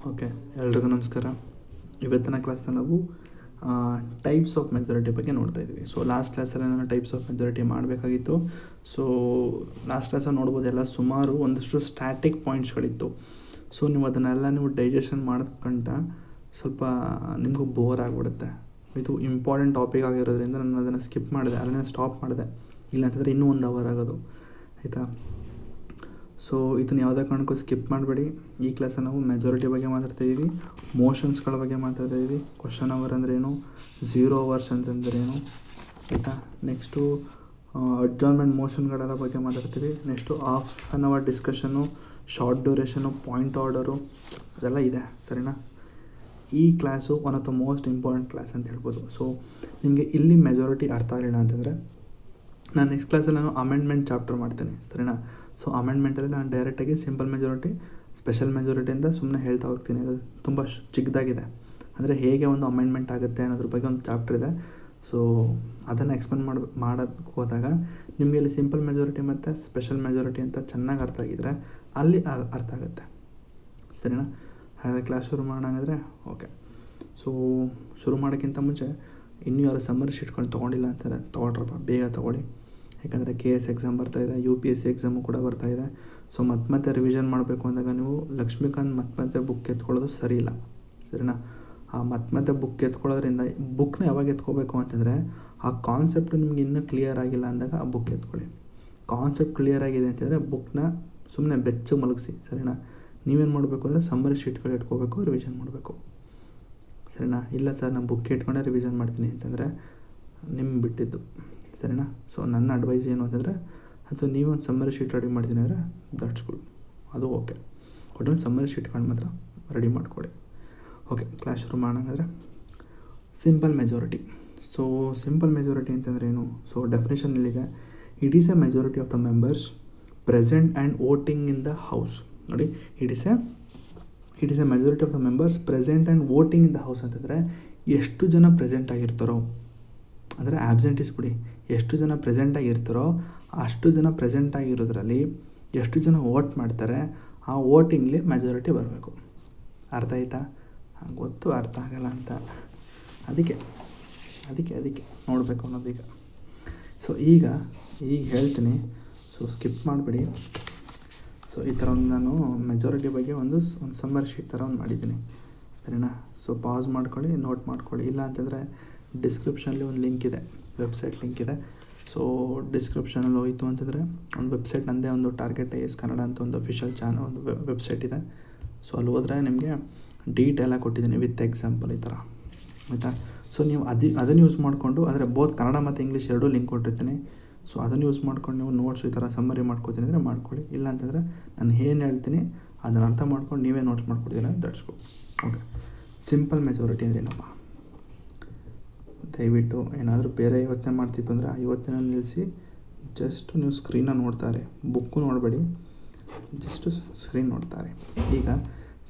Okay, ಎಲ್ರಿಗೂ ನಮಸ್ಕಾರ. ಇವತ್ತಿನ ಕ್ಲಾಸ್ನಲ್ಲಿ ನಾವು ಟೈಪ್ಸ್ ಆಫ್ ಮೆಜಾರಿಟಿ ಬಗ್ಗೆ ನೋಡ್ತಾ ಇದ್ವಿ. ಸೊ ಲಾಸ್ಟ್ ಕ್ಲಾಸಲ್ಲಿ ನಾನು ಟೈಪ್ಸ್ ಆಫ್ ಮೆಜಾರಿಟಿ ಮಾಡಬೇಕಾಗಿತ್ತು. ಸೊ ಲಾಸ್ಟ್ ಕ್ಲಾಸಲ್ಲಿ ನೋಡ್ಬೋದು ಎಲ್ಲ ಸುಮಾರು ಒಂದಷ್ಟು ಸ್ಟ್ಯಾಟಿಕ್ ಪಾಯಿಂಟ್ಸ್ಗಳಿತ್ತು. ಸೊ ನೀವು ಅದನ್ನೆಲ್ಲ ಡೈಜೆಷನ್ ಮಾಡ್ಕೊಂಡ ಸ್ವಲ್ಪ ನಿಮಗೂ ಬೋರ್ ಆಗಿಬಿಡುತ್ತೆ. ಇದು ಇಂಪಾರ್ಟೆಂಟ್ ಟಾಪಿಕ್ ಆಗಿರೋದ್ರಿಂದ ನಾನು ಅದನ್ನು ಸ್ಕಿಪ್ ಮಾಡಿದೆ, ಅದನ್ನು ಸ್ಟಾಪ್ ಮಾಡಿದೆ. ಇಲ್ಲಾಂತಂದರೆ ಇನ್ನೂ 1 ಅವರ್ ಆಗೋದು, ಆಯಿತಾ? ಸೊ ಇದನ್ನು ಯಾವುದೇ ಕಾರಣಕ್ಕೂ ಸ್ಕಿಪ್ ಮಾಡಬೇಡಿ. ಈ ಕ್ಲಾಸಲ್ಲಿ ನಾವು ಮೆಜಾರಿಟಿ ಬಗ್ಗೆ ಮಾತಾಡ್ತಾಯಿದ್ದೀವಿ, ಮೋಷನ್ಸ್ಗಳ ಬಗ್ಗೆ ಮಾತಾಡ್ತಾಯಿದ್ದೀವಿ. ಕ್ವಶನ್ ಅವರ್ ಅಂದ್ರೇನು, 0 ಅವರ್ಸ್ ಅಂತಂದ್ರೇನು, ಆಯಿತಾ? ನೆಕ್ಸ್ಟು ಅಡ್ಜಾರ್ನ್ಮೆಂಟ್ ಮೋಷನ್ಗಳೆಲ್ಲ ಬಗ್ಗೆ ಮಾತಾಡ್ತೀವಿ. Next ½ hour discussion, short duration, point order ಅದೆಲ್ಲ ಇದೆ, ಸರಿನಾ? ಈ class one of the most important class ಅಂತ ಹೇಳ್ಬೋದು. ಸೊ ನಿಮಗೆ ಇಲ್ಲಿ ಮೆಜಾರಿಟಿ ಅರ್ಥ ಆಗಲಿಲ್ಲ ಅಂತಂದರೆ ನಾನು ನೆಕ್ಸ್ಟ್ ಕ್ಲಾಸಲ್ಲಿ ಅಮೆಂಡ್ಮೆಂಟ್ ಚಾಪ್ಟರ್ ಮಾಡ್ತೀನಿ, ಸರಿನಾ? ಸೊ ಅಮೆಂಡ್ಮೆಂಟಲ್ಲಿ ನಾನು ಡೈರೆಕ್ಟಾಗಿ ಸಿಂಪಲ್ ಮೆಜಾರಿಟಿ, ಸ್ಪೆಷಲ್ ಮೆಜಾರಿಟಿಯಿಂದ ಸುಮ್ಮನೆ ಹೇಳ್ತಾ ಹೋಗ್ತೀನಿ. ಅದು ತುಂಬ ಚಿಕ್ಕದಾಗಿದೆ. ಅಂದರೆ ಹೇಗೆ ಒಂದು ಅಮೆಂಡ್ಮೆಂಟ್ ಆಗುತ್ತೆ ಅನ್ನೋದ್ರ ಬಗ್ಗೆ ಒಂದು ಚಾಪ್ಟರ್ ಇದೆ. ಸೊ ಅದನ್ನು ಎಕ್ಸ್ಪ್ಲೇನ್ ಮಾಡೋಕ್ಕೆ ಹೋದಾಗ ನಿಮಗೆ ಇಲ್ಲಿ ಸಿಂಪಲ್ ಮೆಜಾರಿಟಿ ಮತ್ತು ಸ್ಪೆಷಲ್ ಮೆಜಾರಿಟಿ ಅಂತ ಚೆನ್ನಾಗಿ ಅರ್ಥ ಆಗಿದ್ರೆ ಅಲ್ಲಿ ಅರ್ಥ ಆಗುತ್ತೆ, ಸರಿನಾ? ಹಾಗೆ ಕ್ಲಾಸ್ ಶುರು ಮಾಡೋಂಗಾದರೆ ಓಕೆ. ಸೊ ಶುರು ಮಾಡೋಕ್ಕಿಂತ ಮುಂಚೆ ಇನ್ನೂ ಯಾರು ಸಮ್ಮರ್ ಶೀಟ್ಕೊಂಡು ತೊಗೊಂಡಿಲ್ಲ ಅಂತಾರೆ, ತೊಗೊಳ್ರಪ್ಪ, ಬೇಗ ತೊಗೊಳ್ಳಿ. ಯಾಕಂದರೆ KS ಎಕ್ಸಾಮ್ ಬರ್ತಾಯಿದೆ, UPSC ಎಕ್ಸಾಮು ಕೂಡ ಬರ್ತಾಯಿದೆ. ಸೊ ಮತ್ತೆ ರಿವಿಷನ್ ಮಾಡಬೇಕು ಅಂದಾಗ ನೀವು ಲಕ್ಷ್ಮೀಕಾಂತ್ ಮತ್ತೆ ಬುಕ್ ಎತ್ಕೊಳ್ಳೋದು ಸರಿ ಇಲ್ಲ, ಸರಿನಾ? ಆ ಮತ್ತೆ ಬುಕ್ ಎತ್ಕೊಳ್ಳೋದ್ರಿಂದ ಬುಕ್ನ ಯಾವಾಗ ಎತ್ಕೋಬೇಕು ಅಂತಂದರೆ ಆ ಕಾನ್ಸೆಪ್ಟ್ ನಿಮ್ಗೆ ಇನ್ನೂ ಕ್ಲಿಯರ್ ಆಗಿಲ್ಲ ಅಂದಾಗ ಆ ಬುಕ್ ಎತ್ಕೊಳ್ಳಿ. ಕಾನ್ಸೆಪ್ಟ್ ಕ್ಲಿಯರ್ ಆಗಿದೆ ಅಂತಂದರೆ ಬುಕ್ನ ಸುಮ್ಮನೆ ಬೆಚ್ಚಗೆ ಮಲಗಿಸಿ, ಸರಿನಾ? ನೀವೇನು ಮಾಡಬೇಕು ಅಂದರೆ ಸಮ್ಮರಿ ಶೀಟ್ಗಳು ಇಟ್ಕೋಬೇಕು, ರಿವಿಷನ್ ಮಾಡಬೇಕು, ಸರಿನಾ? ಇಲ್ಲ ಸರ್ ನಾನು ಬುಕ್ ಇಟ್ಕೊಂಡೆ ರಿವಿಷನ್ ಮಾಡ್ತೀನಿ ಅಂತಂದರೆ ನಿಮ್ಗೆ ಬಿಟ್ಟಿದ್ದು, ಸರಿನಾ? ಸೊ ನನ್ನ ಅಡ್ವೈಸ್ ಏನು ಅಂತಂದರೆ, ಅಥವಾ ನೀವೊಂದು ಸಮ್ಮರಿ ಶೀಟ್ ರೆಡಿ ಮಾಡ್ತೀನಿ ಅಂದರೆ ದಟ್ಸ್ ಗುಡ್, ಅದು ಓಕೆ. ಒಟ್ಟೊಂದು ಸಮ್ಮರಿ ಶೀಟ್ಗಳು ಮಾತ್ರ ರೆಡಿ ಮಾಡಿಕೊಡಿ. ಓಕೆ, ಕ್ಲಾಸ್ ಶುರು ಮಾಡೋಂಗಾದರೆ simple majority. So simple majority ಅಂತಂದರೆ ಏನು? ಸೊ ಡೆಫಿನೇಷನಲ್ಲಿದೆ, it is a majority of the members present and voting in the house. ನೋಡಿ, it is a majority of the members present and voting in the house ಅಂತಂದರೆ ಎಷ್ಟು ಜನ present ಆಗಿರ್ತಾರೋ, ಅಂದರೆ ಆಬ್ಸೆಂಟೀಸ್ ಬಿಡಿ, ಎಷ್ಟು ಜನ ಪ್ರೆಸೆಂಟಾಗಿರ್ತಾರೋ ಅಷ್ಟು ಜನ ಪ್ರೆಸೆಂಟಾಗಿರೋದ್ರಲ್ಲಿ ಎಷ್ಟು ಜನ ವೋಟ್ ಮಾಡ್ತಾರೆ ಆ ವೋಟಿಂಗ್ಲಿ ಮೆಜಾರಿಟಿ ಬರಬೇಕು. ಅರ್ಥ ಆಯ್ತಾ? ಗೊತ್ತು ಅರ್ಥ ಆಗಲ್ಲ ಅಂತ, ಅದಕ್ಕೆ ನೋಡಬೇಕು ಅನ್ನೋದೀಗ. ಸೊ ಈಗ ಹೇಳ್ತೀನಿ, ಸೊ ಸ್ಕಿಪ್ ಮಾಡಿಬಿಡಿ. ಸೊ ಈ ಥರ ಒಂದು ನಾನು ಮೆಜಾರಿಟಿ ಬಗ್ಗೆ ಒಂದು ಸಮ್ಮರ್ ಶೀಟ್ ಥರ ಒಂದು ಮಾಡಿದ್ದೀನಿ, ಸರಿನಾ? ಸೊ ಪಾಸ್ ಮಾಡ್ಕೊಳ್ಳಿ, ನೋಟ್ ಮಾಡ್ಕೊಳ್ಳಿ. ಇಲ್ಲ ಅಂತಂದರೆ ಡಿಸ್ಕ್ರಿಪ್ಷನಲ್ಲಿ ಒಂದು ಲಿಂಕ್ ಇದೆ, ವೆಬ್ಸೈಟ್ ಲಿಂಕ್ ಇದೆ. ಸೊ ಡಿಸ್ಕ್ರಿಪ್ಷನಲ್ಲಿ ಹೋಯಿತು ಅಂತಂದರೆ ಒಂದು ವೆಬ್ಸೈಟ್, ನನ್ನದೇ ಒಂದು ಟಾರ್ಗೆಟ್ IAS ಕನ್ನಡ ಅಂತ ಒಂದು ಅಫಿಷಿಯಲ್ ಚಾನಲ್, ಒಂದು ವೆಬ್ಸೈಟ್ ಇದೆ. ಸೊ ಅಲ್ಲಿ ಹೋದರೆ ನಿಮಗೆ ಡೀಟೇಲಾಗಿ ಕೊಟ್ಟಿದ್ದೀನಿ ವಿತ್ ಎಕ್ಸಾಂಪಲ್ ಈ ಥರ, ಆಯಿತಾ? ಸೊ ನೀವು ಅದನ್ನು ಯೂಸ್ ಮಾಡಿಕೊಂಡು, ಅಂದರೆ ಬೋತ್ ಕನ್ನಡ ಮತ್ತು ಇಂಗ್ಲೀಷ್ ಎರಡೂ ಲಿಂಕ್ ಕೊಟ್ಟಿರ್ತೀನಿ. ಸೊ ಅದನ್ನು ಯೂಸ್ ಮಾಡ್ಕೊಂಡು ನೀವು ನೋಟ್ಸ್ ಈ ಥರ ಸಮ್ಮರಿ ಮಾಡ್ಕೊತೀನಿ ಅಂದರೆ ಮಾಡ್ಕೊಳ್ಳಿ. ಇಲ್ಲ ಅಂತಂದರೆ ನಾನು ಏನು ಹೇಳ್ತೀನಿ ಅದನ್ನು ಅರ್ಥ ಮಾಡ್ಕೊಂಡು ನೀವೇ ನೋಟ್ಸ್ ಮಾಡ್ಕೊಡ್ತೀನಿ, that's good. Okay, simple majority ಅಂದರೆ ಏನಪ್ಪ? ದಯವಿಟ್ಟು ಏನಾದರೂ ಬೇರೆ ಯೋಚನೆ ಮಾಡ್ತಿತ್ತು ಅಂದರೆ ಆ ಯೋಚನೆ ನಿಲ್ಲಿಸಿ ಜಸ್ಟ್ ನೀವು ಸ್ಕ್ರೀನ ನೋಡ್ತಾರೆ, ಬುಕ್ಕು ನೋಡಬೇಡಿ, ಜಸ್ಟು ಸ್ಕ್ರೀನ್ ನೋಡ್ತಾರೆ. ಈಗ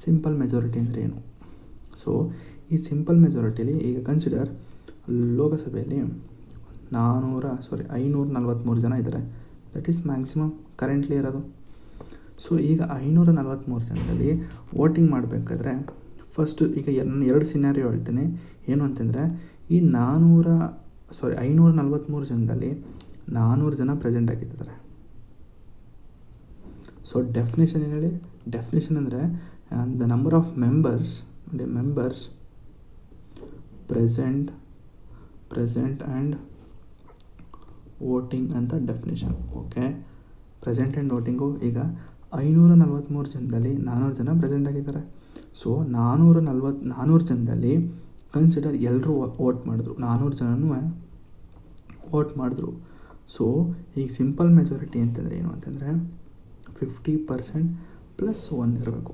ಸಿಂಪಲ್ ಮೆಜಾರಿಟಿ ಅಂದರೆ ಏನು? ಸೊ ಈ ಸಿಂಪಲ್ ಮೆಜಾರಿಟಿಲಿ ಈಗ ಕನ್ಸಿಡರ್ ಲೋಕಸಭೆಯಲ್ಲಿ 543 ಜನ ಇದ್ದಾರೆ, ದಟ್ ಈಸ್ ಮ್ಯಾಕ್ಸಿಮಮ್ ಕರೆಂಟ್ಲಿ ಇರೋದು. ಸೊ ಈಗ 543 ಜನದಲ್ಲಿ ವೋಟಿಂಗ್ ಮಾಡಬೇಕಾದ್ರೆ ಫಸ್ಟು ಈಗ ನಾನು 2 ಸಿನಾರಿಯೋ ಹೇಳ್ತೀನಿ. ಏನು ಅಂತಂದರೆ ಈ 543 ಜನದಲ್ಲಿ 400 ಜನ ಪ್ರೆಸೆಂಟ್ ಆಗಿದ್ದಾರೆ. ಸೊ ಡೆಫಿನೇಷನ್ ಏನು ಹೇಳಿ? ಡೆಫಿನೇಷನ್ ಅಂದರೆ the number of members present and voting ಅಂತ definition. Okay, present and voting ಈಗ 543 ಜನದಲ್ಲಿ 400 ಜನ ಪ್ರೆಸೆಂಟ್ ಆಗಿದ್ದಾರೆ. ಸೊ 400 ಜನದಲ್ಲಿ ಕನ್ಸಿಡರ್ ಎಲ್ಲರೂ ವೋಟ್ ಮಾಡಿದ್ರು, 400 ಜನನೂ ವೋಟ್ ಮಾಡಿದ್ರು. ಸೊ ಈಗ ಸಿಂಪಲ್ ಮೆಜಾರಿಟಿ ಅಂತಂದರೆ ಏನು ಅಂತಂದರೆ 50% + 1 ಇರಬೇಕು,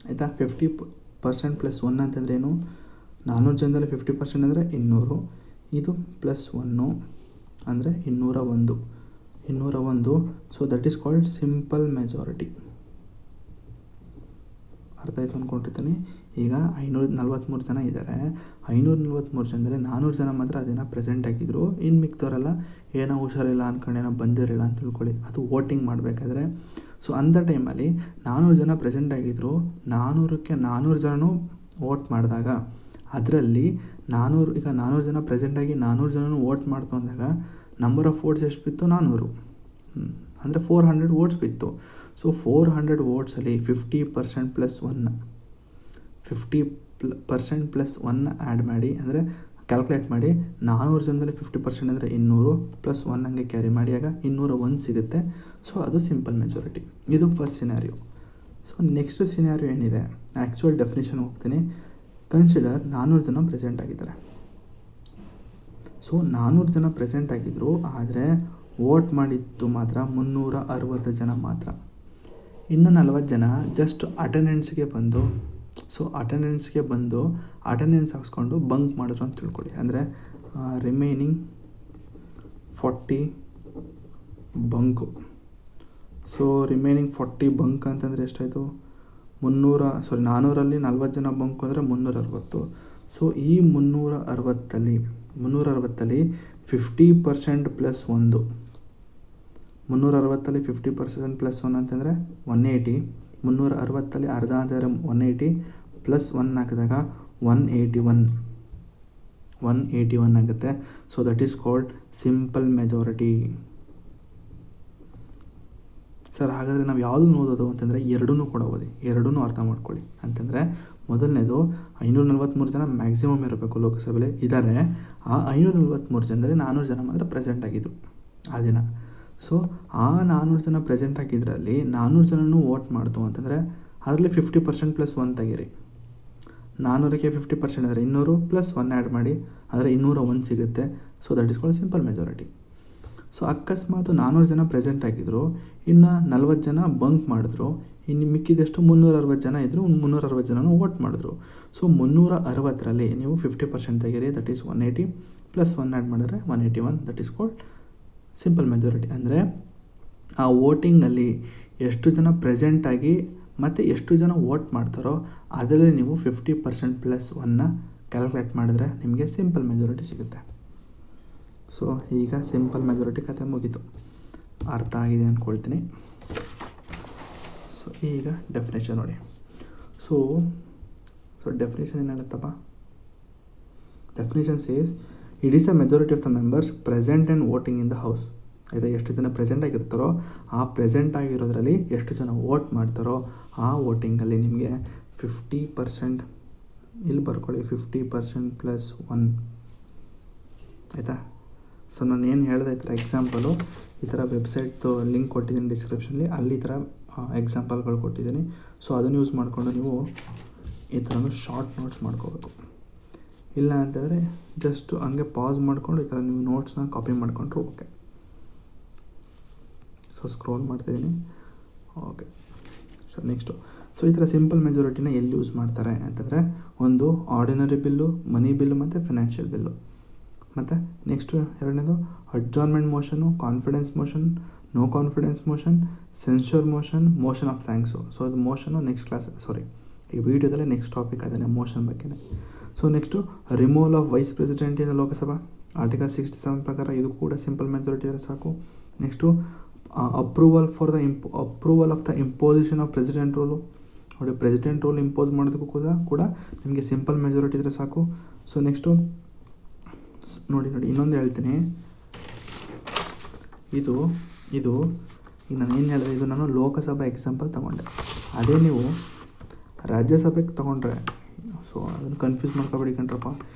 ಆಯಿತಾ? 50% + 1 ಅಂತಂದರೆ ಏನು? 400 ಜನದಲ್ಲಿ 50% ಅಂದರೆ 200, ಇದು +1 ಅಂದರೆ 201. So that is called simple majority. ಅರ್ಥ ಆಯಿತು ಅಂದ್ಕೊಂಡಿರ್ತೀನಿ. ಈಗ 543 ಜನ ಇದ್ದಾರೆ. 543 ಜನದಲ್ಲಿ 400 ಜನ ಮಾತ್ರ ಅದೇನೋ ಪ್ರೆಸೆಂಟ್ ಆಗಿದ್ದರು. ಇನ್ನು ಮಿಕ್ದವರೆಲ್ಲ ಏನೋ ಹುಷಾರಿಲ್ಲ ಅಂದ್ಕೊಂಡು ಏನೋ ಬಂದಿರಲಿಲ್ಲ ಅಂತ ತಿಳ್ಕೊಳ್ಳಿ. ಅದು ವೋಟಿಂಗ್ ಮಾಡಬೇಕಾದ್ರೆ ಸೊ ಅಂಥ ಟೈಮಲ್ಲಿ 400 ಜನ ಪ್ರೆಸೆಂಟ್ ಆಗಿದ್ದರು. 400ಕ್ಕೆ 400 ಜನನೂ ವೋಟ್ ಮಾಡಿದಾಗ ಅದರಲ್ಲಿ 400 ಜನ ಪ್ರೆಸೆಂಟಾಗಿ 400 ಜನನೂ ವೋಟ್ ಮಾಡ್ತು ಅಂದಾಗ ನಂಬರ್ ಆಫ್ ವೋಟ್ಸ್ ಎಷ್ಟು ಬಿತ್ತು? 400. ಅಂದರೆ 400 ವೋಟ್ಸ್ ಬಿತ್ತು. ಸೊ 400 ವೋಟ್ಸಲ್ಲಿ 50% ಪ್ಲಸ್ 1 50% ಪ್ಲಸ್ 1 ಆ್ಯಡ್ ಮಾಡಿ, ಅಂದರೆ ಕ್ಯಾಲ್ಕುಲೇಟ್ ಮಾಡಿ. 400 ಜನದಲ್ಲಿ 50% ಅಂದರೆ 200 ಪ್ಲಸ್ 1 ಹಂಗೆ ಕ್ಯಾರಿ ಮಾಡಿ, ಆಗ 201 ಸಿಗುತ್ತೆ. ಸೊ ಅದು ಸಿಂಪಲ್ ಮೆಜಾರಿಟಿ. ಇದು first scenario. So next scenario ಏನಿದೆ, ಆ್ಯಕ್ಚುಯಲ್ ಡೆಫಿನೇಷನ್ ಹೋಗ್ತೀನಿ. ಕನ್ಸಿಡರ್ 400 ಜನ ಪ್ರೆಸೆಂಟ್ ಆಗಿದ್ದಾರೆ. ಸೊ 400 ಜನ ಪ್ರೆಸೆಂಟ್ ಆಗಿದ್ದರು, ಆದರೆ ವೋಟ್ ಮಾಡಿದ್ದು ಮಾತ್ರ 360 ಜನ ಮಾತ್ರ. ಇನ್ನು 40 ಜನ ಜಸ್ಟ್ ಅಟೆಂಡೆನ್ಸ್ಗೆ ಬಂದು ಅಟೆಂಡೆನ್ಸ್ ಹಾಕ್ಸ್ಕೊಂಡು ಬಂಕ್ ಮಾಡಿದ್ರು ಅಂತ ತಿಳ್ಕೊಳ್ಳಿ. ಅಂದರೆ remaining 40 bunk. So remaining 40 bunk ಅಂತಂದರೆ ಎಷ್ಟಾಯಿತು? 400ರಲ್ಲಿ 40 ಜನ ಬಂಕು ಅಂದರೆ 360. ಸೊ ಈ 360ಲ್ಲಿ 50% ಪ್ಲಸ್ 1, 360ಲ್ಲಿ 50% ಪ್ಲಸ್ 1 ಅಂತಂದರೆ 180. 360ಲ್ಲಿ ಅರ್ಧ ಅಂದರೆ 180 ಪ್ಲಸ್ 1 ಹಾಕಿದಾಗ 181 ಆಗುತ್ತೆ. So that is called simple majority. Sir ಹಾಗಾದರೆ ನಾವು ಯಾವುದು ಓದೋದು ಅಂತಂದರೆ ಎರಡೂ ಕೂಡ ಓದಿ, ಎರಡೂ ಅರ್ಥ ಮಾಡ್ಕೊಳ್ಳಿ. ಅಂತಂದರೆ ಮೊದಲನೇದು 543 ಜನ ಮ್ಯಾಕ್ಸಿಮಮ್ ಇರಬೇಕು ಲೋಕಸಭೆಯಲ್ಲಿ ಇದ್ದಾರೆ. ಆ 543 ಜನದಲ್ಲಿ 400 ಜನ ಮಾತ್ರ ಪ್ರೆಸೆಂಟ್ ಆಗಿದ್ದರು ಆ ದಿನ. ಸೊ ಆ 400 ಜನ ಪ್ರೆಸೆಂಟ್ ಆಗಿದ್ದರಲ್ಲಿ 400 ಜನನೂ ವೋಟ್ ಮಾಡ್ತು ಅಂತಂದರೆ ಅದರಲ್ಲಿ 50% ಪ್ಲಸ್ 1 ತೆಗೀರಿ. 400ಕ್ಕೆ 50% ಅಂದರೆ 200 ಪ್ಲಸ್ 1 ಆ್ಯಡ್ ಮಾಡಿ, ಆದರೆ 201 ಸಿಗುತ್ತೆ. So that is called simple majority. So ಅಕಸ್ಮಾತ್ 400 ಜನ ಪ್ರೆಸೆಂಟ್ ಆಗಿದ್ದರು, ಇನ್ನು 40 ಜನ ಬಂಕ್ ಮಾಡಿದ್ರು, ಇನ್ನು ಮಿಕ್ಕಿದಷ್ಟು 360 ಜನ ಇದ್ದರು, 360 ಜನನೂ ವೋಟ್ ಮಾಡಿದ್ರು. ಸೊ 360ರಲ್ಲಿ ನೀವು 50% ತೆಗೀರಿ, ದಟ್ ಈಸ್ 180 ಪ್ಲಸ್ 1 ಆ್ಯಡ್ ಮಾಡಿದ್ರೆ 181. That is called simple majority. ಅಂದರೆ ಆ ವೋಟಿಂಗಲ್ಲಿ ಎಷ್ಟು ಜನ ಪ್ರೆಸೆಂಟಾಗಿ ಮತ್ತು ಎಷ್ಟು ಜನ ವೋಟ್ ಮಾಡ್ತಾರೋ ಅದರಲ್ಲಿ ನೀವು 50% ಪ್ಲಸ್ 1ನ ಕ್ಯಾಲ್ಕುಲೇಟ್ ಮಾಡಿದ್ರೆ ನಿಮಗೆ ಸಿಂಪಲ್ ಮೆಜಾರಿಟಿ ಸಿಗುತ್ತೆ. ಸೊ ಈಗ ಸಿಂಪಲ್ ಮೆಜಾರಿಟಿ ಕತೆ ಮುಗೀತು, ಅರ್ಥ ಆಗಿದೆ ಅಂದ್ಕೊಳ್ತೀನಿ. ಸೊ ಈಗ ಡೆಫಿನೇಷನ್ ನೋಡಿ. ಸೊ ಡೆಫಿನೇಷನ್ ಏನು ಹೇಳುತ್ತಪ್ಪ? Definition says it is a majority of the members present and voting in the house. ಆಯಿತಾ? ಎಷ್ಟು ಜನ ಪ್ರೆಸೆಂಟ್ ಆಗಿರ್ತಾರೋ ಆ ಪ್ರೆಸೆಂಟ್ ಆಗಿರೋದ್ರಲ್ಲಿ ಎಷ್ಟು ಜನ ವೋಟ್ ಮಾಡ್ತಾರೋ ಆ ವೋಟಿಂಗಲ್ಲಿ ನಿಮಗೆ 50%, ಇಲ್ಲಿ ಬರ್ಕೊಳ್ಳಿ, 50% ಪ್ಲಸ್ 1. ಆಯಿತಾ? ಸೊ ನಾನು ಏನು ಹೇಳಿದೆ ಈ ಥರ ಎಕ್ಸಾಂಪಲು, ಈ ಥರ ವೆಬ್ಸೈಟ್ದು ಲಿಂಕ್ ಕೊಟ್ಟಿದ್ದೀನಿ ಡಿಸ್ಕ್ರಿಪ್ಷನಲ್ಲಿ, ಅಲ್ಲಿ ಈ ಥರ ಎಕ್ಸಾಂಪಲ್ಗಳು ಕೊಟ್ಟಿದ್ದೀನಿ. ಸೊ ಅದನ್ನು ಯೂಸ್ ಮಾಡಿಕೊಂಡು ನೀವು ಈ ಥರ ಶಾರ್ಟ್ ನೋಟ್ಸ್ ಮಾಡ್ಕೋಬೇಕು. ಇಲ್ಲ ಅಂತಂದರೆ ಜಸ್ಟ್ ಹಂಗೆ ಪಾಸ್ ಮಾಡಿಕೊಂಡು ಈ ಥರ ನೀವು ನೋಟ್ಸ್ನ ಕಾಪಿ ಮಾಡಿಕೊಂಡ್ರು ಓಕೆ. ಸೊ ಸ್ಕ್ರೋಲ್ ಮಾಡ್ತಾಯಿದ್ದೀನಿ. ಓಕೆ. ಸೊ ನೆಕ್ಸ್ಟು, ಸೊ ಈ ಥರ ಸಿಂಪಲ್ ಮೆಜಾರಿಟಿನ ಎಲ್ಲಿ ಯೂಸ್ ಮಾಡ್ತಾರೆ ಅಂತಂದರೆ, ಒಂದು ಆರ್ಡಿನರಿ ಬಿಲ್ಲು, ಮನಿ ಬಿಲ್ಲು ಮತ್ತು ಫಿನಾನ್ಷಿಯಲ್ ಬಿಲ್ಲು. ಮತ್ತು ನೆಕ್ಸ್ಟು ಎರಡನೇದು adjournment motion, confidence motion, no confidence motion, censure motion, motion of thanks. So ಅದು ಮೋಷನು ನೆಕ್ಸ್ಟ್ ಕ್ಲಾಸ್, ಈ ವಿಡಿಯೋದಲ್ಲಿ ನೆಕ್ಸ್ಟ್ ಟಾಪಿಕ್ ಅದನ್ನೇ ಮೋಷನ್ ಬಗ್ಗೆನೇ. So next removal of vice president in Lok Sabha, article 67 ಪ್ರಕಾರ ಇದು ಕೂಡ ಸಿಂಪಲ್ ಮೆಜಾರಿಟಿ ಇರೋ ಸಾಕು. Next approval of the imposition of president rule. ನೋಡಿ, ಪ್ರೆಸಿಡೆಂಟ್ ರೂಲ್ ಇಂಪೋಸ್ ಮಾಡೋದಕ್ಕೂ ಕೂಡ ನಿಮಗೆ ಸಿಂಪಲ್ ಮೆಜಾರಿಟಿ ಇದ್ದರೆ ಸಾಕು. ಸೊ ನೆಕ್ಸ್ಟು ನೋಡಿ ಇನ್ನೊಂದು ಹೇಳ್ತೀನಿ. ಇದು ಈಗ ನಾನು ಏನು ಹೇಳಿದೆ, ಇದು ನಾನು ಲೋಕಸಭಾ ಎಕ್ಸಾಂಪಲ್ ತೊಗೊಂಡೆ. ಅದೇ ನೀವು ರಾಜ್ಯಸಭೆಗೆ ತೊಗೊಂಡ್ರೆ, ಸೊ ಅದನ್ನು ಕನ್ಫ್ಯೂಸ್ ಮಾಡ್ಕೊಬೇಡಿ ಕಣ್ರಪ್ಪ.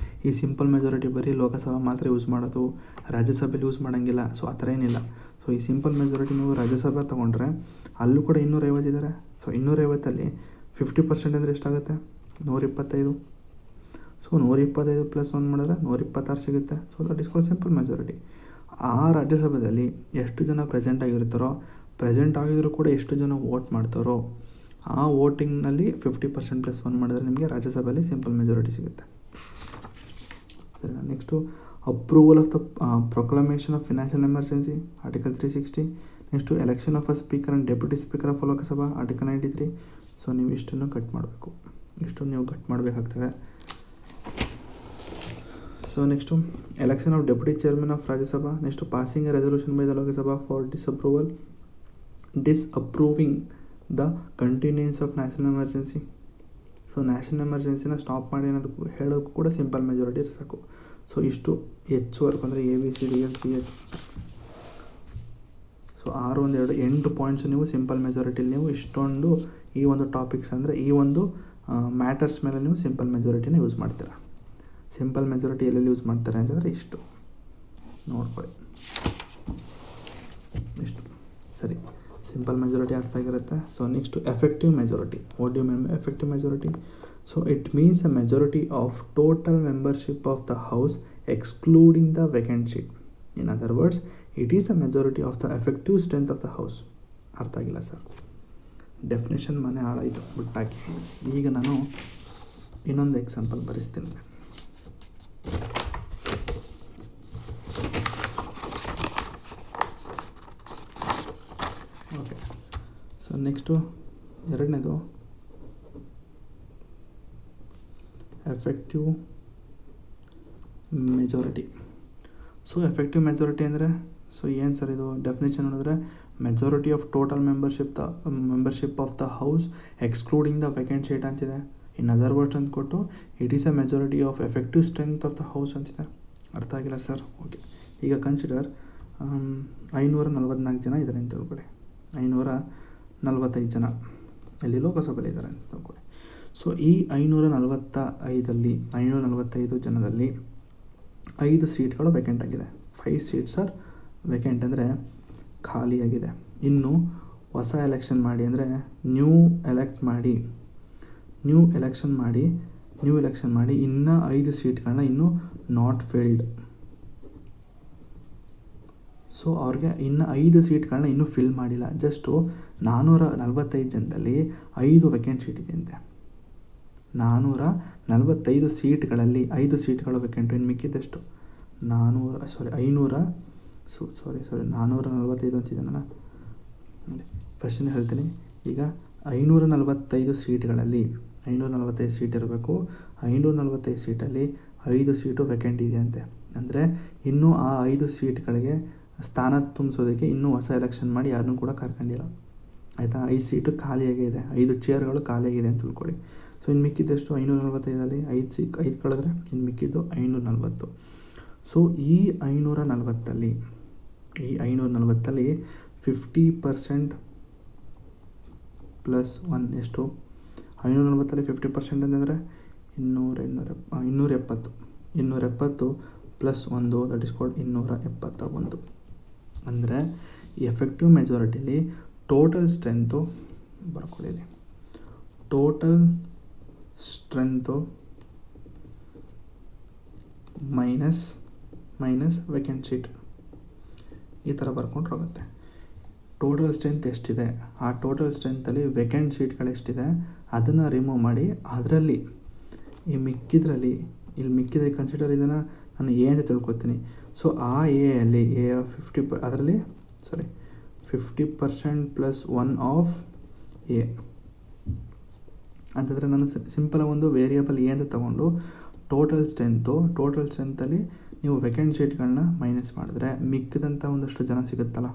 ಈ ಸಿಂಪಲ್ ಮೆಜಾರಿಟಿ ಬರೀ ಲೋಕಸಭಾ ಮಾತ್ರ ಯೂಸ್ ಮಾಡೋದು, ರಾಜ್ಯಸಭೆಯಲ್ಲಿ ಯೂಸ್ ಮಾಡೋಂಗಿಲ್ಲ. ಸೊ ಆ ಥರ ಏನಿಲ್ಲ. ಸೊ ಈ ಸಿಂಪಲ್ ಮೆಜಾರಿಟಿ ನೀವು ರಾಜ್ಯಸಭೆ ತೊಗೊಂಡ್ರೆ ಅಲ್ಲೂ ಕೂಡ 250 ಇದ್ದಾರೆ. ಸೊ 250ಅಲ್ಲಿ 50% ಅಂದರೆ ಎಷ್ಟಾಗುತ್ತೆ? 125. ಸೊ 125 ಪ್ಲಸ್ 1 ಮಾಡಿದ್ರೆ 126 ಸಿಗುತ್ತೆ. So that is called simple majority. ಆ ರಾಜ್ಯಸಭೆಯಲ್ಲಿ ಎಷ್ಟು ಜನ ಪ್ರೆಸೆಂಟ್ ಆಗಿರ್ತಾರೋ, ಪ್ರೆಸೆಂಟ್ ಆಗಿದ್ರು ಕೂಡ ಎಷ್ಟು ಜನ ವೋಟ್ ಮಾಡ್ತಾರೋ ಆ ವೋಟಿಂಗ್ನಲ್ಲಿ 50% ಪ್ಲಸ್ 1 ಮಾಡಿದ್ರೆ ನಿಮಗೆ ರಾಜ್ಯಸಭೆಯಲ್ಲಿ ಸಿಂಪಲ್ ಮೆಜಾರಿಟಿ ಸಿಗುತ್ತೆ. ಸರಿನಾ? Next approval of the proclamation of financial emergency, article 360. Next election of a speaker and deputy speaker of Lok Sabha, article 93. So ನೀವು ಇಷ್ಟನ್ನು ಕಟ್ ಮಾಡಬೇಕು, ಇಷ್ಟನ್ನು ನೀವು ಕಟ್ ಮಾಡಬೇಕಾಗ್ತದೆ. So next election of deputy chairman of Rajya Sabha. Next passing a resolution by the Lok Sabha for disapproving the continuance of national emergency. So national ಎಮರ್ಜೆನ್ಸಿನ stop ಮಾಡಿ ಅನ್ನೋದಕ್ಕೂ ಹೇಳೋಕ್ಕೂ ಕೂಡ ಸಿಂಪಲ್ ಮೆಜಾರಿಟಿ ಸಾಕು. ಸೊ ಇಷ್ಟು ಹೆಚ್ಚುವರೆಗೂ ಅಂದರೆ ABCDFGH. ಸೊ 6 1 2 8 ಪಾಯಿಂಟ್ಸು ನೀವು ಸಿಂಪಲ್ ಮೆಜಾರಿಟಿಲಿ ನೀವು ಇಷ್ಟೊಂದು ಈ ಒಂದು ಟಾಪಿಕ್ಸ್ ಅಂದರೆ ಈ ಒಂದು ಮ್ಯಾಟರ್ಸ್ ಮೇಲೆ ನೀವು ಸಿಂಪಲ್ ಮೆಜಾರಿಟಿನ ಯೂಸ್ ಮಾಡ್ತೀರಾ. ಸಿಂಪಲ್ ಮೆಜಾರಿಟಿ ಎಲ್ಲೆಲ್ಲಿ ಯೂಸ್ ಮಾಡ್ತಾರೆ ಅಂತಂದರೆ ಇಷ್ಟು ನೋಡ್ಕೊಳ್ಳಿ, ಇಷ್ಟು ಸರಿ. ಸಿಂಪಲ್ ಮೆಜಾರಿಟಿ ಅರ್ಥ ಆಗಿರುತ್ತೆ. So next effective majority. What you mean effective majority? So it means a majority of total membership of the house excluding the vacant seat. In other words, it is a majority of the effective strength of the house. ಅರ್ಥ ಆಗಿಲ್ಲ sir, definition ಮನೆ ಹಾಳಾಯಿತು ಬಿಟ್ಟಾಕಿ. ಈಗ ನಾನು ಇನ್ನೊಂದು example ಬರೆಸ್ತೀನಿ. Okay, so next ಎರಡನೇದು effective majority. So effective majority ಅಂದರೆ so ಏನು ಸರ್ ಇದು ಡೆಫಿನೇಷನ್ ನೋಡಿದ್ರೆ majority of total membership of the house excluding the vacant seat ಅಂತಿದೆ. ಇನ್ ಅದರ್ ವರ್ಡ್ಸ್ ಅಂತ ಕೊಟ್ಟು it is a majority of effective strength of the house ಅಂತಿದೆ. ಅರ್ಥ ಆಗಿಲ್ಲ ಸರ್? ಓಕೆ, ಈಗ ಕನ್ಸಿಡರ್ 544 ಜನ ಇದ್ದಾರೆ ಅಂತ ತಿಳ್ಕೊಳ್ಳಿ. 545 ಜನ ಅಲ್ಲಿ ಲೋಕಸಭೆಯಲ್ಲಿ ಇದ್ದಾರೆ ಅಂತ ತಿಳ್ಕೊಳ್ಳಿ. ಸೊ ಈ 545 ಜನದಲ್ಲಿ 5 ಸೀಟ್ಗಳು ವೇಕೆಂಟ್ ಆಗಿದೆ. 5 ಸೀಟ್ಸ್ ಆರ್ ವೇಕೆಂಟ್ ಅಂದರೆ ಖಾಲಿಯಾಗಿದೆ. ಇನ್ನು ಹೊಸ ಎಲೆಕ್ಷನ್ ಮಾಡಿ ಅಂದರೆ ನ್ಯೂ ಎಲೆಕ್ಷನ್ ಮಾಡಿ ಇನ್ನೂ 5 ಸೀಟ್ಗಳನ್ನ ಇನ್ನೂ ನಾಟ್ ಫಿಲ್ಡ್. ಸೊ ಅವ್ರಿಗೆ ಇನ್ನು 5 ಸೀಟ್ಗಳನ್ನ ಇನ್ನೂ ಫಿಲ್ ಮಾಡಿಲ್ಲ. ಜಸ್ಟು 445 ಜನದಲ್ಲಿ 5 ವೇಕೆಂಟ್ ಸೀಟ್ ಇದೆ ಅಂತೆ. 445 ಸೀಟ್ಗಳಲ್ಲಿ 5 ಸೀಟ್ಗಳು ವೇಕೆಂಟು. ಇನ್ನು ಮಿಕ್ಕಿದ್ದೆಷ್ಟು 445 ಅಂತಿದ್ದಾನಲ್ಲ. ಫಸ್ಟಿಂದ ಹೇಳ್ತೀನಿ. ಈಗ 545 ಸೀಟ್ಗಳಲ್ಲಿ 545 ಸೀಟ್ ಇರಬೇಕು. 545 ಸೀಟಲ್ಲಿ 5 ಸೀಟು ವೇಕೆಂಟ್ ಇದೆ ಅಂತೆ. ಅಂದರೆ ಇನ್ನೂ ಆ 5 ಸೀಟ್ಗಳಿಗೆ ಸ್ಥಾನ ತುಂಬಿಸೋದಕ್ಕೆ ಇನ್ನೂ ಹೊಸ ಎಲೆಕ್ಷನ್ ಮಾಡಿ ಯಾರನ್ನೂ ಕೂಡ ಕರ್ಕೊಂಡಿಲ್ಲ. ಆಯಿತಾ? 5 ಸೀಟು ಖಾಲಿಯಾಗೇ ಇದೆ, 5 ಚೇರ್ಗಳು ಖಾಲಿಯಾಗಿದೆ ಅಂತ ತಿಳ್ಕೊಳ್ಳಿ. ಸೊ ಇನ್ನು ಮಿಕ್ಕಿದ್ದೆಷ್ಟು 545ಅಲ್ಲಿ 5 ಕಳೆದ್ರೆ ಇನ್ನು ಮಿಕ್ಕಿದ್ದು 540. ಸೊ ಈ 540ಅಲ್ಲಿ 50% ಪ್ಲಸ್ 1 ಎಷ್ಟು? 540ಅಲ್ಲಿ 50% ಅಂತಂದರೆ 270 ಪ್ಲಸ್ 1 ದಟ್ ಇಸ್ ಕಾಲ್ಡ್ 271. ಅಂದರೆ ಎಫೆಕ್ಟಿವ್ ಮೆಜಾರಿಟಿಲಿ ಟೋಟಲ್ ಸ್ಟ್ರೆಂತು ಬರ್ಕೊಳ್ಳಿ. Total strength minus vacant seat ಈ ಥರ ಬರ್ಕೊಂಡು ಹೋಗುತ್ತೆ. ಟೋಟಲ್ ಸ್ಟ್ರೆಂತ್ ಎಷ್ಟಿದೆ, ಆ ಟೋಟಲ್ ಸ್ಟ್ರೆಂತಲ್ಲಿ ವೇಕೆಂಟ್ ಸೀಟ್ಗಳು ಎಷ್ಟಿದೆ ಅದನ್ನು ರಿಮೂವ್ ಮಾಡಿ ಅದರಲ್ಲಿ ಈ ಮಿಕ್ಕಿದ್ರಲ್ಲಿ ಕನ್ಸಿಡರ್ ಇದನ್ನು ನಾನು ಎ ಅಂತ ತಿಳ್ಕೊತೀನಿ. ಸೊ ಆ ಎಲ್ಲಿ ಅದರಲ್ಲಿ 50% ಪ್ಲಸ್ 1 ಆಫ್ ಎ ಅಂತಂದರೆ ನಾನು ಸಿಂಪಲಾಗಿ ಒಂದು ವೇರಿಯಬಲ್ ಎ ಅಂತ ತೊಗೊಂಡು ಟೋಟಲ್ ಸ್ಟ್ರೆಂತಲ್ಲಿ ನೀವು ವೇಕೆಂಟ್ ಸೀಟ್ಗಳನ್ನ ಮೈನಸ್ ಮಾಡಿದ್ರೆ ಮಿಕ್ಕಿದಂಥ ಒಂದಷ್ಟು ಜನ ಸಿಗುತ್ತಲ್ಲ,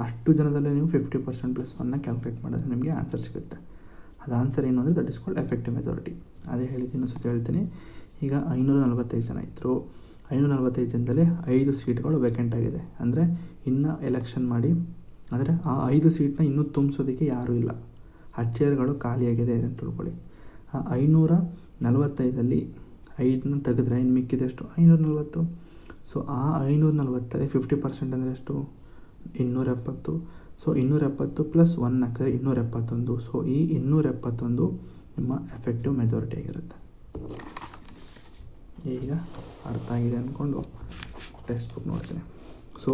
ಅಷ್ಟು ಜನದಲ್ಲಿ ನೀವು 50% ಪ್ಲಸ್ 1ನ ಕ್ಯಾಲ್ಕುಲೇಟ್ ಮಾಡಿದ್ರೆ ನಿಮಗೆ ಆನ್ಸರ್ ಸಿಗುತ್ತೆ. ಅದು ಆನ್ಸರ್ ಏನು ಅಂದರೆ that is called effective majority. ಅದೇ ಹೇಳಿದ್ದೀನಿ, ಇನ್ನೊಂದು ಹೇಳ್ತೀನಿ. ಈಗ 545 ಜನ ಇದ್ದರು. 545 ಜನದಲ್ಲಿ 5 ಸೀಟ್ಗಳು ವೇಕೆಂಟ್ ಆಗಿದೆ. ಅಂದರೆ ಇನ್ನೂ ಎಲೆಕ್ಷನ್ ಮಾಡಿ ಅಂದರೆ ಆ 5 ಸೀಟ್ನ ಇನ್ನೂ ತುಂಬಿಸೋದಕ್ಕೆ ಯಾರೂ ಇಲ್ಲ, ಆ ಚೇರ್ಗಳು ಖಾಲಿಯಾಗಿದೆ ಅಂತ ತಿಳ್ಕೊಳ್ಳಿ. ಆ 545ಅಲ್ಲಿ 5ನ ತೆಗೆದ್ರೆ ಇನ್ನು ಮಿಕ್ಕಿದೆಷ್ಟು 540. ಸೊ ಆ 540ಅಲ್ಲಿ 50% ಅಂದರೆ ಎಷ್ಟು 270. ಸೊ 270 ಪ್ಲಸ್ 1 ಹಾಕಿದ್ರೆ 271. ಸೊ ಈ 271 ನಿಮ್ಮ ಎಫೆಕ್ಟಿವ್ ಮೆಜಾರಿಟಿ ಆಗಿರುತ್ತೆ. ಈಗ ಅರ್ಥ ಆಗಿದೆ ಅಂದ್ಕೊಂಡು ಟೆಕ್ಸ್ಟ್ ಬುಕ್ ನೋಡ್ತೀನಿ. So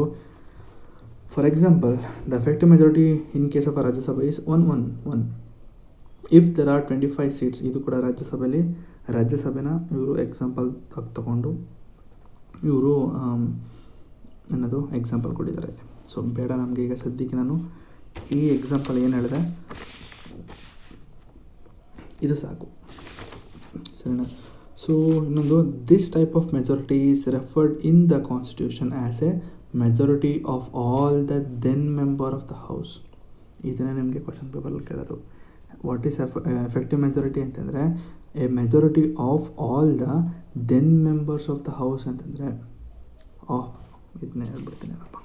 for example the effective majority in case of Rajya Sabha is 111 if there are 25 seats. ಇದು ಕೂಡ ರಾಜ್ಯಸಭೆನ ಇವರು ಎಕ್ಸಾಂಪಲ್ ತಗೊಂಡು ಇವರು ಅನ್ನೋದು ಎಕ್ಸಾಂಪಲ್ ಕೊಟ್ಟಿದ್ದಾರೆ. ಸೊ ಬೇಡ ನಮಗೆ ಈಗ ಸದ್ಯಕ್ಕೆ ನಾನು ಈ ಎಕ್ಸಾಂಪಲ್ ಏನು ಹೇಳಿದೆ ಇದು ಸಾಕು, ಸರಿನಾ. ಸೊ ಇನ್ನೊಂದು, this type of majority is referred in the constitution as a majority of all the then member of the house. ಇದನ್ನೇ ನಿಮಗೆ ಕ್ವಶನ್ ಪೇಪರಲ್ಲಿ ಕೇಳೋದು. ವಾಟ್ ಈಸ್ ಎಫೆಕ್ಟಿವ್ ಮೆಜಾರಿಟಿ ಅಂತಂದರೆ a majority of all the then members of the house ಅಂತಂದರೆ ಇದನ್ನೇ ಹೇಳ್ಬಿಡ್ತೀನಪ್ಪ.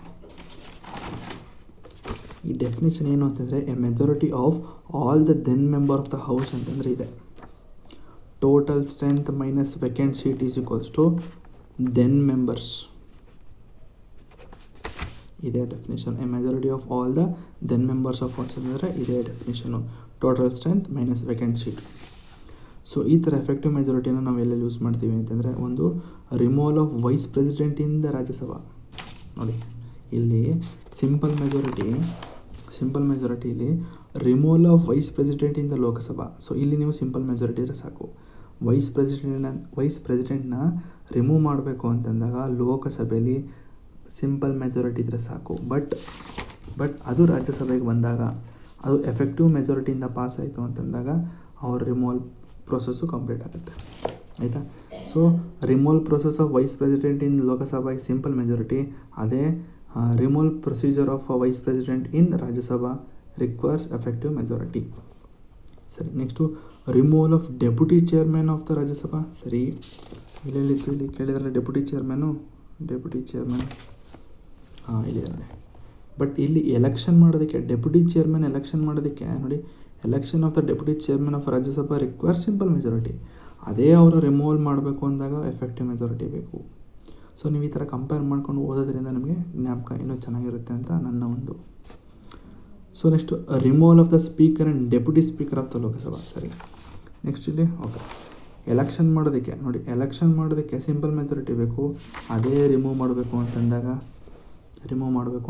ಈ definition ಏನು ಅಂತಂದರೆ a majority of all the then member of the house ಅಂತಂದರೆ ಇದೆ, total strength minus vacant seat is equals to then members. ಇದೇ definition. A majority of all the then members of house ಅಂದರೆ ಇದೇ definition, total strength minus vacant seat. So ಈ ಥರ effective ಮೆಜಾರಿಟಿನ ನಾವು ಎಲ್ಲೆಲ್ಲಿ use ಮಾಡ್ತೀವಿ ಅಂತಂದರೆ, ಒಂದು removal of vice president in the Rajya Sabha. ನೋಡಿ ಇಲ್ಲಿ ಸಿಂಪಲ್ ಮೆಜಾರಿಟಿಲಿ removal of vice president in the Lok Sabha. So ಇಲ್ಲಿ ನೀವು ಸಿಂಪಲ್ ಮೆಜಾರಿಟಿ ಇದ್ರೆ ಸಾಕು. ವೈಸ್ ಪ್ರೆಸಿಡೆಂಟ್ನ ರಿಮೂವ್ ಮಾಡಬೇಕು ಅಂತಂದಾಗ ಲೋಕಸಭೆಯಲ್ಲಿ ಸಿಂಪಲ್ ಮೆಜಾರಿಟಿ ಇದ್ದರೆ ಸಾಕು. ಬಟ್ ಅದು ರಾಜ್ಯಸಭೆಗೆ ಬಂದಾಗ ಅದು ಎಫೆಕ್ಟಿವ್ ಮೆಜಾರಿಟಿಯಿಂದ ಪಾಸ್ ಆಯಿತು ಅಂತಂದಾಗ ಅವ್ರ ರಿಮೂವಲ್ ಪ್ರೊಸೆಸ್ಸು ಕಂಪ್ಲೀಟ್ ಆಗುತ್ತೆ, ಆಯಿತಾ. So removal process of vice president in Lok Sabha is simple majority. ಅದೇ removal procedure of vice president in Rajya Sabha requires effective majority. ಸರಿ, next removal of deputy chairman of the Rajya Sabha. ಸರಿ, ಇಲ್ಲಿ ಕೇಳಿದರೆ ಡೆಪ್ಯೂಟಿ ಚೇರ್ಮನ್ ಇಲ್ಲಿದ್ದಾರೆ. But ಇಲ್ಲಿ election ಮಾಡೋದಕ್ಕೆ ಡೆಪ್ಯೂಟಿ ಚೇರ್ಮನ್ ಎಲೆಕ್ಷನ್ ಮಾಡೋದಕ್ಕೆ ನೋಡಿ, election of the deputy chairman of Rajya Sabha require simple majority. ಅದೇ ಅವರು ರಿಮೂವಲ್ ಮಾಡಬೇಕು ಅಂದಾಗ ಎಫೆಕ್ಟಿವ್ ಮೆಜಾರಿಟಿ ಬೇಕು. ಸೊ ನೀವು ಈ ಥರ ಕಂಪೇರ್ ಮಾಡ್ಕೊಂಡು ಓದೋದ್ರಿಂದ ನಮಗೆ ಜ್ಞಾಪಕ ಇನ್ನೂ ಚೆನ್ನಾಗಿರುತ್ತೆ ಅಂತ ನನ್ನ ಒಂದು. So next removal of the speaker and deputy speaker of the Lok Sabha. ಸರಿ, ನೆಕ್ಸ್ಟ್ ಇಲ್ಲಿ ಓಕೆ, ಎಲೆಕ್ಷನ್ ಮಾಡೋದಕ್ಕೆ ಸಿಂಪಲ್ ಮೆಜಾರಿಟಿ ಬೇಕು. ಅದೇ ರಿಮೂವ್ ಮಾಡಬೇಕು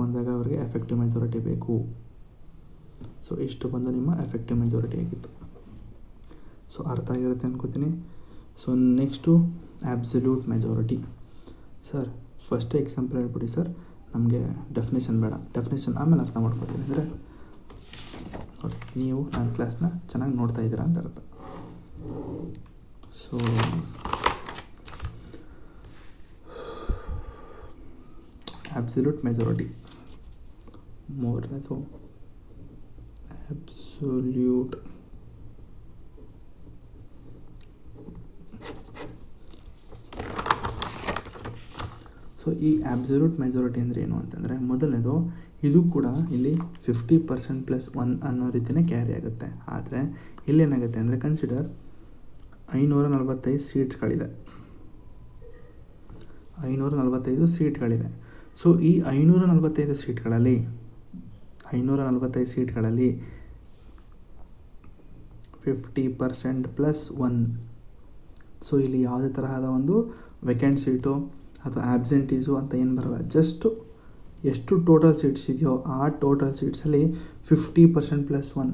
ಅಂದಾಗ ಅವರಿಗೆ ಎಫೆಕ್ಟಿವ್ ಮೆಜಾರಿಟಿ ಬೇಕು. ಸೊ ಇಷ್ಟು ಬಂದು ನಿಮ್ಮ ಎಫೆಕ್ಟಿವ್ ಮೆಜಾರಿಟಿ ಆಗಿತ್ತು. ಸೊ ಅರ್ಥ ಆಗಿರುತ್ತೆ ಅನ್ಕೋತೀನಿ. So next absolute majority. Sir first example ಹೇಳ್ಬಿಡಿ ಸರ್, ನಮಗೆ ಡೆಫಿನೇಷನ್ ಬೇಡ, ಡೆಫಿನೇಷನ್ ಆಮೇಲೆ ಅರ್ಥ ಮಾಡ್ಕೊತೀನಿ ಅಂದರೆ ನೋಡಿ ನೀವು ನನ್ನ ಕ್ಲಾಸ್ನ ಚೆನ್ನಾಗಿ ನೋಡ್ತಾ ಇದ್ದೀರಾ ಅಂತ ಅರ್ಥ. ಸೊ absolute majority, ಮೂರನೇದು absolute ಸೊ ಈ absolute majority ಅಂದರೆ ಏನು ಅಂತಂದರೆ, ಮೊದಲನೇದು ಇದು ಕೂಡ ಇಲ್ಲಿ 50% + 1 ಅನ್ನೋ ರೀತಿಯೇ ಕ್ಯಾರಿ ಆಗುತ್ತೆ. ಆದರೆ ಇಲ್ಲೇನಾಗುತ್ತೆ ಅಂದರೆ, ಕನ್ಸಿಡರ್ 545 ಸೀಟ್ಗಳಿದೆ. ಸೊ ಈ 545 ಸೀಟ್ಗಳಲ್ಲಿ 50% + 1. ಸೊ ಇಲ್ಲಿ ಯಾವುದೇ ತರಹದ ಒಂದು ವೇಕೆಂಟ್ ಸೀಟು ಅಥವಾ ಆಬ್ಸೆಂಟೀಸು ಅಂತ ಏನು ಬರಲ್ಲ. ಜಸ್ಟ್ ಎಷ್ಟು ಟೋಟಲ್ ಸೀಟ್ಸ್ ಇದೆಯೋ ಆ ಟೋಟಲ್ ಸೀಟ್ಸಲ್ಲಿ 50% + 1.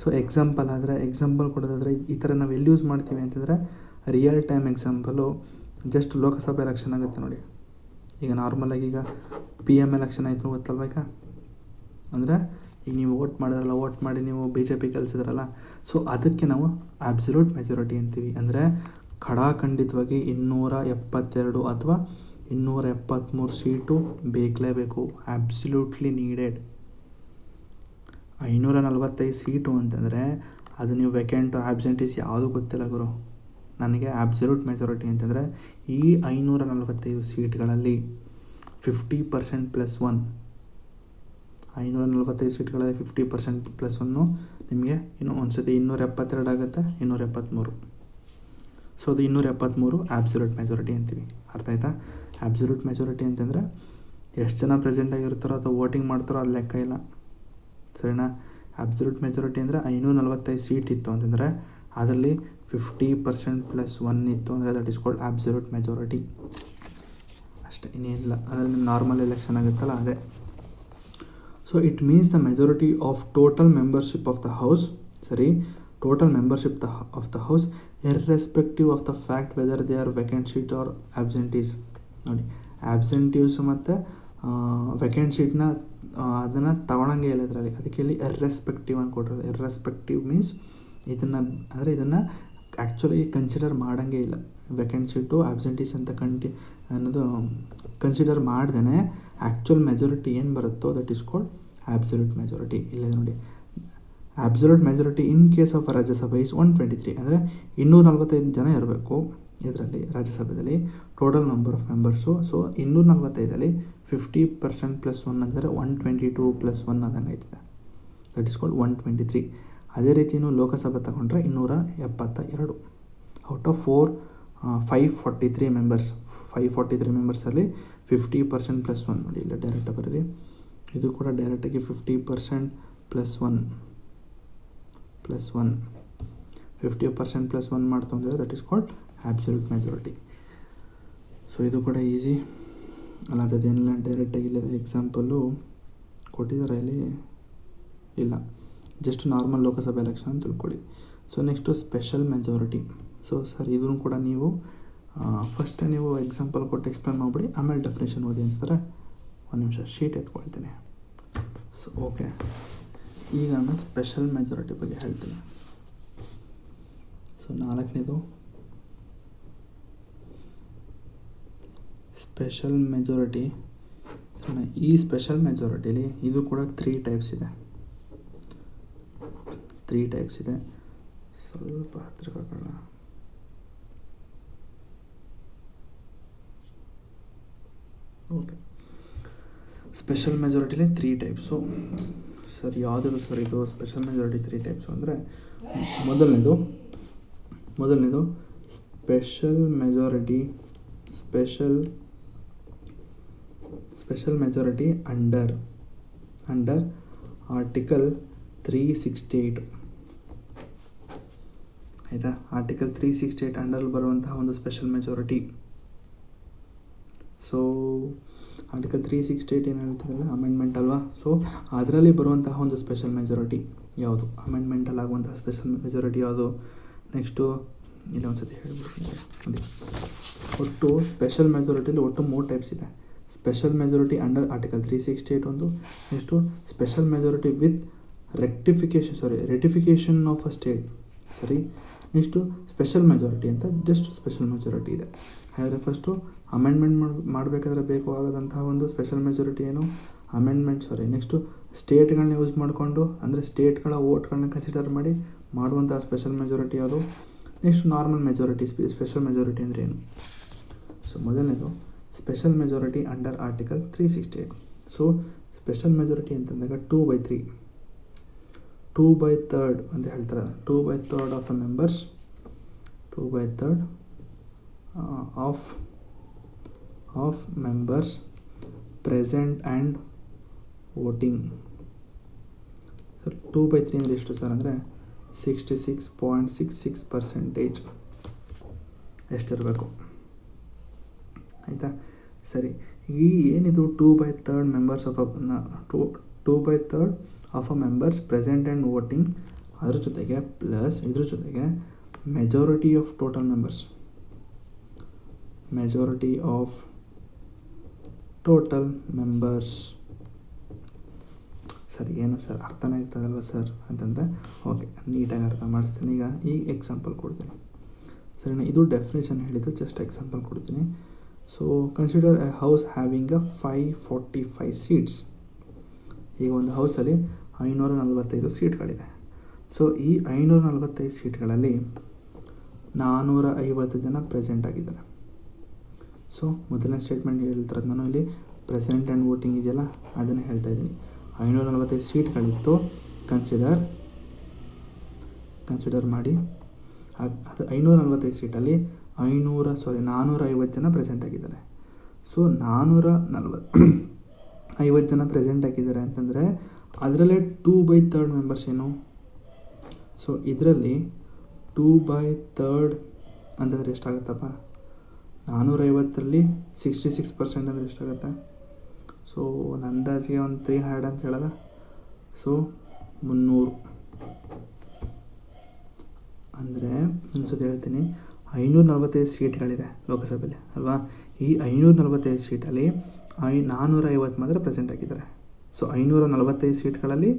ಸೊ ಎಕ್ಸಾಂಪಲ್ ಕೊಡೋದಾದರೆ ಈ ಥರ ನಾವು ಎಲ್ಲಿ ಯೂಸ್ ಮಾಡ್ತೀವಿ ಅಂತಂದರೆ, ರಿಯಲ್ ಟೈಮ್ ಎಕ್ಸಾಂಪಲು ಜಸ್ಟ್ ಲೋಕಸಭೆ ಎಲೆಕ್ಷನ್ ಆಗುತ್ತೆ ನೋಡಿ. ಈಗ ನಾರ್ಮಲಾಗಿ ಈಗ PM ಎಲೆಕ್ಷನ್ ಆಯಿತು ಗೊತ್ತಲ್ವ. ಈಗ ಅಂದರೆ ಈಗ ನೀವು ವೋಟ್ ಮಾಡಿ ನೀವು BJP ಗೆಲ್ಸಿದ್ರಲ್ಲ, ಸೊ ಅದಕ್ಕೆ ನಾವು ಆಬ್ಸಲ್ಯೂಟ್ ಮೆಜಾರಿಟಿ ಅಂತೀವಿ. ಅಂದರೆ ಖಡಾಖಂಡಿತವಾಗಿ 272 ಅಥವಾ 273 ಸೀಟು ಬೇಕಲೇಬೇಕು, ಆಬ್ಸಲ್ಯೂಟ್ಲಿ ನೀಡೆಡ್. 545 ಸೀಟು ಅಂತಂದರೆ ಅದು ನೀವು ವೇಕೆಂಟು ಆಬ್ಸೆಂಟೀಸ್ ಯಾವುದು ಗೊತ್ತಿಲ್ಲ ಗುರು. ನನಗೆ ಆಬ್ಸಲ್ಯೂಟ್ ಮೆಜಾರಿಟಿ ಅಂತಂದರೆ ಈ 545 ಸೀಟ್ಗಳಲ್ಲಿ 50% + 1, 545 ಸೀಟ್ಗಳಲ್ಲಿ 50% + 1 ನಿಮಗೆ ಇನ್ನೂ ಒಂದು ಸತಿ 272 ಆಗುತ್ತೆ, 273. ಸೊ ಅದು 273 ಆಬ್ಸಲ್ಯೂಟ್ ಮೆಜಾರಿಟಿ ಅಂತೀವಿ. ಅರ್ಥ ಆಯ್ತಾ? ಆಬ್ಸಲ್ಯೂಟ್ ಮೆಜಾರಿಟಿ ಅಂತಂದರೆ ಎಷ್ಟು ಜನ ಪ್ರೆಸೆಂಟ್ ಆಗಿರ್ತಾರೋ ಅಥವಾ ವೋಟಿಂಗ್ ಮಾಡ್ತಾರೋ ಅದು ಲೆಕ್ಕ ಇಲ್ಲ, ಸರಿನಾ. ಆಬ್ಸಲ್ಯೂಟ್ ಮೆಜಾರಿಟಿ ಅಂದರೆ 545 ಸೀಟ್ ಇತ್ತು ಅಂತಂದರೆ ಅದರಲ್ಲಿ 50% + 1 ಇತ್ತು ಅಂದರೆ that is called absolute majority. ಅಷ್ಟೇ, ಇನ್ನೇನಿಲ್ಲ. ಅದರಲ್ಲಿ ನಿಮ್ಮ ನಾರ್ಮಲ್ ಎಲೆಕ್ಷನ್ ಆಗುತ್ತಲ್ಲ ಅದೇ. So it means the majority of total membership of the house. ಸರಿ, total membership of the house irrespective of the fact whether they are vacant seat or absentees. ನೋಡಿ, absentees ಮತ್ತು vacant ಸೀಟ್ನ ಅದನ್ನು ತಗೊಳಂಗೆ ಇಲ್ಲ ಇದರಲ್ಲಿ. ಅದಕ್ಕೆ ಇಲ್ಲಿ ಇರ್ರೆಸ್ಪೆಕ್ಟಿವ್ ಅಂತ ಕೊಟ್ಟಿರೋದು. ಇರ್ರೆಸ್ಪೆಕ್ಟಿವ್ ಮೀನ್ಸ್ ಇದನ್ನು ಆ್ಯಕ್ಚುಲಿ ಕನ್ಸಿಡರ್ ಮಾಡೋಂಗೇ ಇಲ್ಲ. ವೇಕೆನ್ಸಿ ಟು ಆಬ್ಸೆಂಟೀಸ್ ಅಂತ ಅನ್ನೋದು ಕನ್ಸಿಡರ್ ಮಾಡ್ದೇ ಆ್ಯಕ್ಚುಯಲ್ ಮೆಜಾರಿಟಿ ಏನು ಬರುತ್ತೋ that is called absolute majority. ಇಲ್ಲೇ ನೋಡಿ, absolute majority in case of Rajya Sabha is 123. ಅಂದರೆ 245 ಜನ ಇರಬೇಕು ಇದರಲ್ಲಿ ರಾಜ್ಯಸಭೆಯಲ್ಲಿ total number of members. So 245ಅಲ್ಲಿ 50% ಪ್ಲಸ್ 1 ಅಂದರೆ 122 ಪ್ಲಸ್ 1 ಆದಂಗೆ ಆಯ್ತದೆ. That is called 123. ಅದೇ ರೀತಿಯೂ ಲೋಕಸಭೆ ತಗೊಂಡ್ರೆ 272 ಔಟ್ ಆಫ್ 543 ಮೆಂಬರ್ಸ್. 543 ಮೆಂಬರ್ಸಲ್ಲಿ 50% ಪ್ಲಸ್ 1 ನೋಡಿ, ಇಲ್ಲ ಡೈರೆಕ್ಟ್ ಬರೀರಿ. ಇದು ಕೂಡ ಡೈರೆಕ್ಟಾಗಿ 50% ಪ್ಲಸ್ 1 50% ಪ್ಲಸ್ 1 ಮಾಡ್ತು ಅಂದರೆ that is called absolute majority. So ಇದು ಕೂಡ ಈಸಿ ಅಲ್ಲ, ಅದೇನಿಲ್ಲ, ಡೈರೆಕ್ಟಾಗಿ ಇಲ್ಲ. ಎಕ್ಸಾಂಪಲ್ಲು ಕೊಟ್ಟಿದ್ದಾರೆ ಇಲ್ಲಿ, ಇಲ್ಲ, ಜಸ್ಟ್ ನಾರ್ಮಲ್ ಲೋಕಸಭೆ ಎಲೆಕ್ಷನ್ ಅಂತ ತಿಳ್ಕೊಳ್ಳಿ. So next special majority. So sir ಇದನ್ನು ಕೂಡ ನೀವು ಫಸ್ಟ್ ನೀವು ಎಕ್ಸಾಂಪಲ್ ಕೊಟ್ಟು ಎಕ್ಸ್ಪ್ಲೇನ್ ಮಾಡಿಬಿಡಿ, ಆಮೇಲೆ ಡೆಫಿನೇಷನ್ ಓದಿ ಅಂತಾರೆ. ಒಂದು ನಿಮಿಷ ಶೀಟ್ ಎತ್ಕೊಳ್ತೀನಿ. ಸೊ ಓಕೆ, ಈಗ ನಾನು ಸ್ಪೆಷಲ್ ಮೆಜಾರಿಟಿ ಬಗ್ಗೆ ಹೇಳ್ತೀನಿ. ಸೊ 4ನೇದು ಸ್ಪೆಷಲ್ ಮೆಜಾರಿಟಿ. ಈ ಸ್ಪೆಷಲ್ ಮೆಜಾರಿಟಿಲಿ ಇದು ಕೂಡ 3 ಟೈಪ್ಸ್ ಇದೆ. ಸ್ವಲ್ಪ ಹತ್ತಿರ ಹಾಕೋಣ. ಓಕೆ, ಸ್ಪೆಷಲ್ ಮೆಜಾರಿಟಿಲಿ 3 ಟೈಪ್ಸು. ಸರ್ ಯಾವುದಿದೆ ಸರ್ ಇದು ಸ್ಪೆಷಲ್ ಮೆಜಾರಿಟಿ 3 ಟೈಪ್ಸು ಅಂದರೆ, ಮೊದಲನೇದು ಸ್ಪೆಷಲ್ ಮೆಜಾರಿಟಿ ಅಂಡರ್ ಆರ್ಟಿಕಲ್ 368. ಆಯಿತಾ, ಆರ್ಟಿಕಲ್ 368 ಅಂಡರಲ್ಲಿ ಬರುವಂತಹ ಒಂದು ಸ್ಪೆಷಲ್ ಮೆಜಾರಿಟಿ. ಸೊ ಆರ್ಟಿಕಲ್ 368 ಏನು ಹೇಳ್ತಾರಲ್ಲ, ಅಮೆಂಡ್ಮೆಂಟ್ ಅಲ್ವಾ. ಸೊ ಅದರಲ್ಲಿ ಬರುವಂತಹ ಒಂದು ಸ್ಪೆಷಲ್ ಮೆಜಾರಿಟಿ ಯಾವುದು, ಅಮೆಂಡ್ಮೆಂಟಲ್ಲಿ ಆಗುವಂತಹ ಸ್ಪೆಷಲ್ ಮೆಜಾರಿಟಿ ಯಾವುದು. ನೆಕ್ಸ್ಟು ಇಲ್ಲಿ ಒಂದು ಸತಿ ಹೇಳ್ಬಿಡ್ತೀನಿ ನೋಡಿ. ಒಟ್ಟು ಸ್ಪೆಷಲ್ ಮೆಜಾರಿಟಿಲಿ ಒಟ್ಟು 3 ಟೈಪ್ಸ್ ಇದೆ. ಸ್ಪೆಷಲ್ ಮೆಜಾರಿಟಿ ಅಂಡರ್ ಆರ್ಟಿಕಲ್ 368 ಒಂದು, next special majority with ratification of a state, ಸರಿ. ನೆಕ್ಸ್ಟು ಸ್ಪೆಷಲ್ ಮೆಜಾರಿಟಿ ಅಂತ ಜಸ್ಟ್ ಸ್ಪೆಷಲ್ ಮೆಜಾರಿಟಿ ಇದೆ. ಹಾಗಾದರೆ ಫಸ್ಟು ಅಮೆಂಡ್ಮೆಂಟ್ ಮಾಡಬೇಕಾದ್ರೆ ಬೇಕು ಆಗೋದಂತಹ ಒಂದು ಸ್ಪೆಷಲ್ ಮೆಜಾರಿಟಿ ಏನು, ನೆಕ್ಸ್ಟು ಸ್ಟೇಟ್ಗಳನ್ನ ಯೂಸ್ ಮಾಡಿಕೊಂಡು, ಅಂದರೆ ಸ್ಟೇಟ್ಗಳ ವೋಟ್ಗಳನ್ನ ಕನ್ಸಿಡರ್ ಮಾಡಿ ಮಾಡುವಂತಹ ಸ್ಪೆಷಲ್ ಮೆಜಾರಿಟಿ ಯಾವುದು. Next normal majority. Special majority ಅಂದರೆ ಏನು. ಸೊ ಮೊದಲನೇದು special majority under article 368. So special majority ಅಂತಂದಾಗ 2/3 ಅಂತ ಹೇಳ್ತಾರೆ. 2/3 of a members, 2/3 of members present and voting. Sir 2/3 ಅಂದರೆ ಎಷ್ಟು ಸರ್ ಅಂದರೆ 66.66% ಎಷ್ಟಿರಬೇಕು, ಆಯಿತಾ. ಸರಿ, ಈ ಏನಿದು 2/3 members of 2/3 of a members present and voting, ಅದ್ರ ಜೊತೆಗೆ ಪ್ಲಸ್ ಇದ್ರ ಜೊತೆಗೆ ಮೆಜಾರಿಟಿ ಆಫ್ ಟೋಟಲ್ ಮೆಂಬರ್ಸ್, ಸರಿ. ಏನು ಸರ್ ಅರ್ಥನೇ ಆಗ್ತದಲ್ವ ಸರ್ ಅಂತಂದರೆ, ಓಕೆ ನೀಟಾಗಿ ಅರ್ಥ ಮಾಡಿಸ್ತೀನಿ. ಈಗ ಎಕ್ಸಾಂಪಲ್ ಕೊಡ್ತೀನಿ ಸರಿನಾ. ಇದು ಡೆಫಿನೇಷನ್ ಹೇಳಿದ್ದು, ಜಸ್ಟ್ ಎಕ್ಸಾಂಪಲ್ ಕೊಡ್ತೀನಿ. So consider A house having 545 seats. ಈಗ ಒಂದು ಹೌಸಲ್ಲಿ 545 ಸೀಟ್ಗಳಿದೆ. ಸೊ ಈ 545 ಸೀಟ್ಗಳಲ್ಲಿ 450 ಜನ ಪ್ರೆಸೆಂಟ್ ಆಗಿದ್ದಾರೆ. ಸೊ ಮೊದಲನೇ ಸ್ಟೇಟ್ಮೆಂಟ್ ಹೇಳ್ತಾರೆ, ನಾನು ಇಲ್ಲಿ ಪ್ರೆಸೆಂಟ್ ಆ್ಯಂಡ್ ವೋಟಿಂಗ್ ಇದೆಯಲ್ಲ ಅದನ್ನು ಹೇಳ್ತಾ ಇದ್ದೀನಿ. 545 ಸೀಟ್ಗಳಿತ್ತು, ಕನ್ಸಿಡರ್ ಮಾಡಿ. ಅದು 545 ಸೀಟಲ್ಲಿ 450 ಜನ ಪ್ರೆಸೆಂಟ್ ಆಗಿದ್ದಾರೆ. ಸೊ 450 ಜನ ಪ್ರೆಸೆಂಟ್ ಆಗಿದ್ದಾರೆ ಅಂತಂದರೆ ಅದರಲ್ಲೇ 2/3 ಮೆಂಬರ್ಸ್ ಏನು. ಸೊ ಇದರಲ್ಲಿ 2/3 ಅಂತಂದರೆ ಎಷ್ಟಾಗುತ್ತಪ್ಪ, 450ರಲ್ಲಿ 66% ಅಂದರೆ ಎಷ್ಟಾಗುತ್ತೆ. ಸೊ ಒಂದು ಅಂದಾಜಿಗೆ ಒಂದು 300 ಅಂತ ಹೇಳೋದ. ಸೊ 300 ಅಂದರೆ ಒಂದ್ಸತಿ ಹೇಳ್ತೀನಿ, 545 ಸೀಟ್ಗಳಿದೆ ಲೋಕಸಭೆಯಲ್ಲಿ ಅಲ್ವಾ. ಈ 545 ಸೀಟಲ್ಲಿ 450 ಮಾತ್ರ ಪ್ರೆಸೆಂಟ್ ಆಗಿದ್ದಾರೆ. ಸೊ 545 ಸೀಟ್ಗಳಲ್ಲಿ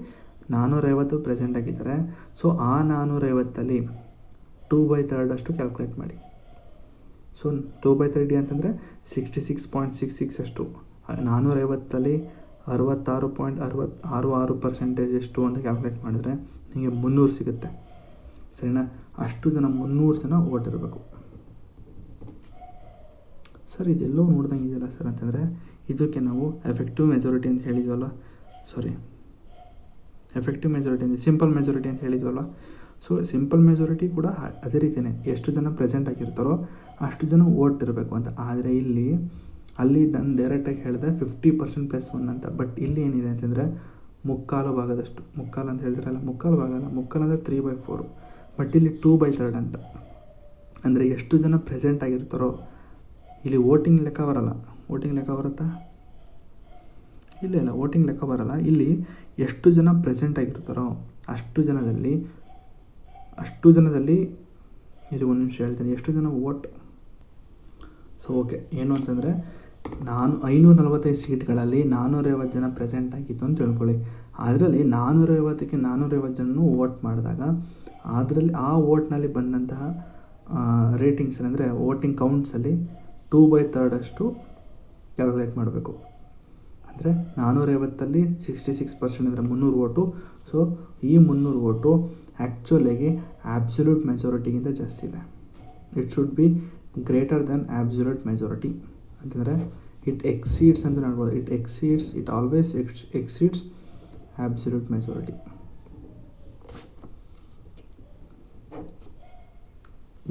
450 ಪ್ರೆಸೆಂಟ್ ಆಗಿದ್ದಾರೆ. ಸೊ ಆ 450ಅಲ್ಲಿ 2/3 ಅಷ್ಟು ಕ್ಯಾಲ್ಕುಲೇಟ್ ಮಾಡಿ. ಸೊ 2/3 ಅಂತಂದರೆ 66.66 ಅಷ್ಟು. 450ಅಲ್ಲಿ 66.66% ಎಷ್ಟು ಅಂತ ಕ್ಯಾಲ್ಕುಲೇಟ್ ಮಾಡಿದ್ರೆ ನಿಮಗೆ 300 ಸಿಗುತ್ತೆ. ಸರಿನಾ? ಅಷ್ಟು ಜನ 300 ಜನ ಓಟ್ ಇರಬೇಕು. ಸರ್ ಇದೆಲ್ಲೋ ನೋಡ್ದಂಗೆ ಇದೆಯಲ್ಲ ಸರ್ ಅಂತಂದರೆ ಇದಕ್ಕೆ ನಾವು ಎಫೆಕ್ಟಿವ್ ಮೆಜಾರಿಟಿ ಅಂತ ಹೇಳಿದ್ವಲ್ಲ, ಎಫೆಕ್ಟಿವ್ ಮೆಜಾರಿಟಿ ಅಂದರೆ ಸಿಂಪಲ್ ಮೆಜಾರಿಟಿ ಅಂತ ಹೇಳಿದ್ವಲ್ಲ. ಸೊ ಸಿಂಪಲ್ ಮೆಜಾರಿಟಿ ಕೂಡ ಅದೇ ರೀತಿಯೇ, ಎಷ್ಟು ಜನ ಪ್ರೆಸೆಂಟ್ ಆಗಿರ್ತಾರೋ ಅಷ್ಟು ಜನ ಓಟ್ ಇರಬೇಕು ಅಂತ. ಆದರೆ ಅಲ್ಲಿ ನಾನು ಡೈರೆಕ್ಟಾಗಿ ಹೇಳಿದೆ 50% +1 ಅಂತ. ಬಟ್ ಇಲ್ಲಿ ಏನಿದೆ ಅಂತಂದರೆ ಮುಕ್ಕಾಲು ಭಾಗದಷ್ಟು, ಮುಕ್ಕಾಲು ಅಂತ ಹೇಳಿದ್ರಲ್ಲ, ಮುಕ್ಕಾಲು ಭಾಗ ಅಲ್ಲ, ಮುಕ್ಕಾಲು ಅಂದರೆ 3/4. ಬಟ್ ಇಲ್ಲಿ 2/3 ಅಂತ. ಅಂದರೆ ಎಷ್ಟು ಜನ ಪ್ರೆಸೆಂಟ್ ಆಗಿರ್ತಾರೋ, ಇಲ್ಲಿ ವೋಟಿಂಗ್ ಲೆಕ್ಕ ಬರಲ್ಲ. ವೋಟಿಂಗ್ ಲೆಕ್ಕ ಬರುತ್ತಾ? ಇಲ್ಲ, ವೋಟಿಂಗ್ ಲೆಕ್ಕ ಬರಲ್ಲ. ಇಲ್ಲಿ ಎಷ್ಟು ಜನ ಪ್ರೆಸೆಂಟ್ ಆಗಿರ್ತಾರೋ ಅಷ್ಟು ಜನದಲ್ಲಿ ಇಲ್ಲಿ ಒಂದು ನಿಮಿಷ ಹೇಳ್ತೀನಿ, ಎಷ್ಟು ಜನ ವೋಟ್. ಸೊ ಓಕೆ, ಏನು ಅಂತಂದರೆ 545 ಸೀಟ್ಗಳಲ್ಲಿ 450 ಜನ ಪ್ರೆಸೆಂಟ್ ಆಗಿತ್ತು ಅಂತ ತಿಳ್ಕೊಳ್ಳಿ. ಅದರಲ್ಲಿ 450ಕ್ಕೆ 450 ಜನನು ವೋಟ್ ಮಾಡಿದಾಗ ಅದರಲ್ಲಿ ಆ ವೋಟ್ನಲ್ಲಿ ಬಂದಂತಹ ರೇಟಿಂಗ್ಸ್ ಅಂದರೆ ವೋಟಿಂಗ್ ಕೌಂಟ್ಸಲ್ಲಿ 2/3 ಅಷ್ಟು ಕ್ಯಾಲ್ಕುಲೇಟ್ ಮಾಡಬೇಕು. ಅಂದರೆ 450ಅಲ್ಲಿ 66% ಅಂದರೆ 300 ವೋಟು. ಸೊ ಈ 300 ವೋಟು ಆ್ಯಕ್ಚುಲಾಗಿ ಆಬ್ಸಲ್ಯೂಟ್ ಮೆಜಾರಿಟಿಗಿಂತ ಜಾಸ್ತಿ ಇದೆ. It should B greater than absolute majority ಅಂತಂದರೆ ಇಟ್ ಎಕ್ಸೀಡ್ಸ್ ಅಂತ ನೋಡ್ಬೋದು. It always exceeds absolute majority.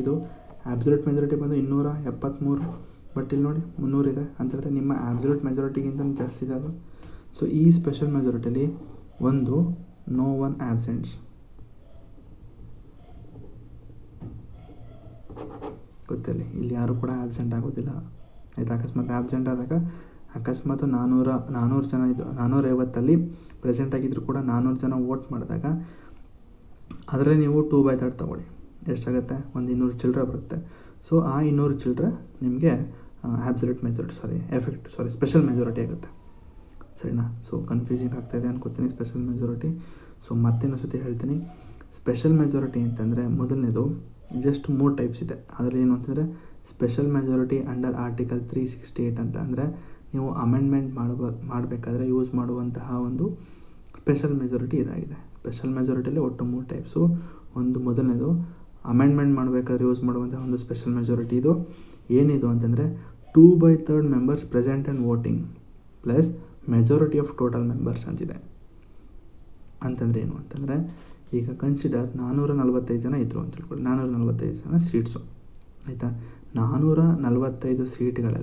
ಇದು ಆಬ್ಸಲ್ಯೂಟ್ ಮೆಜಾರಿಟಿ ಬಂದು 273. ಬಟ್ ಇಲ್ಲಿ ನೋಡಿ 300 ಇದೆ ಅಂತಂದರೆ ನಿಮ್ಮ ಆಬ್ಸಲ್ಯೂಟ್ ಮೆಜಾರಿಟಿಗಿಂತ ಜಾಸ್ತಿ ಇದೆ ಅದು. ಸೊ ಈ ಸ್ಪೆಷಲ್ ಮೆಜಾರಿಟಿಲಿ ಒಂದು ನೋ ಒನ್ ಆಬ್ಸೆಂಟ್ಸ್, ಗೊತ್ತಲ್ಲಿ ಇಲ್ಲಿ ಯಾರು ಕೂಡ ಆಬ್ಸೆಂಟ್ ಆಗೋದಿಲ್ಲ ಆಯಿತಾ. ಅಕಸ್ಮಾತ್ ಆಬ್ಸೆಂಟ್ ಆದಾಗ ಅಕಸ್ಮಾತ್ 400 ಜನ ಇದು 450ಅಲ್ಲಿ ಪ್ರೆಸೆಂಟ್ ಆಗಿದ್ರು ಕೂಡ 400 ಜನ ವೋಟ್ ಮಾಡಿದಾಗ ಅದರಲ್ಲಿ ನೀವು 2/3 ತೊಗೊಳ್ಳಿ. ಎಷ್ಟಾಗುತ್ತೆ? ಒಂದು 200 ಚಿಲ್ಲರೆ ಬರುತ್ತೆ. ಸೊ ಆ 200 ಚಿಲ್ಲರೆ ನಿಮಗೆ ಆಬ್ಸಲ್ಯೂಟ್ ಮೆಜಾರಿಟಿ ಸ್ಪೆಷಲ್ ಮೆಜಾರಿಟಿ ಆಗುತ್ತೆ. ಸರಿನಾ? ಸೊ ಕನ್ಫ್ಯೂಸಿಂಗ್ ಆಗ್ತಾಯಿದೆ ಅನ್ಕೋತೀನಿ ಸ್ಪೆಷಲ್ ಮೆಜಾರಿಟಿ. ಸೊ ಮತ್ತೊಂದು ಸತಿ ಹೇಳ್ತೀನಿ, ಸ್ಪೆಷಲ್ ಮೆಜಾರಿಟಿ ಅಂತಂದರೆ ಮೊದಲನೇದು ಜಸ್ಟ್ 3 ಟೈಪ್ಸ್ ಇದೆ. ಅದರಲ್ಲಿ ಏನು ಅಂತಂದರೆ ಸ್ಪೆಷಲ್ ಮೆಜಾರಿಟಿ ಅಂಡರ್ ಆರ್ಟಿಕಲ್ 368 ಅಂತ. ಅಂದರೆ ನೀವು ಅಮೆಂಡ್ಮೆಂಟ್ ಮಾಡಬೇಕಾದ್ರೆ ಯೂಸ್ ಮಾಡುವಂತಹ ಒಂದು ಸ್ಪೆಷಲ್ ಮೆಜಾರಿಟಿ ಇದಾಗಿದೆ. ಸ್ಪೆಷಲ್ ಮೆಜಾರಿಟಿಯಲ್ಲಿ ಒಟ್ಟು 3 ಟೈಪ್ಸು. ಒಂದು ಮೊದಲನೇದು ಅಮೆಂಡ್ಮೆಂಟ್ ಮಾಡಬೇಕಾದ್ರೆ ಯೂಸ್ ಮಾಡುವಂತಹ ಒಂದು ಸ್ಪೆಷಲ್ ಮೆಜಾರಿಟಿ. ಇದು ಏನಿದು ಅಂತಂದರೆ 2/3 members present and voting plus majority of total members ಅಂತಿದೆ. ಅಂತಂದರೆ ಏನು ಅಂತಂದರೆ ಈಗ ಕನ್ಸಿಡರ್ 445 ಜನ ಇದ್ದರು ಅಂತ ಹೇಳ್ಕೊಳ್ಳಿ. 445 ಜನ ಸೀಟ್ಸು ಆಯಿತಾ. 445 ಸೀಟ್ಗಳಲ್ಲಿ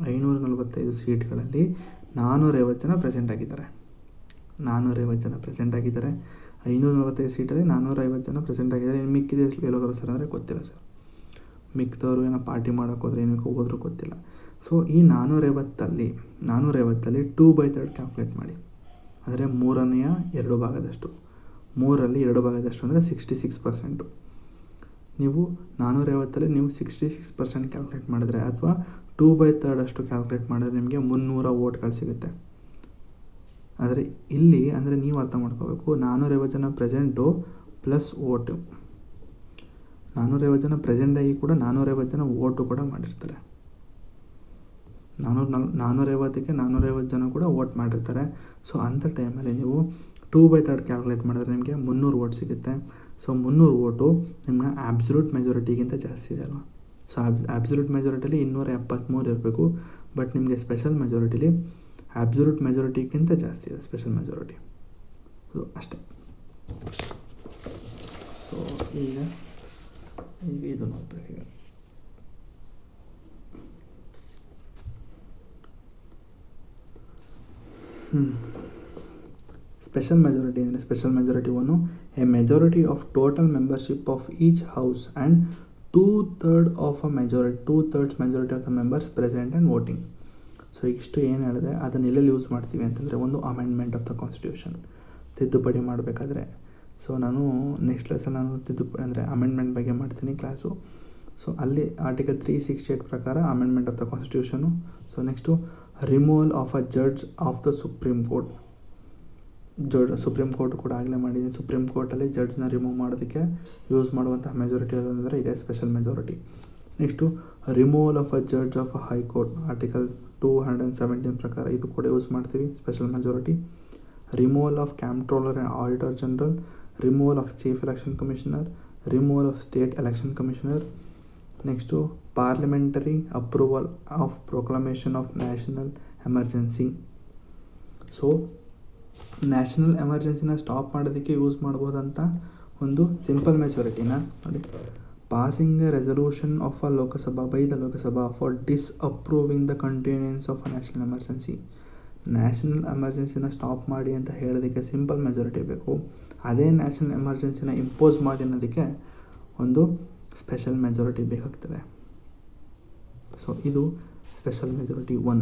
545 ಸೀಟ್ಗಳಲ್ಲಿ 450 ಜನ ಪ್ರೆಸೆಂಟ್ ಆಗಿದ್ದಾರೆ. 450 ಜನ ಪ್ರೆಸೆಂಟ್ ಆಗಿದ್ದಾರೆ. 545 ಸೀಟಲ್ಲಿ 450 ಜನ ಪ್ರೆಸೆಂಟ್ ಆಗಿದ್ದಾರೆ. ಇನ್ನು ಮಿಕ್ಕಿದೆ ಎಲ್ಲೋದ್ರು ಸರ್ ಅಂದರೆ ಗೊತ್ತಿಲ್ಲ ಸರ್. ಮಿಕ್ಕಿದವರು ಏನೋ ಪಾರ್ಟಿ ಮಾಡೋಕ್ಕೆ ಹೋದ್ರೆ ಏನಕ್ಕೆ ಹೋದರೂ ಗೊತ್ತಿಲ್ಲ. ಸೊ ಈ 450ಅಲ್ಲಿ 2/3 ಕ್ಯಾಲ್ಕುಲೇಟ್ ಮಾಡಿ. ಅಂದರೆ 2/3 ಭಾಗದಷ್ಟು. 3ರಲ್ಲಿ 2 ಭಾಗದಷ್ಟು ಅಂದರೆ 66%. ನೀವು 450ಅಲ್ಲಿ ನೀವು 66% ಕ್ಯಾಲ್ಕುಲೇಟ್ ಮಾಡಿದ್ರೆ ಅಥವಾ 2/3 ಅಷ್ಟು ಕ್ಯಾಲ್ಕುಲೇಟ್ ಮಾಡಿದ್ರೆ ನಿಮಗೆ 300 ವೋಟ್ಗಳು ಸಿಗುತ್ತೆ. ಆದರೆ ಇಲ್ಲಿ ಅಂದರೆ ನೀವು ಅರ್ಥ ಮಾಡ್ಕೋಬೇಕು, 450 ಜನ ಪ್ರೆಸೆಂಟು ಪ್ಲಸ್ ವೋಟು. 450 ಜನ ಪ್ರೆಸೆಂಟಾಗಿ ಕೂಡ 450 ಜನ ವೋಟು ಕೂಡ ಮಾಡಿರ್ತಾರೆ. 450ಕ್ಕೆ 450 ಜನ ಕೂಡ ವೋಟ್ ಮಾಡಿರ್ತಾರೆ. ಸೊ ಅಂಥ ಟೈಮಲ್ಲಿ ನೀವು 2/3 ಕ್ಯಾಲ್ಕುಲೇಟ್ ಮಾಡಿದ್ರೆ ನಿಮಗೆ 300 ವೋಟ್ ಸಿಗುತ್ತೆ. ಸೊ 300 ವೋಟು ನಿಮ್ಮ ಆಬ್ಸಲ್ಯೂಟ್ ಮೆಜಾರಿಟಿಗಿಂತ ಜಾಸ್ತಿ ಇದೆ ಅಲ್ವಾ. ಸೊ ಆಬ್ಸಲ್ಯೂಟ್ ಮೆಜಾರಿಟಿಲಿ 273 ಇರಬೇಕು. ಬಟ್ ನಿಮಗೆ ಸ್ಪೆಷಲ್ ಮೆಜಾರಿಟಿಲಿ ಆಬ್ಸಲ್ಯೂಟ್ ಮೆಜಾರಿಟಿಗಿಂತ ಜಾಸ್ತಿ ಇದೆ ಸ್ಪೆಷಲ್ ಮೆಜಾರಿಟಿ. ಸೊ ಅಷ್ಟೇ. ಸೊ ಈಗ ಇದು ನೋಡ್ಬೇಕು. ಈಗ ಸ್ಪೆಷಲ್ ಮೆಜಾರಿಟಿ ಅಂದರೆ special majority one A majority of total membership of each house and 2/3 majority of the members present and voting. So ಇಷ್ಟು ಏನು ಹೇಳಿದೆ ಅದನ್ನು ಎಲ್ಲೆಲ್ಲಿ ಯೂಸ್ ಮಾಡ್ತೀವಿ ಅಂತಂದರೆ, ಒಂದು ಅಮೆಂಡ್ಮೆಂಟ್ ಆಫ್ ದ ಕಾನ್ಸ್ಟಿಟ್ಯೂಷನ್, ತಿದ್ದುಪಡಿ ಮಾಡಬೇಕಾದ್ರೆ. ಸೊ ನಾನು ನೆಕ್ಸ್ಟ್ ಕ್ಲಾಸಲ್ಲಿ ನಾನು ತಿದ್ದುಪಡಿ ಅಂದರೆ ಅಮೆಂಡ್ಮೆಂಟ್ ಬಗ್ಗೆ ಮಾಡ್ತೀನಿ ಕ್ಲಾಸು. ಸೊ ಅಲ್ಲಿ ಆರ್ಟಿಕಲ್ 368 ಪ್ರಕಾರ amendment of the constitution. So next removal of a judge of the supreme court. Supreme court ಕೂಡ ಆಗಲೇ ಮಾಡಿದ್ದೀನಿ. ಸುಪ್ರೀಂ ಕೋರ್ಟಲ್ಲಿ ಜಡ್ಜ್ನ ರಿಮೂವ್ ಮಾಡೋದಕ್ಕೆ ಯೂಸ್ ಮಾಡುವಂತಹ ಮೆಜಾರಿಟಿ ಯಾವುದಂದರೆ ಇದೆ special majority. Next removal of a judge of a high court, article 217 ಪ್ರಕಾರ ಇದು ಕೂಡ ಯೂಸ್ ಮಾಡ್ತೀವಿ special majority. Removal of controller and auditor general, removal of chief election commissioner, removal of state election commissioner. Next parliamentary approval of proclamation of national emergency. So national ಎಮರ್ಜೆನ್ಸಿನ stop ಮಾಡೋದಕ್ಕೆ use ಮಾಡ್ಬೋದಂತ ಒಂದು simple ಮೆಜಾರಿಟಿನ ನೋಡಿ. Passing a resolution of a Lok Sabha by the Lok Sabha for disapproving the continuance of a national emergency. National ಎಮರ್ಜೆನ್ಸಿನ stop ಮಾಡಿ ಅಂತ ಹೇಳೋದಕ್ಕೆ ಸಿಂಪಲ್ ಮೆಜಾರಿಟಿ ಬೇಕು. ಅದೇ ನ್ಯಾಷನಲ್ ಎಮರ್ಜೆನ್ಸಿನ ಇಂಪೋಸ್ ಮಾಡಿ ಅನ್ನೋದಕ್ಕೆ ಒಂದು ಸ್ಪೆಷಲ್ ಮೆಜಾರಿಟಿ ಬೇಕಾಗ್ತದೆ. ಸೊ ಇದು ಸ್ಪೆಷಲ್ ಮೆಜಾರಿಟಿ 1.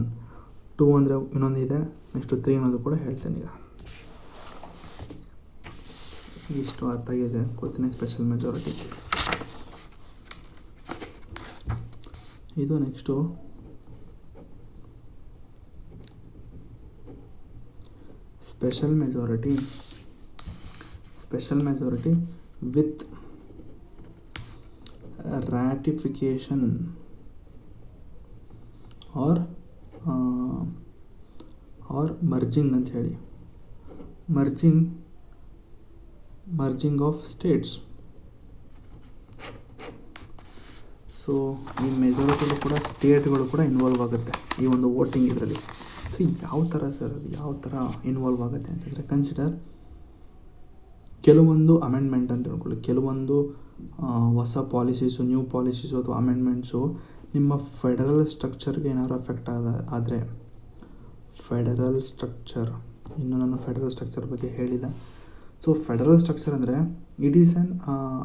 2 ಅಂದರೆ ಇನ್ನೊಂದು ಇದೆ, ನೆಕ್ಸ್ಟು 3 ಅನ್ನೋದು ಕೂಡ ಹೇಳ್ತೇನೆ. ಈಗ ಇಷ್ಟು ಅರ್ಥ ಆಗಿದೆ ಗೊತ್ತಿನ ಸ್ಪೆಷಲ್ ಮೆಜಾರಿಟಿ. ಇದು next special majority with ratification or merging ಅಂತ ಹೇಳಿ, ಮರ್ಜಿಂಗ್ ಆಫ್ ಸ್ಟೇಟ್ಸ್. ಸೊ ಈ ಮೆಜಾರಿಟಿಲೂ ಕೂಡ ಸ್ಟೇಟ್ಗಳು ಕೂಡ ಇನ್ವಾಲ್ವ್ ಆಗುತ್ತೆ ಈ ಒಂದು ವೋಟಿಂಗ್ ಇದರಲ್ಲಿ. ಸೊ ಯಾವ ಥರ ಸರ್ ಅದು ಯಾವ ಥರ ಇನ್ವಾಲ್ವ್ ಆಗುತ್ತೆ ಅಂತಂದರೆ, ಕನ್ಸಿಡರ್ ಕೆಲವೊಂದು ಅಮೆಂಡ್ಮೆಂಟ್ ಅಂತ ಹೇಳ್ಕೊಳ್ಳಿ, ಕೆಲವೊಂದು ಹೊಸ ಪಾಲಿಸೀಸು, ನ್ಯೂ ಪಾಲಿಸೀಸು ಅಥವಾ ಅಮೆಂಡ್ಮೆಂಟ್ಸು ನಿಮ್ಮ ಫೆಡರಲ್ ಸ್ಟ್ರಕ್ಚರ್ಗೆ ಏನಾದ್ರು ಅಫೆಕ್ಟ್ ಆದರೆ, ಫೆಡರಲ್ ಸ್ಟ್ರಕ್ಚರ್, ಇನ್ನು ನಾನು ಫೆಡರಲ್ ಸ್ಟ್ರಕ್ಚರ್ ಬಗ್ಗೆ ಹೇಳಿಲ್ಲ. ಸೊ ಫೆಡರಲ್ ಸ್ಟ್ರಕ್ಚರ್ ಅಂದರೆ it is an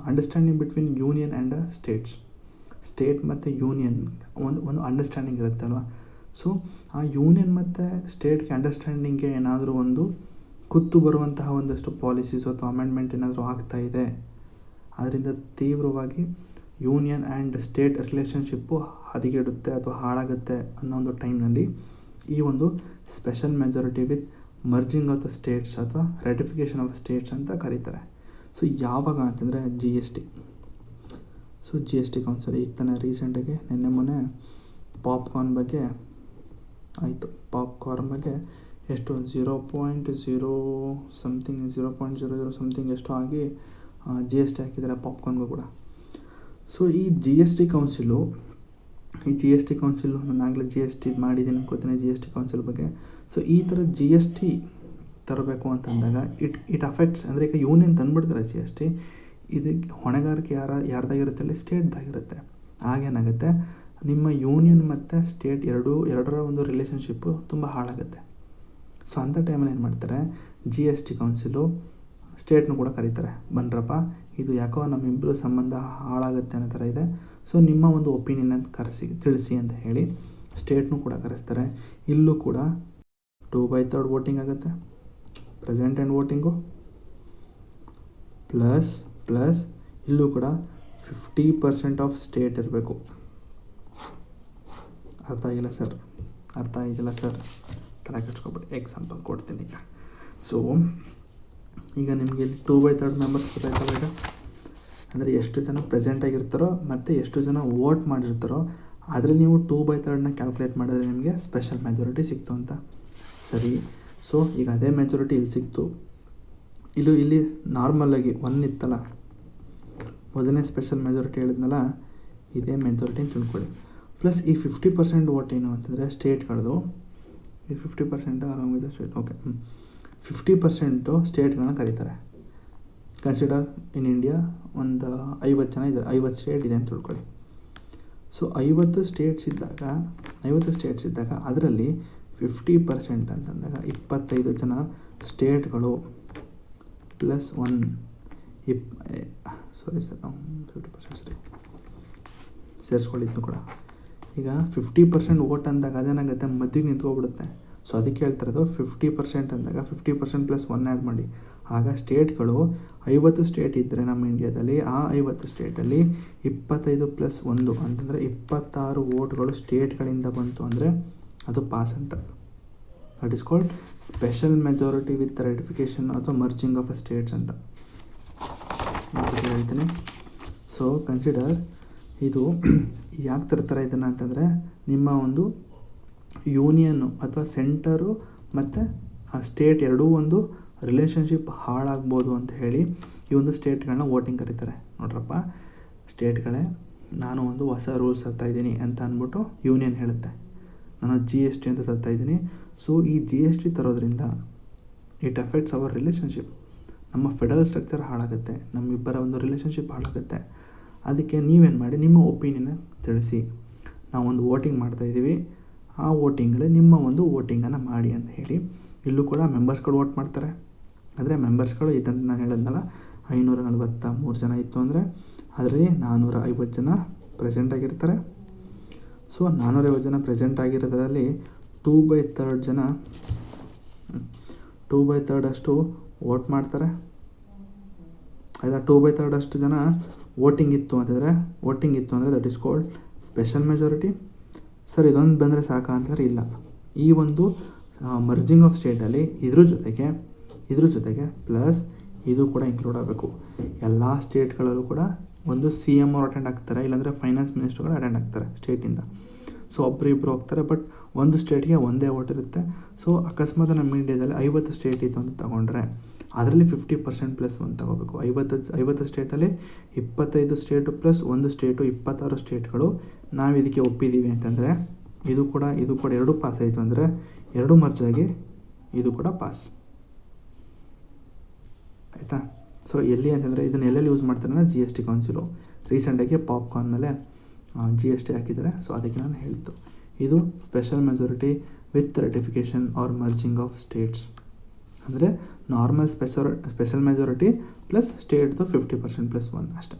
understanding between union and States. State ಮತ್ತು ಯೂನಿಯನ್ ಒಂದು ಅಂಡರ್ಸ್ಟ್ಯಾಂಡಿಂಗ್ ಇರುತ್ತೆ ಅಲ್ವಾ. ಸೊ ಆ ಯೂನಿಯನ್ ಮತ್ತು ಸ್ಟೇಟ್ಗೆ ಅಂಡರ್ಸ್ಟ್ಯಾಂಡಿಂಗ್ಗೆ ಏನಾದರೂ ಒಂದು ಕುತ್ತು ಬರುವಂತಹ ಒಂದಷ್ಟು ಪಾಲಿಸೀಸ್ ಅಥವಾ ಅಮೆಂಡ್ಮೆಂಟ್ ಏನಾದರೂ ಆಗ್ತಾ ಇದೆ, ಅದರಿಂದ ತೀವ್ರವಾಗಿ ಯೂನಿಯನ್ ಆ್ಯಂಡ್ ಸ್ಟೇಟ್ ರಿಲೇಷನ್ಶಿಪ್ಪು ಹದಗೆಡುತ್ತೆ ಅಥವಾ ಹಾಳಾಗುತ್ತೆ ಅನ್ನೋ ಒಂದು ಟೈಮ್ನಲ್ಲಿ ಈ ಒಂದು special majority with merging of the States ಅಥವಾ ರ್ಯಾಟಿಫಿಕೇಷನ್ ಆಫ್ ಸ್ಟೇಟ್ಸ್ ಅಂತ ಕರೀತಾರೆ. ಸೊ ಯಾವಾಗ ಅಂತಂದರೆ GST. ಸೊ GST ಕೌನ್ಸಿಲ್ ಈಗ ತಾನೇ ರೀಸೆಂಟಾಗಿ ನಿನ್ನೆ ಮೊನ್ನೆ ಪಾಪ್ಕಾರ್ನ್ ಬಗ್ಗೆ ಆಯಿತು. ಪಾಪ್ಕಾರ್ನ್ ಬಗ್ಗೆ ಎಷ್ಟು 0.0 ಸಮಥಿಂಗ್ ಎಷ್ಟು ಆಗಿ GST ಹಾಕಿದ್ದಾರೆ ಪಾಪ್ಕಾರ್ನ್ಗೂ ಕೂಡ. ಸೊ ಈ GST ಕೌನ್ಸಿಲು ನಾನು ಆಗಲೇ GST ಮಾಡಿದ್ದೀನಿ ಗೊತ್ತಿನ GST ಕೌನ್ಸಿಲ್ ಬಗ್ಗೆ. ಸೊ ಈ ಥರ GST ತರಬೇಕು ಅಂತಂದಾಗ ಇಟ್ ಅಫೆಕ್ಟ್ಸ್ ಅಂದರೆ ಈಗ ಯೂನಿಯನ್ ತಂದುಬಿಡ್ತಾರೆ GST, ಇದಕ್ಕೆ ಹೊಣೆಗಾರಿಕೆ ಯಾರ್ದಾಗಿರುತ್ತೆ ಅಲ್ಲಿ ಸ್ಟೇಟ್ದಾಗಿರುತ್ತೆ. ಆಗೇನಾಗುತ್ತೆ, ನಿಮ್ಮ ಯೂನಿಯನ್ ಮತ್ತು ಸ್ಟೇಟ್ ಎರಡರ ಒಂದು ರಿಲೇಷನ್ಶಿಪ್ಪು ತುಂಬ ಹಾಳಾಗುತ್ತೆ. ಸೊ ಅಂಥ ಟೈಮಲ್ಲಿ ಏನು ಮಾಡ್ತಾರೆ, GST ಕೌನ್ಸಿಲು ಸ್ಟೇಟ್ನು ಕೂಡ ಕರೀತಾರೆ, ಬನ್ರಪ್ಪ ಇದು ಯಾಕೋ ನಮ್ಮಿಬ್ಬರು ಸಂಬಂಧ ಹಾಳಾಗುತ್ತೆ ಅನ್ನೋ ಥರ ಇದೆ, ಸೊ ನಿಮ್ಮ ಒಂದು ಒಪಿನಿಯನ್ ಅಂತ ತಿಳಿಸಿ ಅಂತ ಹೇಳಿ ಸ್ಟೇಟ್ನು ಕೂಡ ಕರೆಸ್ತಾರೆ. ಇಲ್ಲೂ ಕೂಡ 2/3 ವೋಟಿಂಗ್ ಆಗುತ್ತೆ, ಪ್ರೆಸೆಂಟ್ ಆ್ಯಂಡ್ ವೋಟಿಂಗು ಪ್ಲಸ್ ಇಲ್ಲೂ ಕೂಡ 50% ಆಫ್ ಸ್ಟೇಟ್ ಇರಬೇಕು. ಅರ್ಥ ಆಗಿಲ್ಲ ಸರ್ ತಲೆ ಕೆಡ್ಸ್ಕೊಬೇಡಿ, ಎಕ್ಸಾಂಪಲ್ ಕೊಡ್ತೀನಿ ಈಗ. ಸೊ ಈಗ ನಿಮಗೆ ಇಲ್ಲಿ 2/3 ಮೆಂಬರ್ಸ್ ಗೊತ್ತಾಯ್ತಲ್ಲ ಈಗ, ಅಂದರೆ ಎಷ್ಟು ಜನ ಪ್ರೆಸೆಂಟಾಗಿರ್ತಾರೋ ಮತ್ತು ಎಷ್ಟು ಜನ ವೋಟ್ ಮಾಡಿರ್ತಾರೋ ಅದರಲ್ಲಿ ನೀವು 2/3ನ ಕ್ಯಾಲ್ಕುಲೇಟ್ ಮಾಡಿದ್ರೆ ನಿಮಗೆ ಸ್ಪೆಷಲ್ ಮೆಜಾರಿಟಿ ಸಿಕ್ತು ಅಂತ. ಸರಿ, ಸೊ ಈಗ ಅದೇ ಮೆಜಾರಿಟಿ ಇಲ್ಲಿ ಸಿಕ್ತು. ಇಲ್ಲಿ ನಾರ್ಮಲಾಗಿ 1 ಇತ್ತಲ್ಲ, ಮೊದಲನೇ ಸ್ಪೆಷಲ್ ಮೆಜಾರಿಟಿ ಹೇಳಿದ್ನಲ್ಲ, ಇದೇ ಮೆಜಾರಿಟಿ ಅಂತ ತಿಳ್ಕೊಳ್ಳಿ. ಪ್ಲಸ್ ಈ 50% ವೋಟ್ ಏನು ಅಂತಂದರೆ ಸ್ಟೇಟ್ಗಳದು, ಈ 50% ಅಲಾಂಗ್ ವಿತ್ ಸ್ಟೇಟ್. ಓಕೆ, 50% ಸ್ಟೇಟ್ಗಳನ್ನ ಕರೀತಾರೆ. ಕನ್ಸಿಡರ್ ಇನ್ ಇಂಡಿಯಾ ಒಂದು 50 ಜನ ಇದ್ದಾರೆ, 50 ಸ್ಟೇಟ್ ಇದೆ ಅಂತ ತಿಳ್ಕೊಳ್ಳಿ. ಸೊ 50 ಸ್ಟೇಟ್ಸ್ ಇದ್ದಾಗ ಅದರಲ್ಲಿ 50% ಅಂತಂದಾಗ 25 ಜನ ಸ್ಟೇಟ್ಗಳು ಪ್ಲಸ್ 50% ಸರಿ ಸೇರಿಸ್ಕೊಳ್ಳಿದ್ದು ಕೂಡ. ಈಗ 50% ವೋಟ್ ಅಂದಾಗ ಅದೇನಾಗುತ್ತೆ, ಮಧ್ಯಕ್ಕೆ ನಿಂತ್ಕೊಬಿಡುತ್ತೆ. ಸೊ ಅದಕ್ಕೆ ಹೇಳ್ತಾ ಇರೋದು 50% ಅಂದಾಗ 50% ಪ್ಲಸ್ 1 ಆ್ಯಡ್ ಮಾಡಿ. ಆಗ ಸ್ಟೇಟ್ಗಳು 50 ಸ್ಟೇಟ್ ಇದ್ದರೆ ನಮ್ಮ ಇಂಡಿಯಾದಲ್ಲಿ, ಆ 50 ಸ್ಟೇಟಲ್ಲಿ 25 ಪ್ಲಸ್ 1 ಅಂತಂದರೆ 26 ವೋಟ್ಗಳು ಸ್ಟೇಟ್ಗಳಿಂದ ಬಂತು ಅಂದರೆ ಅದು ಪಾಸ್ ಅಂತ. That is called special majority with ratification ಅಥವಾ ಮರ್ಜಿಂಗ್ ಆಫ್ ಅ ಸ್ಟೇಟ್ಸ್ ಅಂತ ಹೇಳ್ತೀನಿ. ಸೊ ಕನ್ಸಿಡರ್ ಇದು ಯಾಕೆ ತರ್ತಾರೆ ಇದನ್ನು ಅಂತಂದರೆ, ನಿಮ್ಮ ಒಂದು ಯೂನಿಯನ್ನು ಅಥವಾ ಸೆಂಟರು ಮತ್ತು ಆ ಸ್ಟೇಟ್ ಎರಡೂ ಒಂದು ರಿಲೇಷನ್ಶಿಪ್ ಹಾಳಾಗ್ಬೋದು ಅಂತ ಹೇಳಿ ಈ ಒಂದು ಸ್ಟೇಟ್ಗಳನ್ನ ವೋಟಿಂಗ್ ಕರೀತಾರೆ. ನೋಡ್ರಪ್ಪ ಸ್ಟೇಟ್ಗಳೇ, ನಾನು ಒಂದು ಹೊಸ ರೂಲ್ಸ್ ತರ್ತಾಯಿದ್ದೀನಿ ಅಂತ ಅಂದ್ಬಿಟ್ಟು ಯೂನಿಯನ್ ಹೇಳುತ್ತೆ, ನಾನು GST ಅಂತ ತರ್ತಾಯಿದ್ದೀನಿ. ಸೊ ಈ GST ತರೋದ್ರಿಂದ ಇಟ್ ಅಫೆಕ್ಟ್ಸ್ ಅವರ್ ರಿಲೇಷನ್ಶಿಪ್, ನಮ್ಮ ಫೆಡರಲ್ ಸ್ಟ್ರಕ್ಚರ್ ಹಾಳಾಗುತ್ತೆ, ನಮ್ಮಿಬ್ಬರ ಒಂದು ರಿಲೇಷನ್ಶಿಪ್ ಹಾಳಾಗುತ್ತೆ. ಅದಕ್ಕೆ ನೀವೇನು ಮಾಡಿ, ನಿಮ್ಮ ಒಪಿನಿಯನ್ನ ತಿಳಿಸಿ. ನಾವೊಂದು ವೋಟಿಂಗ್ ಮಾಡ್ತಾಯಿದ್ದೀವಿ, ಆ ವೋಟಿಂಗಲ್ಲಿ ನಿಮ್ಮ ಒಂದು ವೋಟಿಂಗನ್ನು ಮಾಡಿ ಅಂತ ಹೇಳಿ ಇಲ್ಲೂ ಕೂಡ ಮೆಂಬರ್ಸ್ಗಳು ವೋಟ್ ಮಾಡ್ತಾರೆ. ಆದರೆ ಮೆಂಬರ್ಸ್ಗಳು ಇದಂತ ನಾನು ಹೇಳಿದ್ನಲ್ಲ 543 ಜನ ಇತ್ತು ಅಂದರೆ ಅದರಲ್ಲಿ 450 ಜನ ಪ್ರೆಸೆಂಟ್ ಆಗಿರ್ತಾರೆ. ಸೊ 450 ಜನ ಪ್ರೆಸೆಂಟ್ ಆಗಿರೋದ್ರಲ್ಲಿ 2/3 ಜನ 2/3 ಅಷ್ಟು ವೋಟ್ ಮಾಡ್ತಾರೆ. ಆಯಿತಾ, 2/3 ಅಷ್ಟು ಜನ ವೋಟಿಂಗ್ ಇತ್ತು ಅಂದರೆ that is called special majority. Sir ಇದೊಂದು ಬಂದರೆ ಸಾಕಾ ಅಂತಂದರೆ ಇಲ್ಲ, ಈ ಒಂದು ಮರ್ಜಿಂಗ್ ಆಫ್ ಸ್ಟೇಟಲ್ಲಿ ಇದ್ರ ಜೊತೆಗೆ ಪ್ಲಸ್ ಇದು ಕೂಡ ಇನ್ಕ್ಲೂಡ್ ಆಗಬೇಕು. ಎಲ್ಲ ಸ್ಟೇಟ್ಗಳಲ್ಲೂ ಕೂಡ ಒಂದು CM ಅವ್ರು ಅಟೆಂಡ್ ಆಗ್ತಾರೆ, ಇಲ್ಲಾಂದರೆ ಫೈನಾನ್ಸ್ ಮಿನಿಸ್ಟರ್ಗಳು ಅಟೆಂಡ್ ಆಗ್ತಾರೆ ಸ್ಟೇಟಿಂದ. ಸೊ ಒಬ್ಬರು ಹೋಗ್ತಾರೆ, ಬಟ್ ಒಂದು ಸ್ಟೇಟ್ಗೆ ಒಂದೇ ವೋಟ್ ಇರುತ್ತೆ. ಸೊ ಅಕಸ್ಮಾತ್ ನಮ್ಮ ಇಂಡಿಯಾದಲ್ಲಿ 50 ಸ್ಟೇಟ್ ಇತ್ತು ಅಂತ ತಗೊಂಡ್ರೆ ಅದರಲ್ಲಿ 50% ಪ್ಲಸ್ 1 ತಗೋಬೇಕು. 50 ಸ್ಟೇಟಲ್ಲಿ 25 ಸ್ಟೇಟು ಪ್ಲಸ್ 1 ಸ್ಟೇಟು 26 ಸ್ಟೇಟ್ಗಳು ನಾವು ಇದಕ್ಕೆ ಒಪ್ಪಿದ್ದೀವಿ ಅಂತಂದರೆ ಇದು ಕೂಡ ಎರಡೂ ಪಾಸ್ ಆಯಿತು ಅಂದರೆ ಎರಡೂ ಮರ್ಜಾಗಿ ಇದು ಕೂಡ ಪಾಸ್ ಆಯಿತಾ. ಸೊ ಎಲ್ಲಿ ಅಂತಂದರೆ ಇದನ್ನು ಎಲ್ಲೆಲ್ಲಿ ಯೂಸ್ ಮಾಡ್ತಾರೆ ಅಂದರೆ GST ಕೌನ್ಸಿಲು ರೀಸೆಂಟಾಗಿ ಪಾಪ್ಕಾರ್ನ್ ಮೇಲೆ GST ಹಾಕಿದ್ದಾರೆ. ಸೊ ಅದಕ್ಕೆ ನಾನು ಹೇಳಿದ್ದು ಇದು special majority with ratification or merging of states ಅಂದರೆ ನಾರ್ಮಲ್ ಸ್ಪೆಷಲ್ ಮೆಜಾರಿಟಿ ಪ್ಲಸ್ ಸ್ಟೇಟ್ದು 50% ಪ್ಲಸ್ 1 ಅಷ್ಟೇ.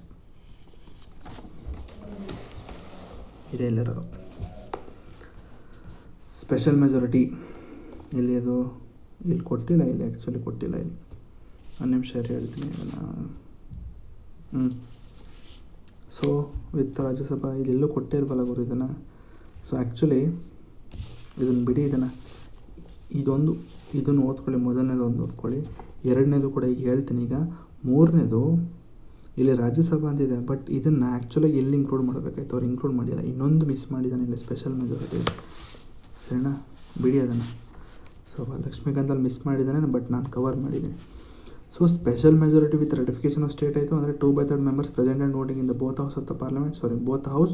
ಇದೇ ಎಲ್ಲರೂ ಸ್ಪೆಷಲ್ ಮೆಜಾರಿಟಿ ಇಲ್ಲಿ ಅದು ಇಲ್ಲಿ ಕೊಟ್ಟಿಲ್ಲ, ಇಲ್ಲಿ ಆ್ಯಕ್ಚುಲಿ ಕೊಟ್ಟಿಲ್ಲ. ಇಲ್ಲಿ ಒಂದು ನಿಮಿಷ ಹೇಳ್ತೀನಿ ಇದನ್ನು. ಸೊ ವಿತ್ ರಾಜ್ಯಸಭಾ ಇಲ್ಲೆಲ್ಲೂ ಕೊಟ್ಟೇ ಇಲ್ವಲ್ಲ ಗುರು ಇದನ್ನು. ಸೊ ಆ್ಯಕ್ಚುಲಿ ಇದನ್ನು ಬಿಡಿ, ಇದನ್ನು ಓದ್ಕೊಳ್ಳಿ. ಮೊದಲನೇದು ಒಂದು ಓದ್ಕೊಳ್ಳಿ, ಎರಡನೇದು ಕೂಡ ಈಗ ಹೇಳ್ತೀನಿ. ಈಗ ಮೂರನೇದು ಇಲ್ಲಿ ರಾಜ್ಯಸಭಾ ಅಂತಿದೆ, ಬಟ್ ಇದನ್ನು ಆ್ಯಕ್ಚುಲಾಗಿ ಎಲ್ಲಿ ಇನ್ಕ್ಲೂಡ್ ಮಾಡಬೇಕಾಯ್ತು, ಅವ್ರು ಇನ್ಕ್ಲೂಡ್ ಮಾಡಿಲ್ಲ. ಇನ್ನೊಂದು ಮಿಸ್ ಮಾಡಿದ್ದಾನೆ ಇಲ್ಲಿ ಸ್ಪೆಷಲ್ ಮೆಜಾರಿಟಿ. ಸರಿನಾ, ಬಿಡಿ ಅದನ್ನು. ಸೊ ಲಕ್ಷ್ಮೀಕಾಂತಲ್ಲಿ ಮಿಸ್ ಮಾಡಿದ್ದಾನೆ, ಬಟ್ ನಾನು ಕವರ್ ಮಾಡಿದ್ದೀನಿ. So special majority with ratification of state ಆಯಿತು ಅಂದರೆ 2/3 members present and voting in the both house of the parliament both house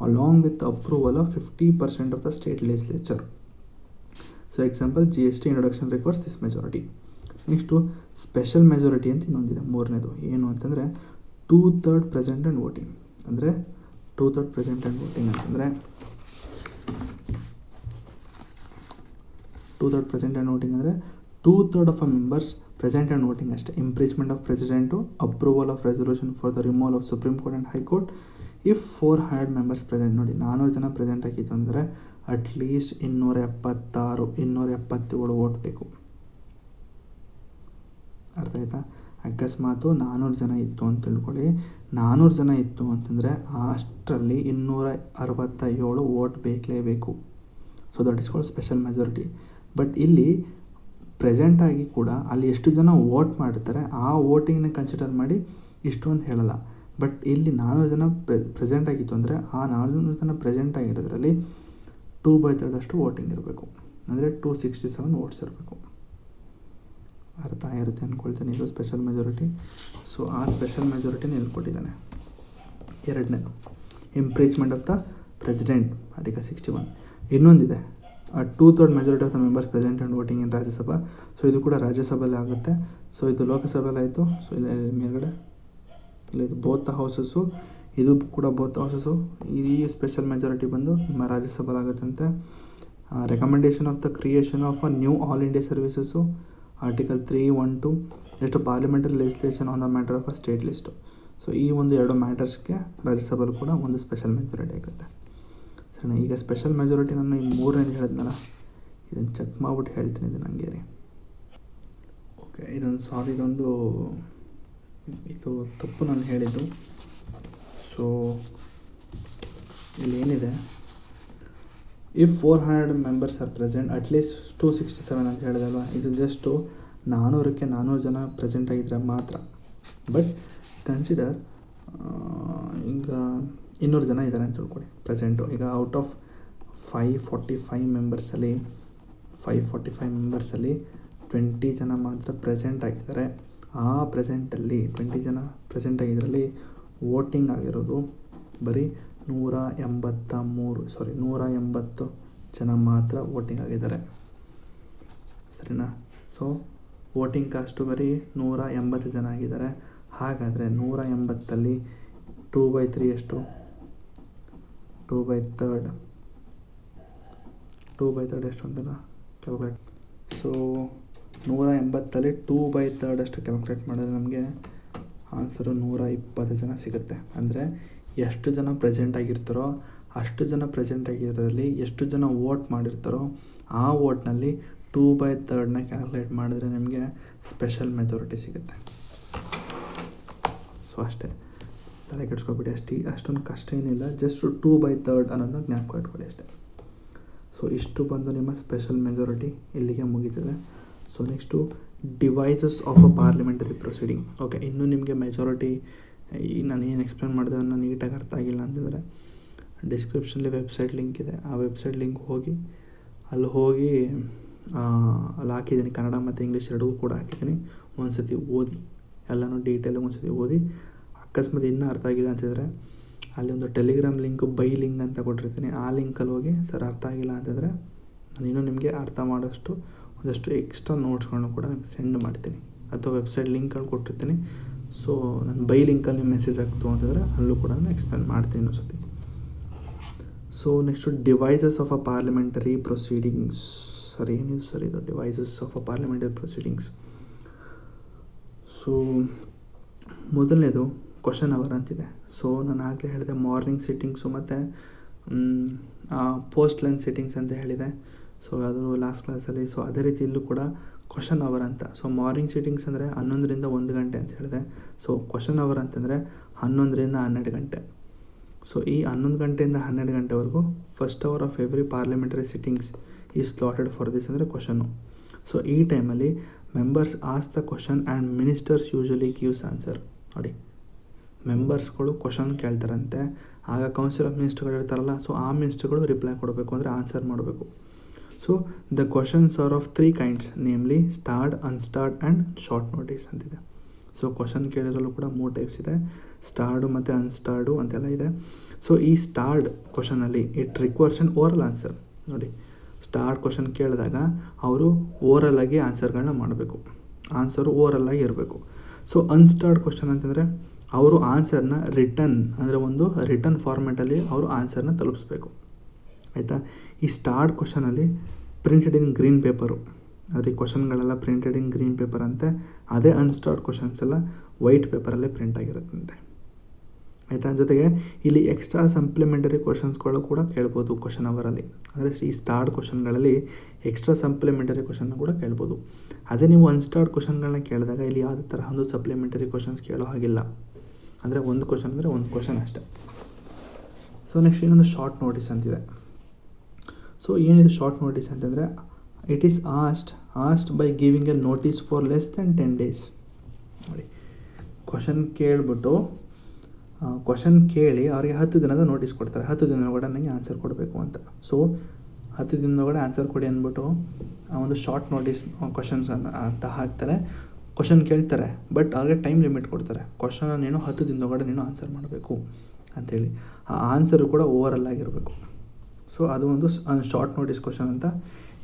along with approval of 50% of the state legislature. So example GST introduction requires this majority. Next special majority ಅಂತ ಇನ್ನೊಂದಿದೆ ಮೂರನೇದು. ಏನು ಅಂತಂದರೆ 2/3 present and voting ಅಂದರೆ 2/3 present and voting ಅಂತಂದರೆ 2/3 present and voting ಅಂದರೆ 2/3 of a members present and voting ಅಷ್ಟೇ. Impeachment of president, approval of resolution for the removal of supreme court and high court if 400 members present. ನೋಡಿ 400 ಜನ present ಆಗಿತ್ತು ಅಂದರೆ at least 277 vote ಬೇಕು. ಅರ್ಥ ಆಯ್ತಾ. ಅಕಸ್ಮಾತು 400 ಜನ ಇತ್ತು ಅಂತ ತಿಳ್ಕೊಳ್ಳಿ, 400 ಜನ ಇತ್ತು ಅಂತಂದರೆ ಅಷ್ಟರಲ್ಲಿ 267 ವೋಟ್ ಬೇಕಲೇಬೇಕು. So that is called special majority. But ಇಲ್ಲಿ ಪ್ರೆಸೆಂಟಾಗಿ ಕೂಡ ಅಲ್ಲಿ ಎಷ್ಟು ಜನ ವೋಟ್ ಮಾಡ್ತಾರೆ ಆ ವೋಟಿಂಗ್ನ ಕನ್ಸಿಡರ್ ಮಾಡಿ ಇಷ್ಟು ಅಂತ ಹೇಳಲ್ಲ. ಬಟ್ ಇಲ್ಲಿ 400 ಜನ ಪ್ರೆಸೆಂಟ್ ಆಗಿತ್ತು ಅಂದರೆ ಆ 400 ಜನ ಪ್ರೆಸೆಂಟ್ ಆಗಿರೋದ್ರಲ್ಲಿ 2/3 ಅಷ್ಟು ವೋಟಿಂಗ್ ಇರಬೇಕು, ಅಂದರೆ 267 ವೋಟ್ಸ್ ಇರಬೇಕು. ಅರ್ಥ ಆಗಿರುತ್ತೆ ಅಂದ್ಕೊಳ್ತೀನಿ. ಇದು ಸ್ಪೆಷಲ್ ಮೆಜಾರಿಟಿ. ಸೊ ಆ ಸ್ಪೆಷಲ್ ಮೆಜಾರಿಟಿನ ಎಲ್ಲಿ ಕೊಟ್ಟಿದ್ದಾನೆ. ಎರಡನೇದು impeachment of the president article 61. ಇನ್ನೊಂದಿದೆ 2/3 majority of the members present and voting in Rajya Sabha. So ಇದು ಕೂಡ ರಾಜ್ಯಸಭೆಯಲ್ಲಿ ಆಗುತ್ತೆ. ಸೊ ಇದು ಲೋಕಸಭೆಯಲ್ಲಿ ಆಯಿತು. ಸೊ ಇಲ್ಲಿ ಮೇಲ್ಗಡೆ ಇಲ್ಲಿ ಇದು ಬೋತ್ ಹೌಸಸ್ಸು, ಇದು ಕೂಡ ಬೋತ್ ಹೌಸಸ್ಸು. ಈ ಸ್ಪೆಷಲ್ ಮೆಜಾರಿಟಿ ಬಂದು ನಿಮ್ಮ ರಾಜ್ಯಸಭೆಯಲ್ಲಿ ಆಗುತ್ತಂತೆ. Recommendation of the creation of a new all India services article 312. ಎಷ್ಟು parliamentary legislation on the matter of a state list. So ಈ ಒಂದು 2 ಮ್ಯಾಟರ್ಸ್ಗೆ ರಾಜ್ಯಸಭೆಯಲ್ಲಿ ಕೂಡ ಒಂದು ಸ್ಪೆಷಲ್ ಮೆಜಾರಿಟಿ ಆಗುತ್ತೆ. ಸರಿ, ಈಗ ಸ್ಪೆಷಲ್ ಮೆಜಾರಿಟಿ ನಾನು ಈ ಮೂರನೇದು ಹೇಳಿದ್ನಲ್ಲ, ಇದನ್ನು ಚೆಕ್ ಮಾಡಿಬಿಟ್ಟು ಹೇಳ್ತೀನಿ. ಇದು ನನಗೆ ರೀ ಓಕೆ, ಇದೊಂದು ಇದು ತಪ್ಪು ನಾನು ಹೇಳಿದ್ದು. ಸೊ ಇಲ್ಲೇನಿದೆ, if 400 members are present at least 267 ಅಂತ ಹೇಳಿದಲ್ವ, ಇದು ಜಸ್ಟು 400ಕ್ಕೆ 400 ಜನ ಪ್ರೆಸೆಂಟ್ ಆಗಿದ್ದರೆ ಮಾತ್ರ. ಬಟ್ ಕನ್ಸಿಡರ್ ಈಗ 200 ಜನ ಇದ್ದಾರೆ ಅಂತ ತಿಳ್ಕೊಳ್ಳಿ ಪ್ರೆಸೆಂಟು. ಈಗ ಔಟ್ ಆಫ್ 545 ಮೆಂಬರ್ಸಲ್ಲಿ 20 ಜನ ಮಾತ್ರ ಪ್ರೆಸೆಂಟ್ ಆಗಿದ್ದಾರೆ. ಆ ಪ್ರೆಸೆಂಟಲ್ಲಿ 20 ಜನ ಪ್ರೆಸೆಂಟ್ ಆಗಿದ್ದರಲ್ಲಿ ವೋಟಿಂಗ್ ಆಗಿರೋದು ಬರೀ 180 ಜನ ಮಾತ್ರ ವೋಟಿಂಗ್ ಆಗಿದ್ದಾರೆ, ಸರಿನಾ? ಸೊ ವೋಟಿಂಗ್ ಕಾಸ್ಟು ಬರೀ 180 ಜನ ಆಗಿದ್ದಾರೆ. ಹಾಗಾದರೆ 180ಲ್ಲಿ 2/3 ಎಷ್ಟು? 2/3 ಎಷ್ಟು ಅಂತಲ್ಲ ಕ್ಯಾಲ್ಕುಲೇಟ್. ಸೊ 180ಲ್ಲಿ 2/3 ಅಷ್ಟು ಕ್ಯಾಲ್ಕುಲೇಟ್ ಮಾಡಿದ್ರೆ ನಮಗೆ ಆನ್ಸರು 120 ಜನ ಸಿಗುತ್ತೆ. ಅಂದರೆ ಎಷ್ಟು ಜನ ಪ್ರೆಸೆಂಟ್ ಆಗಿರ್ತಾರೋ ಅಷ್ಟು ಜನ ಪ್ರೆಸೆಂಟ್ ಆಗಿರೋದ್ರಲ್ಲಿ ಎಷ್ಟು ಜನ ವೋಟ್ ಮಾಡಿರ್ತಾರೋ ಆ ವೋಟ್ನಲ್ಲಿ 2/3ನ ಕ್ಯಾಲ್ಕುಲೇಟ್ ಮಾಡಿದ್ರೆ ನಿಮಗೆ ಸ್ಪೆಷಲ್ ಮೆಜಾರಿಟಿ ಸಿಗುತ್ತೆ. ಸೊ ಅಷ್ಟೇ, ತಲೆ ಕೆಡಿಸ್ಕೊಬಿಡಿ. ಅಷ್ಟೊಂದು ಕಷ್ಟ ಏನಿಲ್ಲ, ಜಸ್ಟ್ 2/3 ಅನ್ನೋದನ್ನ ಜ್ಞಾಪಕ ಇಟ್ಕೊಳ್ಳಿ ಅಷ್ಟೇ. ಸೊ ಇಷ್ಟು ಬಂದು ನಿಮ್ಮ ಸ್ಪೆಷಲ್ ಮೆಜಾರಿಟಿ ಇಲ್ಲಿಗೆ ಮುಗೀತದೆ. So next devices of a parliamentary proceeding. Okay, ಇನ್ನೂ ನಿಮಗೆ ಮೆಜಾರಿಟಿ ನಾನು ಏನು ಎಕ್ಸ್ಪ್ಲೇನ್ ಮಾಡಿದೆ ಅದನ್ನು ನೀಟಾಗಿ ಅರ್ಥ ಆಗಿಲ್ಲ ಅಂತಂದರೆ ಡಿಸ್ಕ್ರಿಪ್ಷನಲ್ಲಿ ವೆಬ್ಸೈಟ್ ಲಿಂಕ್ ಇದೆ. ಆ ವೆಬ್ಸೈಟ್ ಲಿಂಕ್ ಹೋಗಿ ಅಲ್ಲಿ ಹಾಕಿದ್ದೀನಿ, ಕನ್ನಡ ಮತ್ತು ಇಂಗ್ಲೀಷ್ ಎರಡೂ ಕೂಡ ಹಾಕಿದ್ದೀನಿ. ಒಂದ್ಸತಿ ಓದಿ, ಎಲ್ಲನೂ ಡೀಟೇಲಾಗಿ ಒಂದ್ಸತಿ ಓದಿ. ಅಕಸ್ಮಾತ್ ಇನ್ನೂ ಅರ್ಥ ಆಗಿಲ್ಲ ಅಂತಿದ್ರೆ ಅಲ್ಲಿ ಒಂದು ಟೆಲಿಗ್ರಾಮ್ ಲಿಂಕು ಬೈ ಲಿಂಕ್ ಅಂತ ಕೊಟ್ಟಿರ್ತೀನಿ, ಆ ಲಿಂಕಲ್ಲಿ ಹೋಗಿ ಸರ್ ಅರ್ಥ ಆಗಿಲ್ಲ ಅಂತಂದರೆ ನಾನು ನಿಮಗೆ ಅರ್ಥ ಮಾಡೋಷ್ಟು ಒಂದಷ್ಟು ಎಕ್ಸ್ಟ್ರಾ ನೋಟ್ಸ್ಗಳನ್ನು ಕೂಡ ನಿಮ್ಗೆ ಸೆಂಡ್ ಮಾಡ್ತೀನಿ, ಅಥವಾ ವೆಬ್ಸೈಟ್ ಲಿಂಕಲ್ಲಿ ಕೊಟ್ಟಿರ್ತೀನಿ. ಸೊ ನಾನು ಬೈ ಲಿಂಕಲ್ಲಿ ನಿಮ್ಮ ಮೆಸೇಜ್ ಆಗ್ತು ಅಂತಂದರೆ ಅಲ್ಲೂ ಕೂಡ ನಾನು ಎಕ್ಸ್ಪ್ಲೇನ್ ಮಾಡ್ತೀನಿ ಇನ್ನೊಂದ್ಸತಿ. So next devices of a parliamentary proceedings. ಏನಿದು ಸರ್ ಇದು devices of a parliamentary proceedings? So ಮೊದಲನೇದು ಕ್ವಶನ್ ಅವರ್ ಅಂತಿದೆ. ಸೊ ನಾನು ಆಗಲೇ ಹೇಳಿದೆ ಮಾರ್ನಿಂಗ್ ಸಿಟ್ಟಿಂಗ್ಸು ಮತ್ತು ಪೋಸ್ಟ್ ಲಂಚ್ ಸಿಟ್ಟಿಂಗ್ಸ್ ಅಂತ ಹೇಳಿದೆ. ಸೊ ಅದು ಲಾಸ್ಟ್ ಕ್ಲಾಸಲ್ಲಿ. ಸೊ ಅದೇ ರೀತಿ ಇಲ್ಲೂ ಕೂಡ ಕ್ವಶನ್ ಅವರ್ ಅಂತ. ಸೊ ಮಾರ್ನಿಂಗ್ ಸಿಟ್ಟಿಂಗ್ಸ್ ಅಂದರೆ 11ರಿಂದ 1 ಗಂಟೆ ಅಂತ ಹೇಳಿದೆ. ಸೊ ಕ್ವಶನ್ ಅವರ್ ಅಂತಂದರೆ 11ರಿಂದ 12 ಗಂಟೆ. ಸೊ ಈ 11 ಗಂಟೆಯಿಂದ 12 ಗಂಟೆವರೆಗೂ first hour of every parliamentary sittings is slotted for this ಅಂದರೆ ಕ್ವಶನ್ನು. ಸೊ ಈ ಟೈಮಲ್ಲಿ members ask the question and ministers usually gives answer. ನೋಡಿ, ಮೆಂಬರ್ಸ್ಗಳು ಕ್ವಶನ್ ಕೇಳ್ತಾರಂತೆ, ಆಗ ಕೌನ್ಸಿಲ್ ಆಫ್ ಮಿನಿಸ್ಟರ್ಗಳು ಇರ್ತಾರಲ್ಲ, ಸೊ ಆ ಮಿನಿಸ್ಟರ್ಗಳು ರಿಪ್ಲೈ ಕೊಡಬೇಕು, ಅಂದರೆ ಆನ್ಸರ್ ಮಾಡಬೇಕು. So the questions are of 3 kinds, namely starred, unstarred and short notice ಅಂತಿದೆ. ಸೊ ಕ್ವಶನ್ ಕೇಳಿದ್ರಲ್ಲೂ ಕೂಡ 3 ಟೈಪ್ಸ್ ಇದೆ, ಸ್ಟಾರ್ಡು ಮತ್ತು ಅನ್ಸ್ಟಾರ್ಡು ಅಂತೆಲ್ಲ ಇದೆ. ಸೊ ಈ ಸ್ಟಾರ್ಡ್ ಕ್ವಶನಲ್ಲಿ it requires an oral answer. ನೋಡಿ, ಸ್ಟಾರ್ಡ್ ಕ್ವಶನ್ ಕೇಳಿದಾಗ ಅವರು ಓರಲ್ಲಾಗಿ ಆನ್ಸರ್ಗಳನ್ನ ಮಾಡಬೇಕು, ಆನ್ಸರು ಓರಲ್ಲಾಗಿ ಇರಬೇಕು. ಸೊ ಅನ್ಸ್ಟಾರ್ಡ್ ಕ್ವಶನ್ ಅಂತಂದರೆ ಅವರು ಆನ್ಸರ್ನ ಒಂದು ರಿಟರ್ನ್ ಫಾರ್ಮ್ಯಾಟಲ್ಲಿ ಅವರು ಆನ್ಸರ್ನ ತಲುಪಿಸ್ಬೇಕು, ಆಯಿತಾ. ಈ starred ಕ್ವಶನಲ್ಲಿ printed in green paper, ಅದೇ ಕ್ವಶನ್ಗಳೆಲ್ಲ ಪ್ರಿಂಟೆಡ್ ಇನ್ ಗ್ರೀನ್ ಪೇಪರ್ ಅಂತೆ. ಅದೇ ಅನ್ಸ್ಟಾರ್ಡ್ ಕ್ವಶನ್ಸ್ ಎಲ್ಲ ವೈಟ್ ಪೇಪರಲ್ಲೇ ಪ್ರಿಂಟ್ ಆಗಿರುತ್ತಂತೆ, ಆಯಿತಾ. ಜೊತೆಗೆ ಇಲ್ಲಿ ಎಕ್ಸ್ಟ್ರಾ ಸಪ್ಲಿಮೆಂಟರಿ ಕ್ವಶನ್ಸ್ಗಳು ಕೂಡ ಕೇಳ್ಬೋದು ಕ್ವಶನ್ ಅವರಲ್ಲಿ. ಅಂದರೆ ಈ ಸ್ಟಾರ್ಡ್ ಕ್ವಶನ್ಗಳಲ್ಲಿ ಎಕ್ಸ್ಟ್ರಾ ಸಪ್ಲಿಮೆಂಟರಿ ಕ್ವಶನ್ನ ಕೂಡ ಕೇಳ್ಬೋದು. ಅದೇ ನೀವು ಅನ್ಸ್ಟಾರ್ಡ್ ಕ್ವಶನ್ಗಳನ್ನ ಕೇಳಿದಾಗ ಇಲ್ಲಿ ಯಾವುದೇ ತರಹ ಒಂದು ಸಪ್ಲಿಮೆಂಟರಿ ಕ್ವಶನ್ಸ್ ಕೇಳೋ ಹಾಗಿಲ್ಲ, ಅಂದರೆ ಒಂದು ಕ್ವಶನ್ ಅಂದರೆ ಒಂದು ಕ್ವಶನ್ ಅಷ್ಟೇ. ಸೊ ನೆಕ್ಸ್ಟ್ ಇನ್ನೊಂದು ಶಾರ್ಟ್ ನೋಟಿಸ್ ಅಂತಿದೆ. ಸೊ ಏನಿದು ಶಾರ್ಟ್ ನೋಟಿಸ್ ಅಂತಂದರೆ it is asked by giving A notice for less than 10 days. ನೋಡಿ, ಕ್ವಶನ್ ಕೇಳಿ ಅವರಿಗೆ 10 ದಿನದ ನೋಟಿಸ್ ಕೊಡ್ತಾರೆ, 10 ದಿನ ಒಳಗಡೆ ನನಗೆ ಆನ್ಸರ್ ಕೊಡಬೇಕು ಅಂತ. ಸೊ 10 ದಿನದೊಳಗಡೆ ಆನ್ಸರ್ ಕೊಡಿ ಅಂದ್ಬಿಟ್ಟು ಒಂದು ಶಾರ್ಟ್ ನೋಟಿಸ್ ಕ್ವಶನ್ಸ್ ಅಂತ ಹಾಕ್ತಾರೆ. ಕ್ವಶನ್ ಕೇಳ್ತಾರೆ, ಬಟ್ ಅವ್ರಿಗೆ ಟೈಮ್ ಲಿಮಿಟ್ ಕೊಡ್ತಾರೆ. ಕ್ವಶನ್ ನೀನು 10 ದಿನದೊಳಗಡೆ ನೀನು ಆನ್ಸರ್ ಮಾಡಬೇಕು ಅಂಥೇಳಿ. ಆ ಆನ್ಸರು ಕೂಡ ಓವರಲ್ ಆಗಿರಬೇಕು. ಸೊ ಅದು ಒಂದು ಶಾರ್ಟ್ ನೋಟಿಸ್ ಕ್ವಶನ್ ಅಂತ.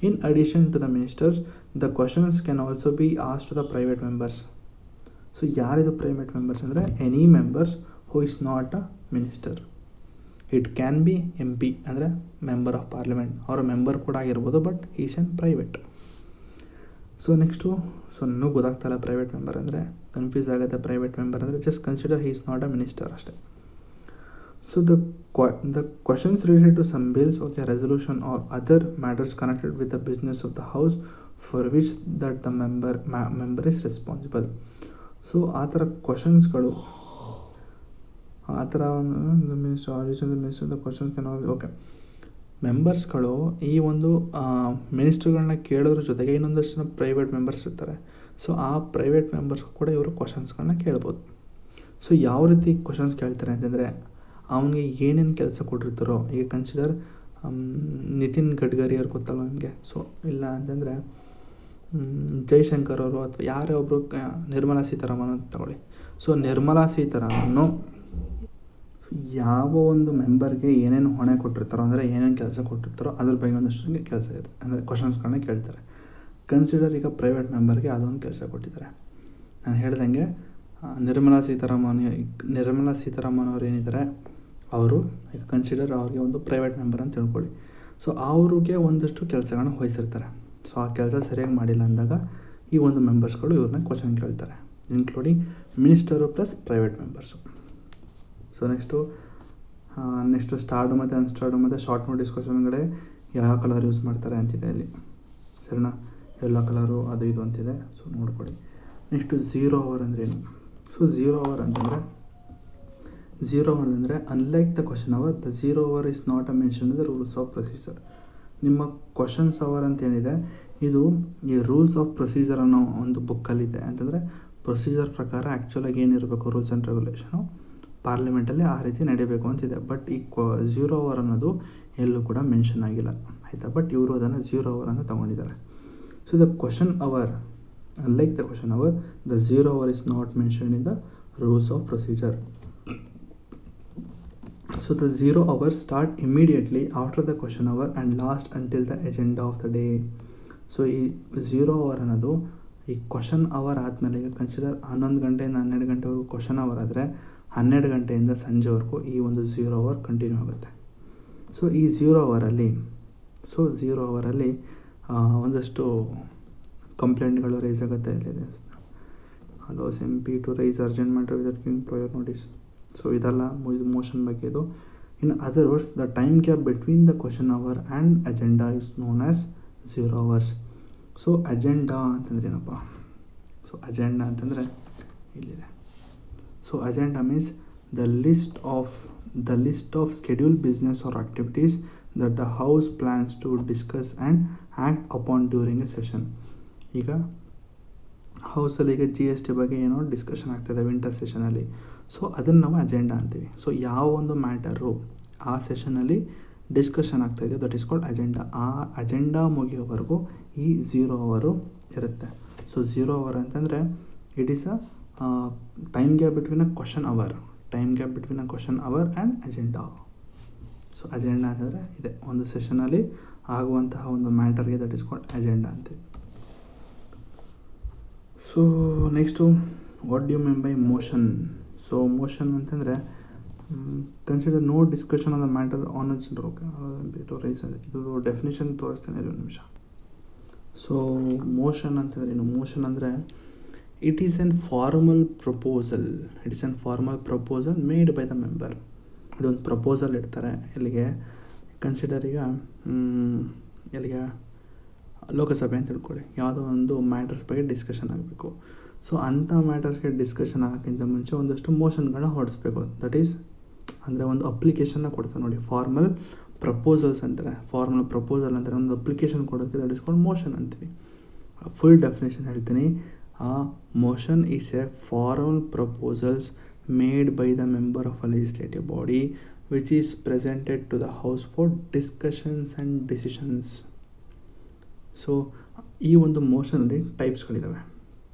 In addition to the ministers, the questions can also be asked to the private members. So ಯಾರಿದು ಪ್ರೈವೇಟ್ ಮೆಂಬರ್ಸ್ ಅಂದರೆ any members who is not a minister. It can be MP ಅಂದರೆ member of parliament, ಅವರ member ಕೂಡ ಆಗಿರ್ಬೋದು, but is an private. So next, so ನನಗೂ ಗೊತ್ತಾಗ್ತಾಯಿಲ್ಲ private member ಅಂದರೆ, confuse ಆಗುತ್ತೆ. ಪ್ರೈವೇಟ್ ಮೆಂಬರ್ ಅಂದರೆ just consider he is not a minister ಅಷ್ಟೇ. So the questions related to some bills, okay, resolution or other matters connected with the business of the house for which that the member is responsible. So ಆ ಥರ ಕ್ವಶನ್ಸ್ಗಳು, ಆ ಥರ minister the questions can okay ಮೆಂಬರ್ಸ್ಗಳು ಈ ಒಂದು ಮಿನಿಸ್ಟ್ರುಗಳನ್ನ ಕೇಳೋದ್ರ ಜೊತೆಗೆ ಇನ್ನೊಂದಷ್ಟು ಜನ ಪ್ರೈವೇಟ್ ಮೆಂಬರ್ಸ್ ಇರ್ತಾರೆ. ಸೊ ಆ ಪ್ರೈವೇಟ್ ಮೆಂಬರ್ಸ್ಗೂ ಕೂಡ ಇವರು ಕ್ವಶನ್ಸ್ಗಳನ್ನ ಕೇಳ್ಬೋದು. ಸೊ ಯಾವ ರೀತಿ ಕ್ವಶನ್ಸ್ ಕೇಳ್ತಾರೆ ಅಂತಂದರೆ, ಅವನಿಗೆ ಏನೇನು ಕೆಲಸ ಕೊಟ್ಟಿರ್ತಾರೋ, ಈಗ ಕನ್ಸಿಡರ್ ನಿತಿನ್ ಗಡ್ಕರಿ ಅವ್ರು ಗೊತ್ತಲ್ಲ ನಿಮಗೆ. ಸೊ ಇಲ್ಲ ಅಂತಂದರೆ ಜೈಶಂಕರ್ ಅವರು ಅಥವಾ ಯಾರೇ ಒಬ್ಬರು, ನಿರ್ಮಲಾ ಸೀತಾರಾಮನ್ ಅಂತ ತಗೊಳ್ಳಿ. ಸೊ ನಿರ್ಮಲಾ ಸೀತಾರಾಮನ್ನು ಯಾವ ಒಂದು ಮೆಂಬರ್ಗೆ ಏನೇನು ಹೊಣೆ ಕೊಟ್ಟಿರ್ತಾರೋ, ಅಂದರೆ ಏನೇನು ಕೆಲಸ ಕೊಟ್ಟಿರ್ತಾರೋ ಅದ್ರ ಬಗ್ಗೆ ಒಂದಷ್ಟು ಕೆಲಸ ಇದೆ, ಅಂದರೆ ಕ್ವಶನ್ಸ್ಗಳನ್ನ ಕೇಳ್ತಾರೆ. ಕನ್ಸಿಡರ್ ಈಗ ಪ್ರೈವೇಟ್ ಮೆಂಬರ್ಗೆ ಅದೊಂದು ಕೆಲಸ ಕೊಟ್ಟಿದ್ದಾರೆ. ನಾನು ಹೇಳ್ದಂಗೆ ನಿರ್ಮಲಾ ಸೀತಾರಾಮನ್ ಅವರು ಏನಿದ್ದಾರೆ, ಅವರು ಈಗ ಕನ್ಸಿಡರ್ ಅವ್ರಿಗೆ ಒಂದು ಪ್ರೈವೇಟ್ ಮೆಂಬರ್ ಅಂತ ತಿಳ್ಕೊಳ್ಳಿ. ಸೊ ಅವ್ರಿಗೆ ಒಂದಷ್ಟು ಕೆಲಸಗಳನ್ನ ವಹಿಸಿರ್ತಾರೆ. ಸೊ ಆ ಕೆಲಸ ಸರಿಯಾಗಿ ಮಾಡಿಲ್ಲ ಅಂದಾಗ ಈ ಒಂದು ಮೆಂಬರ್ಸ್ಗಳು ಇವ್ರನ್ನ ಕ್ವಶನ್ ಕೇಳ್ತಾರೆ, including minister plus private members. So next starred ಮತ್ತು ಅನ್ಸ್ಟಾರ್ಡು ಮತ್ತು ಶಾರ್ಟ್ ನೋಟಿಸ್ ಕ್ವಶನ್ಗಳೇ ಯಾವ ಕಲರ್ ಯೂಸ್ ಮಾಡ್ತಾರೆ ಅಂತಿದೆ ಅಲ್ಲಿ, ಸರಿನಾ. ಯೆಲ್ಲೋ ಕಲರು ಅದು ಇದು ಅಂತಿದೆ. ಸೊ ನೋಡ್ಕೊಳ್ಳಿ. ನೆಕ್ಸ್ಟು 0 ಅವರ್ ಅಂದ್ರೇನು. ಸೊ 0 ಅವರ್ ಅಂದರೆ unlike the question hour, the 0 hour is not a mention in the rules of procedure. ನಿಮ್ಮ ಕ್ವಶನ್ಸ್ ಅವರ್ ಅಂತ ಏನಿದೆ, ಇದು ಈ ರೂಲ್ಸ್ ಆಫ್ ಪ್ರೊಸೀಜರ್ ಅನ್ನೋ ಒಂದು ಬುಕ್ಕಲ್ಲಿದೆ. ಅಂತಂದರೆ ಪ್ರೊಸೀಜರ್ ಪ್ರಕಾರ ಆ್ಯಕ್ಚುಲಾಗಿ ಏನಿರಬೇಕು, ರೂಲ್ಸ್ ಆ್ಯಂಡ್ ರೆಗ್ಯುಲೇಷನು ಪಾರ್ಲಿಮೆಂಟಲ್ಲಿ ಆ ರೀತಿ ನಡೀಬೇಕು ಅಂತಿದೆ. ಬಟ್ ಈ 0 ಅವರ್ ಅನ್ನೋದು ಎಲ್ಲೂ ಕೂಡ ಮೆನ್ಷನ್ ಆಗಿಲ್ಲ, ಆಯಿತಾ. ಬಟ್ ಇವರು ಅದನ್ನು 0 ಅವರ್ ಅಂತ ತೊಗೊಂಡಿದ್ದಾರೆ. So the question hour, unlike the question hour, the 0 hour is not mentioned in the rules of procedure. So the 0 hours start immediately after the question hour and last until the agenda of the day. So ಈ 0 hour ಅನ್ನೋದು ಈ question hour ಆದಮೇಲೆ, ಈಗ consider 11 ಗಂಟೆಯಿಂದ 12 ಗಂಟೆವರೆಗೂ question hour ಆದರೆ 12 ಗಂಟೆಯಿಂದ ಸಂಜೆವರೆಗೂ ಈ ಒಂದು 0 ಅವರ್ ಕಂಟಿನ್ಯೂ ಆಗುತ್ತೆ. ಸೊ ಈ 0 ಅವರಲ್ಲಿ ಒಂದಷ್ಟು ಕಂಪ್ಲೇಂಟ್ಗಳು ರೈಸ್ ಆಗುತ್ತೆ. ಇಲ್ಲಿದೆ, allows MP to raise urgent matter without giving prior notice. So ಇದೆಲ್ಲ ಮೋಷನ್ ಬಗ್ಗೆ ಇದು. In other words, the time gap between the question hour and agenda is known as 0 hours. So agenda ಅಂತಂದ್ರೆ ಏನಪ್ಪ? So agenda ಅಂತಂದರೆ ಇಲ್ಲಿದೆ. So agenda means the list of schedule business or activities that the house plans to discuss and act upon during a session. ಈಗ ಹೌಸಲ್ಲಿ ಈಗ GST ಬಗ್ಗೆ ಏನೋ discussion ಆಗ್ತಾಯಿದೆ ವಿಂಟರ್ ಸೆಷನಲ್ಲಿ. ಸೊ ಅದನ್ನು ನಾವು ಅಜೆಂಡಾ ಅಂತೀವಿ. ಸೊ ಯಾವ ಒಂದು ಮ್ಯಾಟರು ಆ ಸೆಷನಲ್ಲಿ ಡಿಸ್ಕಷನ್ ಆಗ್ತಾಯಿದೆ, ದಟ್ ಈಸ್ ಕಾಲ್ಡ್ ಅಜೆಂಡಾ. ಆ ಅಜೆಂಡಾ ಮುಗಿಯೋವರೆಗೂ ಈ 0 ಅವರು ಇರುತ್ತೆ. ಸೊ 0 ಅವರ್ ಅಂತಂದರೆ it is a time gap between a question hour and agenda. So agenda ಅಂತಂದರೆ ಇದೆ, ಒಂದು ಸೆಷನಲ್ಲಿ ಆಗುವಂತಹ ಒಂದು ಮ್ಯಾಟರ್ಗೆ ದಟ್ ಈಸ್ ಕಾಲ್ಡ್ ಅಜೆಂಡಾ ಅಂತೀವಿ. So next, what do you mean by motion? So motion ಅಂತಂದರೆ consider no discussion on the matter on agenda. Okay, ಇದು ಡೆಫಿನೇಷನ್ ತೋರಿಸ್ತೇನೆ ಒಂದು ನಿಮಿಷ. ಸೊ ಮೋಷನ್ ಅಂತಂದರೆ ಏನು? ಮೋಷನ್ ಅಂದರೆ it is N formal proposal made by the member. ಇದೊಂದು proposal ಇಡ್ತಾರೆ ಎಲ್ಲಿಗೆ, ಕನ್ಸಿಡರ್ ಈಗ ಲೋಕಸಭೆ ಅಂತ ತಿಳ್ಕೊಳ್ಳಿ. ಯಾವುದೋ ಒಂದು ಮ್ಯಾಟರ್ಸ್ ಬಗ್ಗೆ ಡಿಸ್ಕಷನ್ ಆಗಬೇಕು. ಸೊ ಅಂಥ ಮ್ಯಾಟರ್ಸ್ಗೆ ಡಿಸ್ಕಷನ್ ಆಗೋಕ್ಕಿಂತ ಮುಂಚೆ ಒಂದಷ್ಟು ಮೋಷನ್ಗಳನ್ನ ಹೊರಡಿಸ್ಬೇಕು. ದಟ್ ಈಸ್ ಅಂದರೆ ಒಂದು ಅಪ್ಲಿಕೇಶನ್ನ ಕೊಡ್ತಾರೆ ನೋಡಿ, ಫಾರ್ಮಲ್ ಪ್ರಪೋಸಲ್ಸ್ ಅಂತಾರೆ. ಫಾರ್ಮಲ್ ಪ್ರಪೋಸಲ್ ಅಂದರೆ ಒಂದು ಅಪ್ಲಿಕೇಶನ್ ಕೊಡೋದಕ್ಕೆ ದಟ್ ಈಸ್ ಕಾಲ್ಡ್ ಮೋಷನ್ ಅಂತೀವಿ. ಫುಲ್ ಡೆಫಿನೇಷನ್ ಹೇಳ್ತೀನಿ. Motion is a formal proposals made by the member of a legislative body which is presented to the house for discussions and decisions. So ಈ ಒಂದು ಮೋಷನಲ್ಲಿ ಟೈಪ್ಸ್ಗಳಿದ್ದಾವೆ,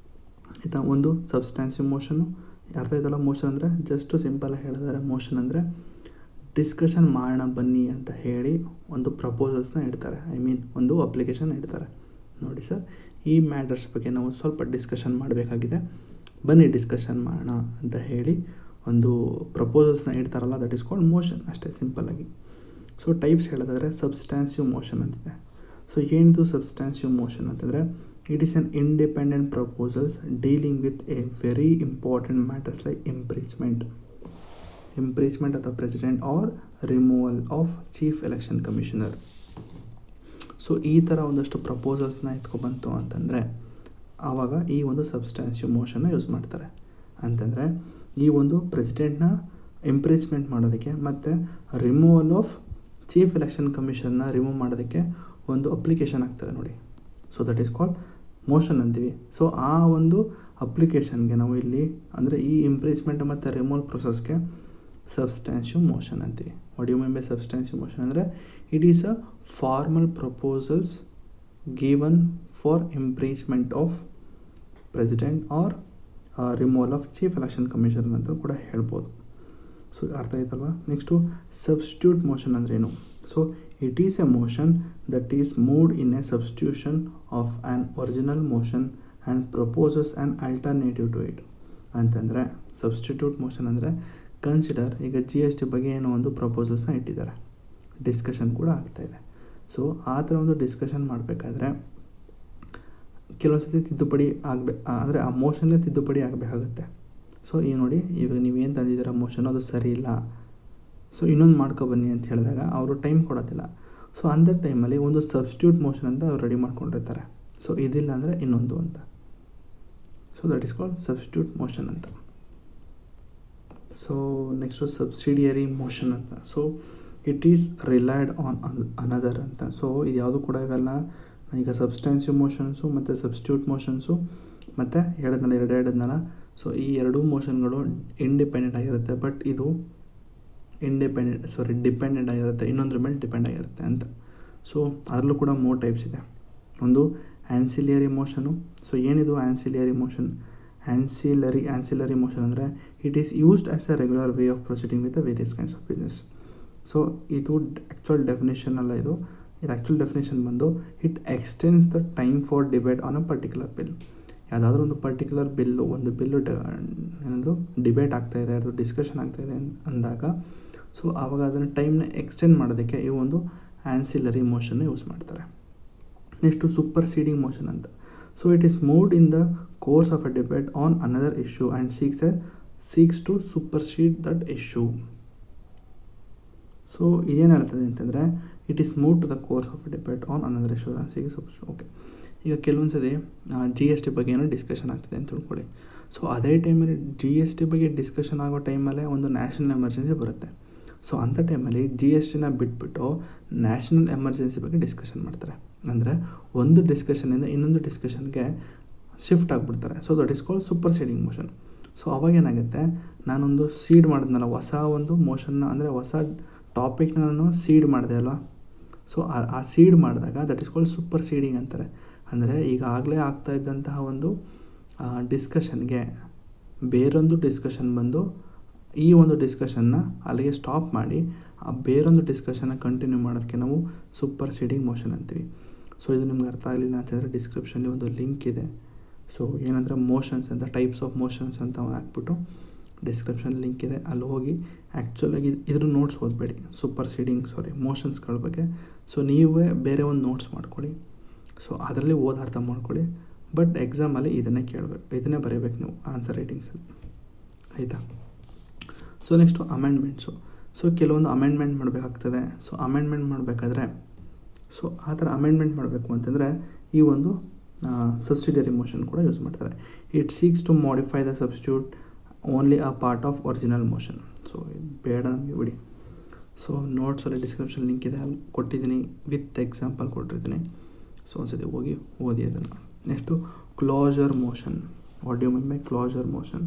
ಆಯಿತಾ. ಒಂದು ಸಬ್ಸ್ಟ್ಯಾನ್ಸಿವ್ motion, ಅರ್ಥ ಆಯ್ತಲ್ಲ. Motion ಅಂದರೆ just ಸಿಂಪಲಾಗಿ ಹೇಳಿದರೆ, ಮೋಷನ್ ಅಂದರೆ ಡಿಸ್ಕಷನ್ ಮಾಡೋಣ ಬನ್ನಿ ಅಂತ ಹೇಳಿ ಒಂದು ಪ್ರಪೋಸಲ್ಸ್ನ ಇಡ್ತಾರೆ, ಒಂದು ಅಪ್ಲಿಕೇಶನ್ ಇಡ್ತಾರೆ. ನೋಡಿ ಸರ್, ಈ ಮ್ಯಾಟರ್ಸ್ ಬಗ್ಗೆ ನಾವು ಸ್ವಲ್ಪ ಡಿಸ್ಕಷನ್ ಮಾಡಬೇಕಾಗಿದೆ, ಬನ್ನಿ ಡಿಸ್ಕಷನ್ ಮಾಡೋಣ ಅಂತ ಹೇಳಿ ಒಂದು ಪ್ರಪೋಸಲ್ಸ್ನ ಇಡ್ತಾರಲ್ಲ, ದಟ್ ಈಸ್ ಕಾಲ್ಡ್ ಮೋಷನ್, ಅಷ್ಟೇ ಸಿಂಪಲ್ಲಾಗಿ. ಸೊ ಟೈಪ್ಸ್ ಹೇಳೋದಾದರೆ ಸಬ್ಸ್ಟ್ಯಾನ್ಸಿವ್ ಮೋಷನ್ ಅಂತಿದೆ. ಸೊ ಏನಿದು ಸಬ್ಸ್ಟ್ಯಾನ್ಸಿವ್ ಮೋಷನ್ ಅಂತಂದರೆ, it is an independent proposals dealing with a very important matters like impeachment of the president or removal of chief election commissioner. So ಈ ಥರ ಒಂದಷ್ಟು ಪ್ರಪೋಸಲ್ಸ್ನ ಎತ್ಕೊಬಂತು ಅಂತಂದರೆ ಆವಾಗ ಈ ಒಂದು ಸಬ್ಸ್ಟ್ಯಾನ್ಸಿವ್ ಮೋಷನ್ನ ಯೂಸ್ ಮಾಡ್ತಾರೆ. ಅಂತಂದರೆ ಈ ಒಂದು ಪ್ರೆಸಿಡೆಂಟ್ನ ಇಂಪ್ರೀಚ್ಮೆಂಟ್ ಮಾಡೋದಕ್ಕೆ ಮತ್ತು ರಿಮೂವಲ್ ಆಫ್ ಚೀಫ್ ಎಲೆಕ್ಷನ್ ಕಮಿಷನ್ನ ರಿಮೂವ್ ಮಾಡೋದಕ್ಕೆ ಒಂದು ಅಪ್ಲಿಕೇಶನ್ ಆಗ್ತದೆ ನೋಡಿ. So that is called motion ಅಂತೀವಿ. ಸೊ ಆ ಒಂದು ಅಪ್ಲಿಕೇಶನ್ಗೆ ನಾವು ಇಲ್ಲಿ ಅಂದರೆ ಈ ಇಂಪ್ರೀಚ್ಮೆಂಟ್ ಮತ್ತು ರಿಮೂವಲ್ ಪ್ರೊಸೆಸ್ಗೆ ಸಬ್ಸ್ಟ್ಯಾನ್ಷಿಯಲ್ ಮೋಷನ್ ಅಂತೀವಿ. What you mean by substantial motion ಅಂದರೆ it is a formal proposals given for impeachment of president or removal of chief election commissioner ಅಂತ ಕೂಡ ಹೇಳ್ಬೋದು. ಸೊ ಅರ್ಥ ಆಯ್ತಲ್ವಾ. ನೆಕ್ಸ್ಟು ಸಬ್ಸ್ಟಿಟ್ಯೂಟ್ ಮೋಷನ್ ಅಂದರೆ ಏನು? So it is a motion that is moved in a substitution of an original motion and proposes an alternative to it ಅಂತಂದರೆ substitute motion ಅಂದರೆ consider ಈಗ GST ಬಗ್ಗೆ ಏನೋ ಒಂದು ಪ್ರಪೋಸಲ್ಸ್ನ ಇಟ್ಟಿದ್ದಾರೆ, ಡಿಸ್ಕಷನ್ ಕೂಡ ಆಗ್ತಾಯಿದೆ. ಸೊ ಆ ಥರ ಒಂದು ಡಿಸ್ಕಷನ್ ಮಾಡಬೇಕಾದ್ರೆ ಕೆಲವೊಂದು ಸತಿ ತಿದ್ದುಪಡಿ ಅಂದರೆ ಆ ಮೋಷನ್ಗೆ ತಿದ್ದುಪಡಿ ಆಗಬೇಕಾಗುತ್ತೆ. ಸೊ ಈಗ ನೋಡಿ, ಇವಾಗ ನೀವೇನು ತಂದಿದ್ದೀರ ಮೋಷನ್ ಅದು ಸರಿ ಇಲ್ಲ, ಸೊ ಇನ್ನೊಂದು ಮಾಡ್ಕೊಬನ್ನಿ ಅಂತ ಹೇಳಿದಾಗ ಅವರು ಟೈಮ್ ಕೊಡೋದಿಲ್ಲ. ಸೊ ಅಂಥ ಟೈಮಲ್ಲಿ ಒಂದು ಸಬ್ಸ್ಟಿಟ್ಯೂಟ್ ಮೋಷನ್ ಅಂತ ಅವ್ರು ರೆಡಿ ಮಾಡ್ಕೊಂಡಿರ್ತಾರೆ. ಸೊ ಇದಿಲ್ಲ ಅಂದರೆ ಇನ್ನೊಂದು ಅಂತ. So that is called substitute motion ಅಂತ. ಸೊ ನೆಕ್ಸ್ಟು ಸಬ್ಸಿಡಿಯರಿ ಮೋಷನ್ ಅಂತ. So it is relied on another ಅಂತ. ಸೊ ಇದು ಯಾವುದು ಕೂಡ ಇವೆಲ್ಲ ಈಗ ಸಬ್ಸ್ಟ್ಯಾನ್ಸಿವ್ ಮೋಷನ್ಸು ಮತ್ತು ಸಬ್ಸ್ಟಿಟ್ಯೂಟ್ ಮೋಷನ್ಸು ಮತ್ತು ಹೇಳಿದ್ನಲ್ಲ. ಸೊ ಈ ಎರಡೂ ಮೋಷನ್ಗಳು ಇಂಡಿಪೆಂಡೆಂಟ್ ಆಗಿರುತ್ತೆ, ಬಟ್ ಇದು ಡಿಪೆಂಡೆಂಟ್ ಆಗಿರುತ್ತೆ, ಇನ್ನೊಂದ್ರ ಮೇಲೆ ಡಿಪೆಂಡ್ ಆಗಿರುತ್ತೆ ಅಂತ. ಸೊ ಅದರಲ್ಲೂ ಕೂಡ 3 ಟೈಪ್ಸ್ ಇದೆ. ಒಂದು ಆ್ಯನ್ಸಿಲಿಯರಿ ಮೋಷನು. ಸೊ ಏನಿದು ಆ್ಯನ್ಸಿಲಿಯರಿ ಮೋಷನ್? ಆ್ಯನ್ಸಿಲರಿ ಮೋಷನ್ ಅಂದರೆ it is used as A regular way of proceeding with the various kinds of business. So ಇದು ಆ್ಯಕ್ಚುಯಲ್ ಡೆಫಿನೇಷನ್ ಅಲ್ಲ, ಇದು ಆ್ಯಕ್ಚುಯಲ್ ಡೆಫಿನೇಷನ್ ಬಂದು it extends the time for debate on a particular bill. ಯಾವುದಾದ್ರೂ ಒಂದು particular ಒಂದು bill ಏನಂದು debate ಆಗ್ತಾಯಿದೆ, ಅದು discussion ಆಗ್ತಾಯಿದೆ ಅಂದಾಗ ಸೊ ಆವಾಗ ಅದನ್ನು ಟೈಮ್ನ ಎಕ್ಸ್ಟೆಂಡ್ ಮಾಡೋದಕ್ಕೆ ಈ ಒಂದು ಆ್ಯನ್ಸಿಲರಿ ಮೋಷನ್ನ ಯೂಸ್ ಮಾಡ್ತಾರೆ. ನೆಕ್ಸ್ಟು ಸೂಪರ್ಸೀಡಿಂಗ್ ಮೋಷನ್ ಅಂತ. So it is moved in the course of a debate on another issue and seeks to supersede that issue. So ಇದೇನು ಹೇಳ್ತದೆ ಅಂತಂದರೆ it is move to the course of a debate on another issue and seeks supersede. Okay, ಈಗ ಕೆಲವೊಂದು ಸತಿ GST ಬಗ್ಗೆ ಏನೋ discussion ಆಗ್ತಿದೆ ಅಂತ ತಿಳ್ಕೊಳ್ಳಿ. ಸೊ ಅದೇ ಟೈಮಲ್ಲಿ GST ಬಗ್ಗೆ ಡಿಸ್ಕಷನ್ ಆಗೋ ಟೈಮಲ್ಲೇ ಒಂದು ನ್ಯಾಷನಲ್ ಎಮರ್ಜೆನ್ಸಿ ಬರುತ್ತೆ. ಸೊ ಅಂಥ ಟೈಮಲ್ಲಿ GSTನ ಬಿಟ್ಬಿಟ್ಟು ನ್ಯಾಷನಲ್ ಎಮರ್ಜೆನ್ಸಿ ಬಗ್ಗೆ ಡಿಸ್ಕಷನ್ ಮಾಡ್ತಾರೆ. ಅಂದರೆ ಒಂದು ಡಿಸ್ಕಷನಿಂದ ಇನ್ನೊಂದು ಡಿಸ್ಕಷನ್ಗೆ ಶಿಫ್ಟ್ ಆಗಿಬಿಡ್ತಾರೆ. So that is called superseding motion. So ಅವಾಗ ಏನಾಗುತ್ತೆ, ನಾನೊಂದು ಸೀಡ್ ಮಾಡಿದ್ನಲ್ಲ, ಹೊಸ ಒಂದು ಮೋಷನ್ನ ಅಂದರೆ ಹೊಸ ಟಾಪಿಕ್ನ ನಾನು ಸೀಡ್ ಮಾಡಿದೆ ಅಲ್ವಾ. ಸೊ ಆ ಸೀಡ್ ಮಾಡಿದಾಗ ದಟ್ ಈಸ್ ಕಾಲ್ಡ್ ಸೂಪರ್ಸೀಡಿಂಗ್ ಅಂತಾರೆ. ಅಂದರೆ ಈಗಾಗಲೇ ಆಗ್ತಾ ಇದ್ದಂತಹ ಒಂದು ಡಿಸ್ಕಷನ್ಗೆ ಬೇರೊಂದು ಡಿಸ್ಕಷನ್ ಬಂದು ಈ ಒಂದು ಡಿಸ್ಕಷನ್ನ ಅಲ್ಲಿಗೆ ಸ್ಟಾಪ್ ಮಾಡಿ ಆ ಬೇರೊಂದು ಡಿಸ್ಕಷನ್ನ ಕಂಟಿನ್ಯೂ ಮಾಡೋದಕ್ಕೆ ನಾವು ಸೂಪರ್ಸೀಡಿಂಗ್ ಮೋಷನ್ ಅಂತೀವಿ. ಸೊ ಇದು ನಿಮ್ಗೆ ಅರ್ಥ ಆಗಲಿಲ್ಲ ಅಂತಂದರೆ ಡಿಸ್ಕ್ರಿಪ್ಷನಲ್ಲಿ ಒಂದು ಲಿಂಕ್ ಇದೆ. ಸೊ ಏನಂದರೆ ಮೋಷನ್ಸ್ ಅಂತ, ಟೈಪ್ಸ್ ಆಫ್ ಮೋಷನ್ಸ್ ಅಂತ ಹಾಕ್ಬಿಟ್ಟು ಡಿಸ್ಕ್ರಿಪ್ಷನ್ ಲಿಂಕ್ ಇದೆ, ಅಲ್ಲಿ ಹೋಗಿ ಆ್ಯಕ್ಚುಲಾಗಿ ಇದ್ರ ನೋಟ್ಸ್ ಓದಬೇಡಿ, ಮೋಷನ್ಸ್ಗಳ ಬಗ್ಗೆ. ಸೊ ನೀವೇ ಬೇರೆ ಒಂದು ನೋಟ್ಸ್ ಮಾಡ್ಕೊಳ್ಳಿ. ಸೊ ಅದರಲ್ಲಿ ಓದಿ ಅರ್ಥ ಮಾಡ್ಕೊಳ್ಳಿ. ಬಟ್ ಎಕ್ಸಾಮಲ್ಲಿ ಇದನ್ನೇ ಬರೀಬೇಕು ನೀವು ಆನ್ಸರ್ ರೈಟಿಂಗ್ಸಲ್ಲಿ, ಆಯಿತಾ. So next amendments. ಸೊ ಕೆಲವೊಂದು ಅಮೆಂಡ್ಮೆಂಟ್ ಮಾಡಬೇಕಾಗ್ತದೆ. ಸೊ ಅಮೆಂಡ್ಮೆಂಟ್ ಮಾಡಬೇಕಾದ್ರೆ ಸೊ ಆ ಥರ ಅಮೆಂಡ್ಮೆಂಟ್ ಮಾಡಬೇಕು ಅಂತಂದರೆ ಈ ಒಂದು ಸಬ್ಸಿಡಿಯರಿ ಮೋಷನ್ ಕೂಡ ಯೂಸ್ ಮಾಡ್ತಾರೆ. It seeks to modify the substitute only a part of original motion. So ಬೇಡ ನಮಗೆ ಬಿಡಿ. ಸೊ ನೋಟ್ಸಲ್ಲಿ ಡಿಸ್ಕ್ರಿಪ್ಷನ್ ಲಿಂಕ್ ಇದೆ, ಅಲ್ಲಿ ಕೊಟ್ಟಿದ್ದೀನಿ, ವಿತ್ ಎಕ್ಸಾಂಪಲ್ ಕೊಟ್ಟಿರ್ತೀನಿ. ಸೊ ಒಂದ್ಸತಿ ಹೋಗಿ ಓದಿ ಅದನ್ನು. Next closure motion. What do you mean by closure motion?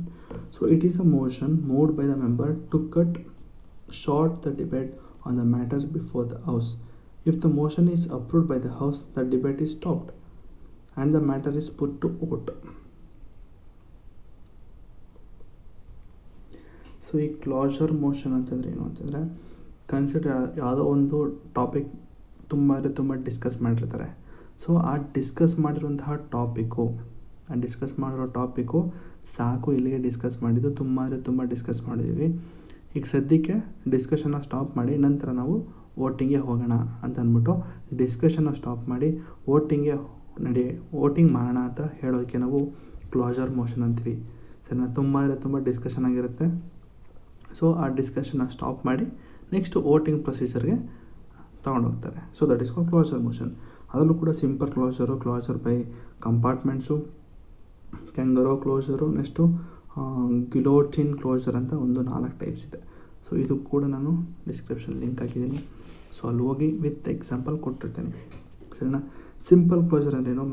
So it is a motion moved by the member to cut short the debate on the matter before the House. If the motion is approved by the House, the debate is stopped and the matter is put to vote. So ಈ closure motion ಅಂತಂದರೆ ಏನು ಅಂತಂದರೆ, consider ಯಾವುದೋ ಒಂದು topic ತುಂಬ discuss ಮಾಡಿರ್ತಾರೆ. So ಆ discuss ಮಾಡಿರುವಂತಹ ಟಾಪಿಕ್ಕು ಸಾಕು, ಇಲ್ಲಿಗೆ ಡಿಸ್ಕಸ್ ಮಾಡಿದ್ದು ತುಂಬ ಡಿಸ್ಕಸ್ ಮಾಡಿದ್ದೀವಿ, ಈಗ ಸದ್ಯಕ್ಕೆ ಡಿಸ್ಕಷನ್ನ ಸ್ಟಾಪ್ ಮಾಡಿ ನಂತರ ನಾವು ವೋಟಿಂಗ್ಗೆ ಹೋಗೋಣ ಅಂತ ಅಂದ್ಬಿಟ್ಟು ಡಿಸ್ಕಷನ್ನ ಸ್ಟಾಪ್ ಮಾಡಿ ವೋಟಿಂಗ್ ಮಾಡೋಣ ಅಂತ ಹೇಳೋದಕ್ಕೆ ನಾವು ಕ್ಲೋಜರ್ ಮೋಷನ್ ಅಂತೀವಿ. ಸರಿನಾ? ತುಂಬ ಡಿಸ್ಕಷನ್ ಆಗಿರುತ್ತೆ. ಸೊ ಆ ಡಿಸ್ಕಷನ್ನ ಸ್ಟಾಪ್ ಮಾಡಿ ನೆಕ್ಸ್ಟ್ ವೋಟಿಂಗ್ ಪ್ರೊಸೀಜರ್ಗೆ ತೊಗೊಂಡೋಗ್ತಾರೆ. So that is called closure motion. ಅದರಲ್ಲೂ ಕೂಡ simple closure by compartments, kangaroo closure, next guillotine closure ಅಂತ ಒಂದು 4 ಟೈಪ್ಸ್ ಇದೆ. ಸೊ ಇದು ಕೂಡ ನಾನು ಡಿಸ್ಕ್ರಿಪ್ಷನ್ ಲಿಂಕ್ ಹಾಕಿದ್ದೀನಿ, ಸೊ ಅಲ್ಲಿ ಹೋಗಿ ವಿತ್ ಎಕ್ಸಾಂಪಲ್ ಕೊಟ್ಟಿರ್ತೀನಿ, ಸರಿನಾ. ಸಿಂಪಲ್ ಕ್ಲೋಸರ್ ಅಂದ್ರೇನು,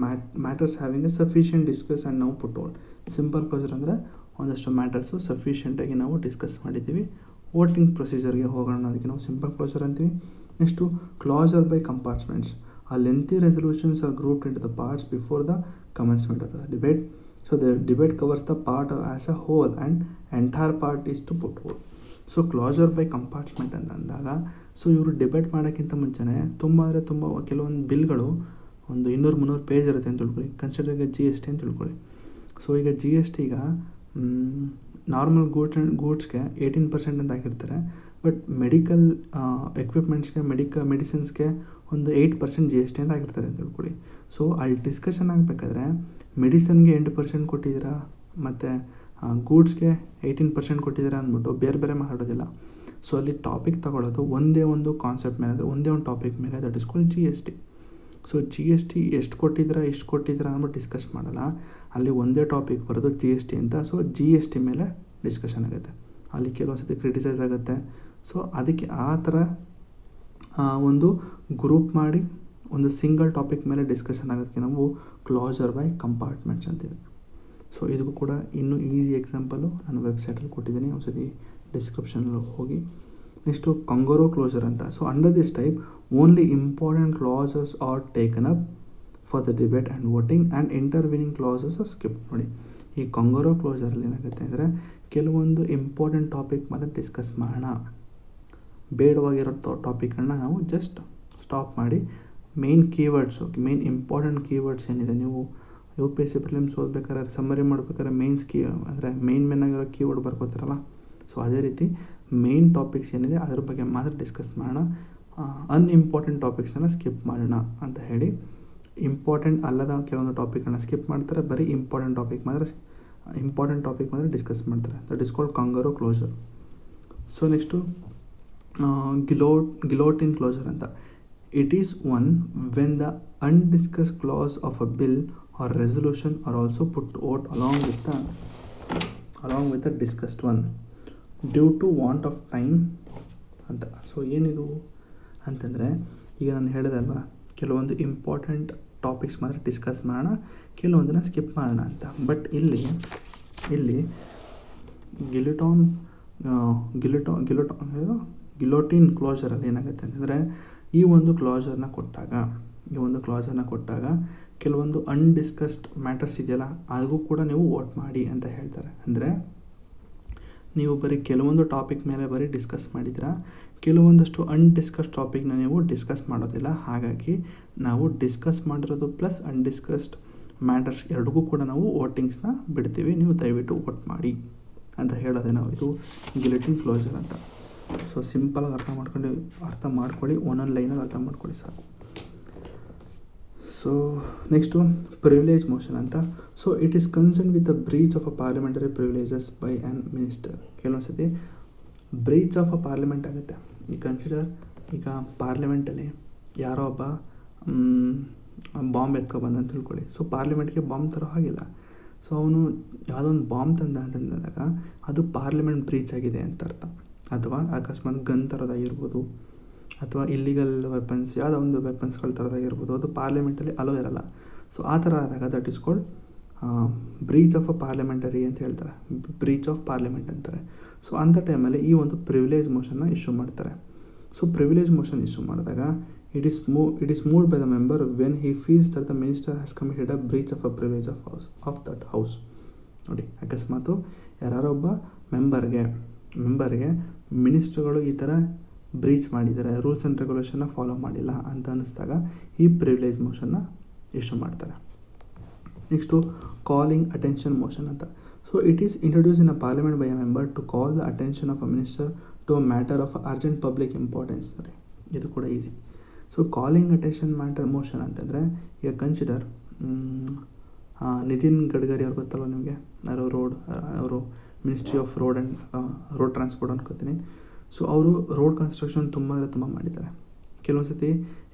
matters having A sufficient discuss and ನಾವು ಪುಟ್ ಔಟ್. ಸಿಂಪಲ್ ಕ್ಲೋಸರ್ ಅಂದರೆ ಒಂದಷ್ಟು ಮ್ಯಾಟರ್ಸು ಸಫಿಷಿಯೆಂಟಾಗಿ ನಾವು ಡಿಸ್ಕಸ್ ಮಾಡಿದ್ದೀವಿ. ವೋಟಿಂಗ್ ಪ್ರೊಸೀಜರ್ಗೆ ಹೋಗೋಣ, ಅದಕ್ಕೆ ನಾವು ಸಿಂಪಲ್ ಕ್ಲೋಸರ್ ಅಂತೀವಿ. Next closure by compartments. A lengthy resolutions are grouped into the parts before the commencement of the debate. So the debate covers the part as a whole and entire part is to put out. So closure by compartment ಅಂತ ಅಂದಾಗ, so ಇವರು debate ಮಾಡೋಕ್ಕಿಂತ ಮುಂಚೆನೇ ತುಂಬ ಕೆಲವೊಂದು ಬಿಲ್ಗಳು ಒಂದು 200-300 page ಇರುತ್ತೆ ಅಂತ ತಿಳ್ಕೊಳ್ಳಿ. ಕನ್ಸಿಡರ್ ಈಗ GST ಅಂತ ತಿಳ್ಕೊಳ್ಳಿ. ಸೊ ಈಗ GST ಈಗ ನಾರ್ಮಲ್ ಗೂಡ್ಸ್ಗೆ 18% ಅಂತ ಹಾಕಿರ್ತಾರೆ. ಬಟ್ ಮೆಡಿಕಲ್ ಎಕ್ವಿಪ್ಮೆಂಟ್ಸ್ಗೆ ಮೆಡಿಸಿನ್ಸ್ಗೆ ಒಂದು 8% GST ಅಂತ ಆಗಿರ್ತಾರೆ ಅಂತ ತಿಳ್ಕೊಳ್ಳಿ. ಸೊ ಅಲ್ಲಿ ಡಿಸ್ಕಷನ್ ಆಗಬೇಕಾದ್ರೆ ಮೆಡಿಸನ್ಗೆ 8% ಕೊಟ್ಟಿದ್ದೀರಾ ಮತ್ತು ಗೂಡ್ಸ್ಗೆ 18% ಕೊಟ್ಟಿದ್ದೀರಾ ಅಂದ್ಬಿಟ್ಟು ಬೇರೆ ಮಾತಾಡೋದಿಲ್ಲ. ಸೊ ಅಲ್ಲಿ ಟಾಪಿಕ್ ತಗೊಳ್ಳೋದು ಒಂದೇ ಒಂದು ಕಾನ್ಸೆಪ್ಟ್ ಮೇಲೆ, ಒಂದೇ ಒಂದು ಟಾಪಿಕ್ ಮೇಲೆ, that is called GST. So GST ಎಷ್ಟು ಕೊಟ್ಟಿದ್ದೀರಾ ಅಂದ್ಬಿಟ್ಟು ಡಿಸ್ಕಸ್ ಮಾಡಲ್ಲ, ಅಲ್ಲಿ ಒಂದೇ ಟಾಪಿಕ್ ಬರೋದು GST ಅಂತ. ಸೊ GST ಮೇಲೆ ಡಿಸ್ಕಷನ್ ಆಗುತ್ತೆ, ಅಲ್ಲಿ ಕೆಲವೊಂದು ಸತಿ ಕ್ರಿಟಿಸೈಸ್ ಆಗುತ್ತೆ. ಸೊ ಅದಕ್ಕೆ ಆ ಥರ ಒಂದು ಗ್ರೂಪ್ ಮಾಡಿ ಒಂದು ಸಿಂಗಲ್ ಟಾಪಿಕ್ ಮೇಲೆ ಡಿಸ್ಕಷನ್ ಆಗೋದಕ್ಕೆ ನಾವು ಕ್ಲಾಸರ್ ಬೈ ಕಂಪಾರ್ಟ್ಮೆಂಟ್ಸ್ ಅಂತೀವಿ. ಸೊ ಇದಕ್ಕೂ ಕೂಡ ಇನ್ನೂ ಈಸಿ ಎಕ್ಸಾಂಪಲು ನಾನು ವೆಬ್ಸೈಟಲ್ಲಿ ಕೊಟ್ಟಿದ್ದೀನಿ, ಒಂದ್ಸತಿ ಡಿಸ್ಕ್ರಿಪ್ಷನಲ್ಲಿ ಹೋಗಿ. ನೆಕ್ಸ್ಟು ಕಂಗರೋ ಕ್ಲೋಸರ್ ಅಂತ. So under this type only important clauses are taken up for the debate and voting and intervening clauses are skip. ನೋಡಿ, ಈ ಕಂಗರೋ ಕ್ಲೋಸರಲ್ಲಿ ಏನಾಗುತ್ತೆ ಅಂದರೆ ಕೆಲವೊಂದು ಇಂಪಾರ್ಟೆಂಟ್ ಟಾಪಿಕ್ ಮಾತ್ರ ಡಿಸ್ಕಸ್ ಮಾಡೋಣ, ಬೇಡವಾಗಿರೋ ಟಾಪಿಕನ್ನು ನಾವು ಜಸ್ಟ್ ಸ್ಟಾಪ್ ಮಾಡಿ main keywords, main important keywords ಏನಿದೆ, ನೀವು UPSC ಪ್ರಿಲಿಮ್ಸ್ ಓದ್ಬೇಕಾದ್ರೆ ಸಮ್ಮರಿ ಮಾಡ್ಬೇಕಾದ್ರೆ ಅಂದರೆ ಮೇನ್ ಆಗಿರೋ ಕೀವರ್ಡ್ ಬರ್ಕೋತಾರಲ್ಲ, ಸೊ ಅದೇ ರೀತಿ ಮೇನ್ ಟಾಪಿಕ್ಸ್ ಏನಿದೆ ಅದ್ರ ಬಗ್ಗೆ ಮಾತ್ರ ಡಿಸ್ಕಸ್ ಮಾಡೋಣ, ಅನ್ಇಂಪಾರ್ಟೆಂಟ್ ಟಾಪಿಕ್ಸನ್ನು ಸ್ಕಿಪ್ ಮಾಡೋಣ ಅಂತ ಹೇಳಿ. ಇಂಪಾರ್ಟೆಂಟ್ ಅಲ್ಲದ ಕೆಲವೊಂದು ಟಾಪಿಕನ್ನು ಸ್ಕಿಪ್ ಮಾಡ್ತಾರೆ, ಬರೀ ಇಂಪಾರ್ಟೆಂಟ್ ಟಾಪಿಕ್ ಮಾತ್ರ ಡಿಸ್ಕಸ್ ಮಾಡ್ತಾರೆ. That is called kangaroo closure. So next guillotine closure ಅಂತ. It is one when the undiscussed clause of a bill or resolution are also put out along with the discussed one due to want of time ಅಂತ. So ಏನಿದು ಅಂತಂದರೆ, ಈಗ ನಾನು ಹೇಳಿದೆ ಅಲ್ವಾ, ಕೆಲವೊಂದು important topics ಮಾತ್ರ ಡಿಸ್ಕಸ್ ಮಾಡೋಣ, ಕೆಲವೊಂದನ್ನು ಸ್ಕಿಪ್ ಮಾಡೋಣ ಅಂತ. ಬಟ್ ಇಲ್ಲಿ ಗಿಲೋಟಿನ್ ಕ್ಲೋಸರಲ್ಲಿ ಏನಾಗುತ್ತೆ ಅಂತಂದರೆ, ಈ ಒಂದು ಕ್ಲಾಸರ್ನ ಕೊಟ್ಟಾಗ ಕೆಲವೊಂದು ಅನ್ಡಿಸ್ಕಸ್ಡ್ ಮ್ಯಾಟರ್ಸ್ ಇದೆಯಲ್ಲ, ಅದಕ್ಕೂ ಕೂಡ ನೀವು ವೋಟ್ ಮಾಡಿ ಅಂತ ಹೇಳ್ತಾರೆ. ಅಂದರೆ ನೀವು ಬರೀ ಕೆಲವೊಂದು ಟಾಪಿಕ್ ಮೇಲೆ ಬರೀ ಡಿಸ್ಕಸ್ ಮಾಡಿದ್ದೀರಾ, ಕೆಲವೊಂದಷ್ಟು ಅನ್ಡಿಸ್ಕಸ್ಡ್ ಟಾಪಿಕ್ನ ನೀವು ಡಿಸ್ಕಸ್ ಮಾಡೋದಿಲ್ಲ. ಹಾಗಾಗಿ ನಾವು ಡಿಸ್ಕಸ್ ಮಾಡಿರೋದು ಪ್ಲಸ್ ಅನ್ಡಿಸ್ಕಸ್ಡ್ ಮ್ಯಾಟರ್ಸ್ ಎರಡಕ್ಕೂ ಕೂಡ ನಾವು ವೋಟಿಂಗ್ಸ್ನ ಬಿಡ್ತೀವಿ, ನೀವು ದಯವಿಟ್ಟು ವೋಟ್ ಮಾಡಿ ಅಂತ ಹೇಳೋದೇ ನಾವು. ಇದು ಗಿಲೋಟಿನ್ ಕ್ಲೋಸರ್ ಅಂತ. ಸೊ ಸಿಂಪಲಾಗಿ ಅರ್ಥ ಮಾಡ್ಕೊಳ್ಳಿ, ಒಂದೊಂದು ಲೈನಲ್ಲಿ ಅರ್ಥ ಮಾಡ್ಕೊಳ್ಳಿ ಸಾಕು. ಸೊ ನೆಕ್ಸ್ಟು ಪ್ರಿವಿಲೇಜ್ ಮೋಷನ್ ಅಂತ. So it is concern with the breach of a parliamentary privileges by an minister. ಕೆಲವೊಂದು ಸತಿ ಬ್ರೀಚ್ ಆಫ್ ಅ ಪಾರ್ಲಿಮೆಂಟ್ ಆಗುತ್ತೆ. ಈಗ ಕನ್ಸಿಡರ್, ಈಗ ಪಾರ್ಲಿಮೆಂಟಲ್ಲಿ ಯಾರೋ ಒಬ್ಬ ಬಾಂಬ್ ಎತ್ಕೊಬಂದ ಅಂತ ತಿಳ್ಕೊಳ್ಳಿ. ಸೊ ಪಾರ್ಲಿಮೆಂಟ್ಗೆ ಬಾಂಬ್ ತರೋ ಹಾಗಿಲ್ಲ. ಸೊ ಅವನು ಯಾವುದೋ ಒಂದು ಬಾಂಬ್ ಅಂತಂದಾಗ ಅದು ಪಾರ್ಲಿಮೆಂಟ್ ಬ್ರೀಚ್ ಆಗಿದೆ ಅಂತ ಅರ್ಥ. ಅಥವಾ ಅಕಸ್ಮಾತ್ ಗನ್ ತರೋದಾಗಿರ್ಬೋದು, ಅಥವಾ ಇಲ್ಲಿಗಲ್ ವೆಪನ್ಸ್, ಯಾವುದೋ ಒಂದು ವೆಪನ್ಸ್ಗಳು ತರೋದಾಗಿರ್ಬೋದು, ಅದು ಪಾರ್ಲಿಮೆಂಟಲ್ಲಿ ಅಲೋ ಇರಲ್ಲ. ಸೊ ಆ ಥರ ಆದಾಗ that is called breach of a parliamentary ಅಂತ ಹೇಳ್ತಾರೆ, ಬ್ರೀಚ್ ಆಫ್ ಪಾರ್ಲಿಮೆಂಟ್ ಅಂತಾರೆ. ಸೊ ಅಂಥ ಟೈಮಲ್ಲಿ ಈ ಒಂದು ಪ್ರಿವಿಲೇಜ್ ಮೋಷನ್ನ ಇಶ್ಯೂ ಮಾಡ್ತಾರೆ. ಸೊ ಪ್ರಿವಿಲೇಜ್ ಮೋಷನ್ ಇಶ್ಯೂ ಮಾಡಿದಾಗ it is moved by the member when he feels that the minister has committed a breach of a privilege of that house. ನೋಡಿ, ಅಕಸ್ಮಾತು ಯಾರೋ ಒಬ್ಬ ಮೆಂಬರ್ಗೆ ಮಿನಿಸ್ಟ್ರುಗಳು ಈ ಥರ ಬ್ರೀಚ್ ಮಾಡಿದ್ದಾರೆ, ರೂಲ್ಸ್ ಆ್ಯಂಡ್ ರೆಗ್ಯುಲೇಷನ್ನ ಫಾಲೋ ಮಾಡಿಲ್ಲ ಅಂತ ಅನ್ನಿಸ್ದಾಗ ಈ ಪ್ರಿವಿಲೇಜ್ ಮೋಷನ್ನ ಇಶ್ಯೂ ಮಾಡ್ತಾರೆ. ನೆಕ್ಸ್ಟು ಕಾಲಿಂಗ್ ಅಟೆನ್ಷನ್ ಮೋಷನ್ ಅಂತ. So it is introduce in a parliament by a member to call the attention of a minister to a matter of urgent public importance. ನೋಡಿ, ಇದು ಕೂಡ easy. So calling attention motion ಅಂತಂದರೆ, ಈಗ consider Nitin Gadkari ಅವ್ರು ಗೊತ್ತಲ್ವ ನಿಮಗೆ, ಅವರು ಮಿನಿಸ್ಟ್ರಿ ಆಫ್ ರೋಡ್ ಟ್ರಾನ್ಸ್ಪೋರ್ಟ್ ಅನ್ಕೋತೀನಿ. ಸೊ ಅವರು ರೋಡ್ ಕನ್ಸ್ಟ್ರಕ್ಷನ್ ತುಂಬ ಮಾಡಿದ್ದಾರೆ. ಕೆಲವೊಂದು ಸತಿ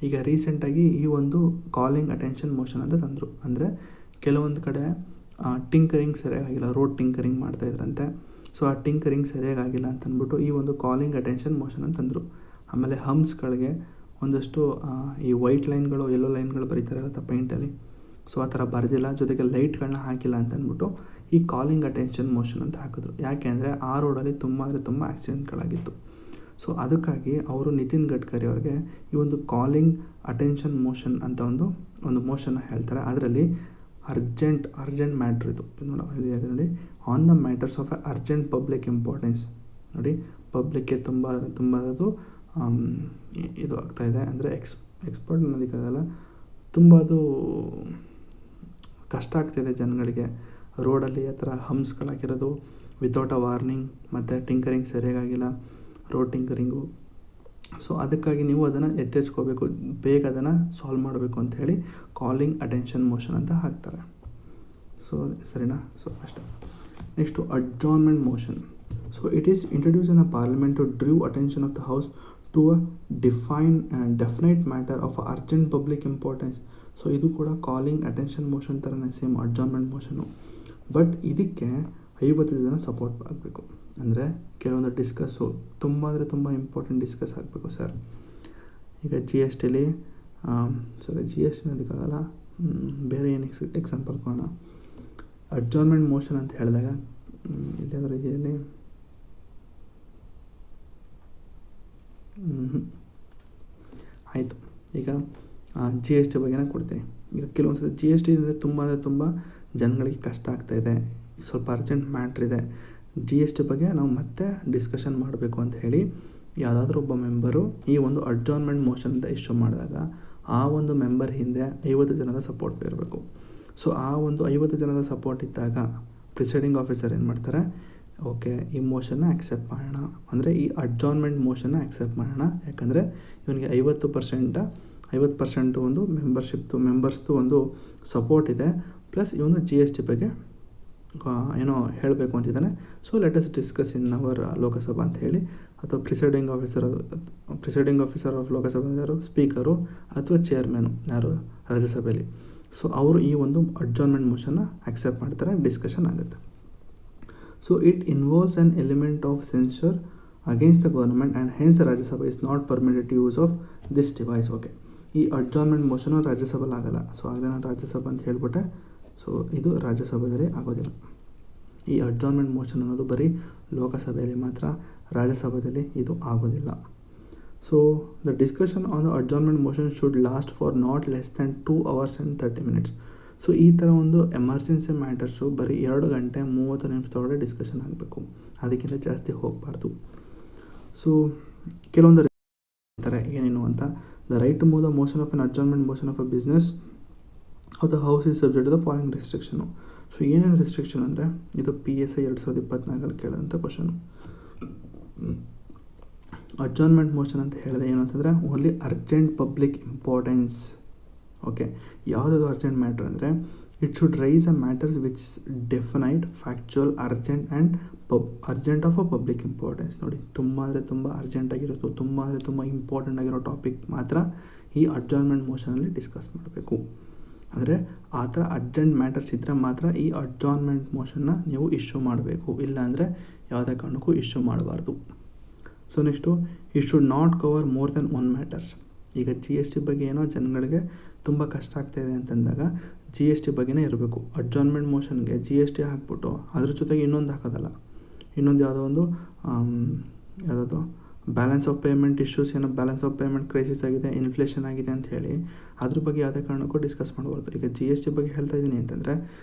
ಈಗ ರೀಸೆಂಟಾಗಿ ಈ ಒಂದು ಕಾಲಿಂಗ್ ಅಟೆನ್ಷನ್ ಮೋಷನ್ ಅಂತ ತಂದರು. ಅಂದರೆ ಕೆಲವೊಂದು ಕಡೆ ಟಿಂಕರಿಂಗ್ ಸರಿಯಾಗಿಲ್ಲ, ರೋಡ್ ಟಿಂಕರಿಂಗ್ ಮಾಡ್ತಾಯಿದ್ರಂತೆ. ಸೊ ಆ ಟಿಂಕರಿಂಗ್ ಸರಿಯಾಗಿಲ್ಲ ಅಂತ ಅಂದ್ಬಿಟ್ಟು ಈ ಒಂದು ಕಾಲಿಂಗ್ ಅಟೆನ್ಷನ್ ಮೋಷನ್ ಅಂತಂದರು. ಆಮೇಲೆ ಹಂಪ್ಸ್ಗಳಿಗೆ ಒಂದಷ್ಟು ಈ ವೈಟ್ ಲೈನ್ಗಳು ಯೆಲ್ಲೋ ಲೈನ್ಗಳು ಬರೀತಾರೆ ಗೊತ್ತಾ ಪೇಂಟಲ್ಲಿ, ಸೊ ಆ ಥರ ಬರೆದಿಲ್ಲ, ಜೊತೆಗೆ ಲೈಟ್ಗಳನ್ನ ಹಾಕಿಲ್ಲ ಅಂತ ಅಂದ್ಬಿಟ್ಟು ಈ ಕಾಲಿಂಗ್ ಅಟೆನ್ಷನ್ ಮೋಷನ್ ಅಂತ ಹಾಕಿದ್ರು. ಯಾಕೆ ಅಂದರೆ ಆ ರೋಡಲ್ಲಿ ತುಂಬ ಅಂದರೆ ತುಂಬ ಆಕ್ಸಿಡೆಂಟ್ಗಳಾಗಿತ್ತು. ಸೊ ಅದಕ್ಕಾಗಿ ಅವರು ನಿತಿನ್ ಗಡ್ಕರಿ ಅವ್ರಿಗೆ ಈ ಒಂದು ಕಾಲಿಂಗ್ ಅಟೆನ್ಷನ್ ಮೋಷನ್ ಅಂತ ಒಂದು ಮೋಷನ್ನ ಹೇಳ್ತಾರೆ. ಅದರಲ್ಲಿ ಅರ್ಜೆಂಟ್ ಮ್ಯಾಟ್ರ್ ಇದು ನೋಡಿ, ಅದರಲ್ಲಿ on the matters of urgent public importance ನೋಡಿ, ಪಬ್ಲಿಕ್ಗೆ ತುಂಬ ಅದು ಇದು ಆಗ್ತಾಯಿದೆ ಅಂದರೆ ಎಕ್ಸ್ಪರ್ಟ್ ಅನ್ನೋದಕ್ಕಾಗಲ್ಲ, ತುಂಬ ಅದು ಕಷ್ಟ ಆಗ್ತಾಯಿದೆ ಜನಗಳಿಗೆ. ರೋಡಲ್ಲಿ ಆ ಥರ ಹಂಪ್ಸ್ಗಳಾಗಿರೋದು ವಿತೌಟ್ ಅ ವಾರ್ನಿಂಗ್, ಮತ್ತು ಟಿಂಕರಿಂಗ್ ಸರಿಯಾಗಿಲ್ಲ, ರೋಡ್ ಟಿಂಕರಿಂಗು. ಸೊ ಅದಕ್ಕಾಗಿ ನೀವು ಅದನ್ನು ಎತ್ತೆಚ್ಕೋಬೇಕು, ಬೇಗ ಅದನ್ನು ಸಾಲ್ವ್ ಮಾಡಬೇಕು ಅಂತ ಹೇಳಿ ಕಾಲಿಂಗ್ ಅಟೆನ್ಷನ್ ಮೋಷನ್ ಅಂತ ಹಾಕ್ತಾರೆ. ಸೊ ಸರಿನಾ? ಸೊ ಅಷ್ಟೇ. Next adjournment motion. So it is introduce in the parliament to draw attention of the house to a definite matter of urgent public importance. So ಇದು ಕೂಡ calling attention motion ಥರನೇ same adjournment motion. But ಇದಕ್ಕೆ 50 ಜನ support ಆಗಬೇಕು. ಅಂದರೆ ಕೆಲವೊಂದು discuss ತುಂಬ ಅಂದರೆ ತುಂಬ ಇಂಪಾರ್ಟೆಂಟ್ ಡಿಸ್ಕಸ್ ಆಗಬೇಕು ಸರ್. ಈಗ ಜಿ ಎಸ್ ಟಿಲಿ ಜಿ ಎಸ್ ಟಿ ಅದಕ್ಕಾಗಲ್ಲ, ಬೇರೆ ಏನು ಎಕ್ಸಾಂಪಲ್ ಕೊಡೋಣ. ಅಡ್ಜಾರ್ನ್ಮೆಂಟ್ ಮೋಷನ್ ಅಂತ ಹೇಳಿದಾಗ ಇಲ್ಲಾದರೂ ಇದೆಯಲ್ಲಿ ಆಯಿತು. ಈಗ ಜಿ ಎಸ್ ಟಿ ಬಗ್ಗೆನೇ ಕೊಡ್ತೀನಿ. ಈಗ ಕೆಲವೊಂದು ಸಲ ಜಿ ಎಸ್ ಟಿ ಅಂದರೆ ತುಂಬ ಜನಗಳಿಗೆ ಕಷ್ಟ ಆಗ್ತಾಯಿದೆ, ಸ್ವಲ್ಪ ಅರ್ಜೆಂಟ್ ಮ್ಯಾಟ್ರ್ ಇದೆ, ಜಿ ಎಸ್ ಟಿ ಬಗ್ಗೆ ನಾವು ಮತ್ತೆ ಡಿಸ್ಕಷನ್ ಮಾಡಬೇಕು ಅಂತ ಹೇಳಿ ಯಾವುದಾದ್ರೂ ಒಬ್ಬ ಮೆಂಬರು ಈ ಒಂದು ಅಡ್ಜಾರ್ನ್ಮೆಂಟ್ ಮೋಷನ್ ಅಂತ ಇಶ್ಯೂ ಮಾಡಿದಾಗ ಆ ಒಂದು ಮೆಂಬರ್ ಹಿಂದೆ 50 ಜನದ ಸಪೋರ್ಟ್ ಇರಬೇಕು. ಸೊ ಆ ಒಂದು 50 ಜನದ ಸಪೋರ್ಟ್ ಇದ್ದಾಗ ಪ್ರಿಸೈಡಿಂಗ್ ಆಫೀಸರ್ ಏನು ಮಾಡ್ತಾರೆ, ಓಕೆ ಈ ಮೋಷನ್ನ ಆಕ್ಸೆಪ್ಟ್ ಮಾಡೋಣ, ಅಂದರೆ ಈ ಅಡ್ಜಾರ್ನ್ಮೆಂಟ್ ಮೋಷನ್ನ ಆಕ್ಸೆಪ್ಟ್ ಮಾಡೋಣ, ಯಾಕಂದರೆ ಇವನಿಗೆ 50% ಒಂದು ಮೆಂಬರ್ಸ್ದು ಒಂದು ಸಪೋರ್ಟ್ ಇದೆ, ಪ್ಲಸ್ ಇವನು ಜಿ ಎಸ್ ಟಿ ಬಗ್ಗೆ ಏನೋ ಹೇಳಬೇಕು ಅಂತಿದ್ದಾನೆ. So let us discuss in our Lok Sabha ಅಂತ ಹೇಳಿ, ಅಥವಾ ಪ್ರಿಸೈಡಿಂಗ್ ಆಫೀಸರ್ ಆಫ್ ಲೋಕಸಭಾ ಯಾರು, ಸ್ಪೀಕರು ಅಥವಾ ಚೇರ್ಮನು ಯಾರು ರಾಜ್ಯಸಭೆಯಲ್ಲಿ. ಸೊ ಅವರು ಈ ಒಂದು ಅಡ್ಜಾರ್ನ್ಮೆಂಟ್ ಮೋಷನ್ನ ಆಕ್ಸೆಪ್ಟ್ ಮಾಡ್ತಾರೆ, ಡಿಸ್ಕಷನ್ ಆಗುತ್ತೆ. So it involves an element of censure against the government and hence Rajya Sabha is not permitted to use of this device. Okay, ಈ ಅಡ್ಜಾರ್ನ್ಮೆಂಟ್ ಮೋಷನು ರಾಜ್ಯಸಭೆಯಲ್ಲಿ ಆಗಲ್ಲ. ಸೊ ಆಗಲೇ ನಾನು ರಾಜ್ಯಸಭಾ ಅಂತ ಹೇಳ್ಬಿಟ್ಟೆ. ಸೊ ಇದು ರಾಜ್ಯಸಭೆಯಲ್ಲಿ ಆಗೋದಿಲ್ಲ. ಈ ಅಡ್ಜಾರ್ನ್ಮೆಂಟ್ ಮೋಷನ್ ಅನ್ನೋದು ಬರೀ ಲೋಕಸಭೆಯಲ್ಲಿ ಮಾತ್ರ, ರಾಜ್ಯಸಭೆಯಲ್ಲಿ ಇದು ಆಗೋದಿಲ್ಲ. So the discussion on the adjournment motion should last for not less than 2 hours and 30 minutes. ಸೊ ಈ ಥರ ಒಂದು ಎಮರ್ಜೆನ್ಸಿ ಮ್ಯಾಟರ್ಸು ಬರೀ 2 ಗಂಟೆ 30 ನಿಮಿಷದೊಳಗೆ ಡಿಸ್ಕಷನ್ ಆಗಬೇಕು, ಅದಕ್ಕಿಂತ ಜಾಸ್ತಿ ಹೋಗಬಾರ್ದು. ಸೊ ಕೆಲವೊಂದು ಇರ್ತಾರೆ ಏನೇನು ಅಂತ. The right to move the motion of an adjournment motion of a business of the house is subject to the following restriction. So ಏನೇನು ರೆಸ್ಟ್ರಿಕ್ಷನ್ ಅಂದರೆ ಇದು PSI 2024 ಕೇಳಿದಂಥ ಕ್ವಶನು. ಅಡ್ಜಾರ್ನ್ಮೆಂಟ್ ಮೋಷನ್ ಅಂತ ಹೇಳಿದೆ ಏನು ಅಂತಂದರೆ only urgent public importance. Okay, ಯಾವುದಾದ್ರು urgent matter ಅಂದರೆ it should raise a matters which is definite, factual, urgent of a public importance. ನೋಡಿ, ತುಂಬ ಅಂದರೆ ತುಂಬ ಅರ್ಜೆಂಟಾಗಿರೋದು, ತುಂಬ ಅಂದರೆ ತುಂಬ ಇಂಪಾರ್ಟೆಂಟ್ ಆಗಿರೋ ಟಾಪಿಕ್ ಮಾತ್ರ ಈ ಅಡ್ಜಾರ್ನ್ಮೆಂಟ್ ಮೋಷನಲ್ಲಿ ಡಿಸ್ಕಸ್ ಮಾಡಬೇಕು. ಅಂದರೆ ಆ ಥರ ಅರ್ಜೆಂಟ್ ಮ್ಯಾಟರ್ಸ್ ಇದ್ದರೆ ಮಾತ್ರ ಈ ಅಡ್ಜಾರ್ನ್ಮೆಂಟ್ ಮೋಷನ್ನ ನೀವು ಇಶ್ಯೂ ಮಾಡಬೇಕು, ಇಲ್ಲಾಂದರೆ ಯಾವುದೇ ಕಾರಣಕ್ಕೂ ಇಶ್ಯೂ ಮಾಡಬಾರ್ದು. So next, it should not cover more than 1 matters. ಈಗ ಜಿ ಎಸ್ ಟಿ ಬಗ್ಗೆ ಏನೋ ಜನಗಳಿಗೆ ತುಂಬ ಕಷ್ಟ ಆಗ್ತಾಯಿದೆ ಅಂತಂದಾಗ ಜಿ ಎಸ್ ಟಿ ಬಗ್ಗೆನೇ ಇರಬೇಕು. ಅಡ್ಜಾರ್ನ್ಮೆಂಟ್ ಮೋಷನ್ಗೆ ಜಿ ಎಸ್ ಟಿ ಹಾಕ್ಬಿಟ್ಟು ಅದ್ರ ಜೊತೆಗೆ ಇನ್ನೊಂದು ಹಾಕೋದಲ್ಲ, ಇನ್ನೊಂದು ಯಾವುದೋ ಬ್ಯಾಲೆನ್ಸ್ ಆಫ್ ಪೇಮೆಂಟ್ ಇಶ್ಯೂಸ್, ಏನೋ ಬ್ಯಾಲೆನ್ಸ್ ಆಫ್ ಪೇಮೆಂಟ್ ಕ್ರೈಸಿಸ್ ಆಗಿದೆ, ಇನ್ಫ್ಲೇಷನ್ ಆಗಿದೆ ಅಂತ ಹೇಳಿ ಅದ್ರ ಬಗ್ಗೆ ಯಾವುದೇ ಕಾರಣಕ್ಕೂ ಡಿಸ್ಕಸ್ ಮಾಡಬಾರ್ದು. ಈಗ ಜಿ ಎಸ್ ಟಿ ಬಗ್ಗೆ ಹೇಳ್ತಾ ಇದ್ದೀನಿ ಅಂತಂದರೆ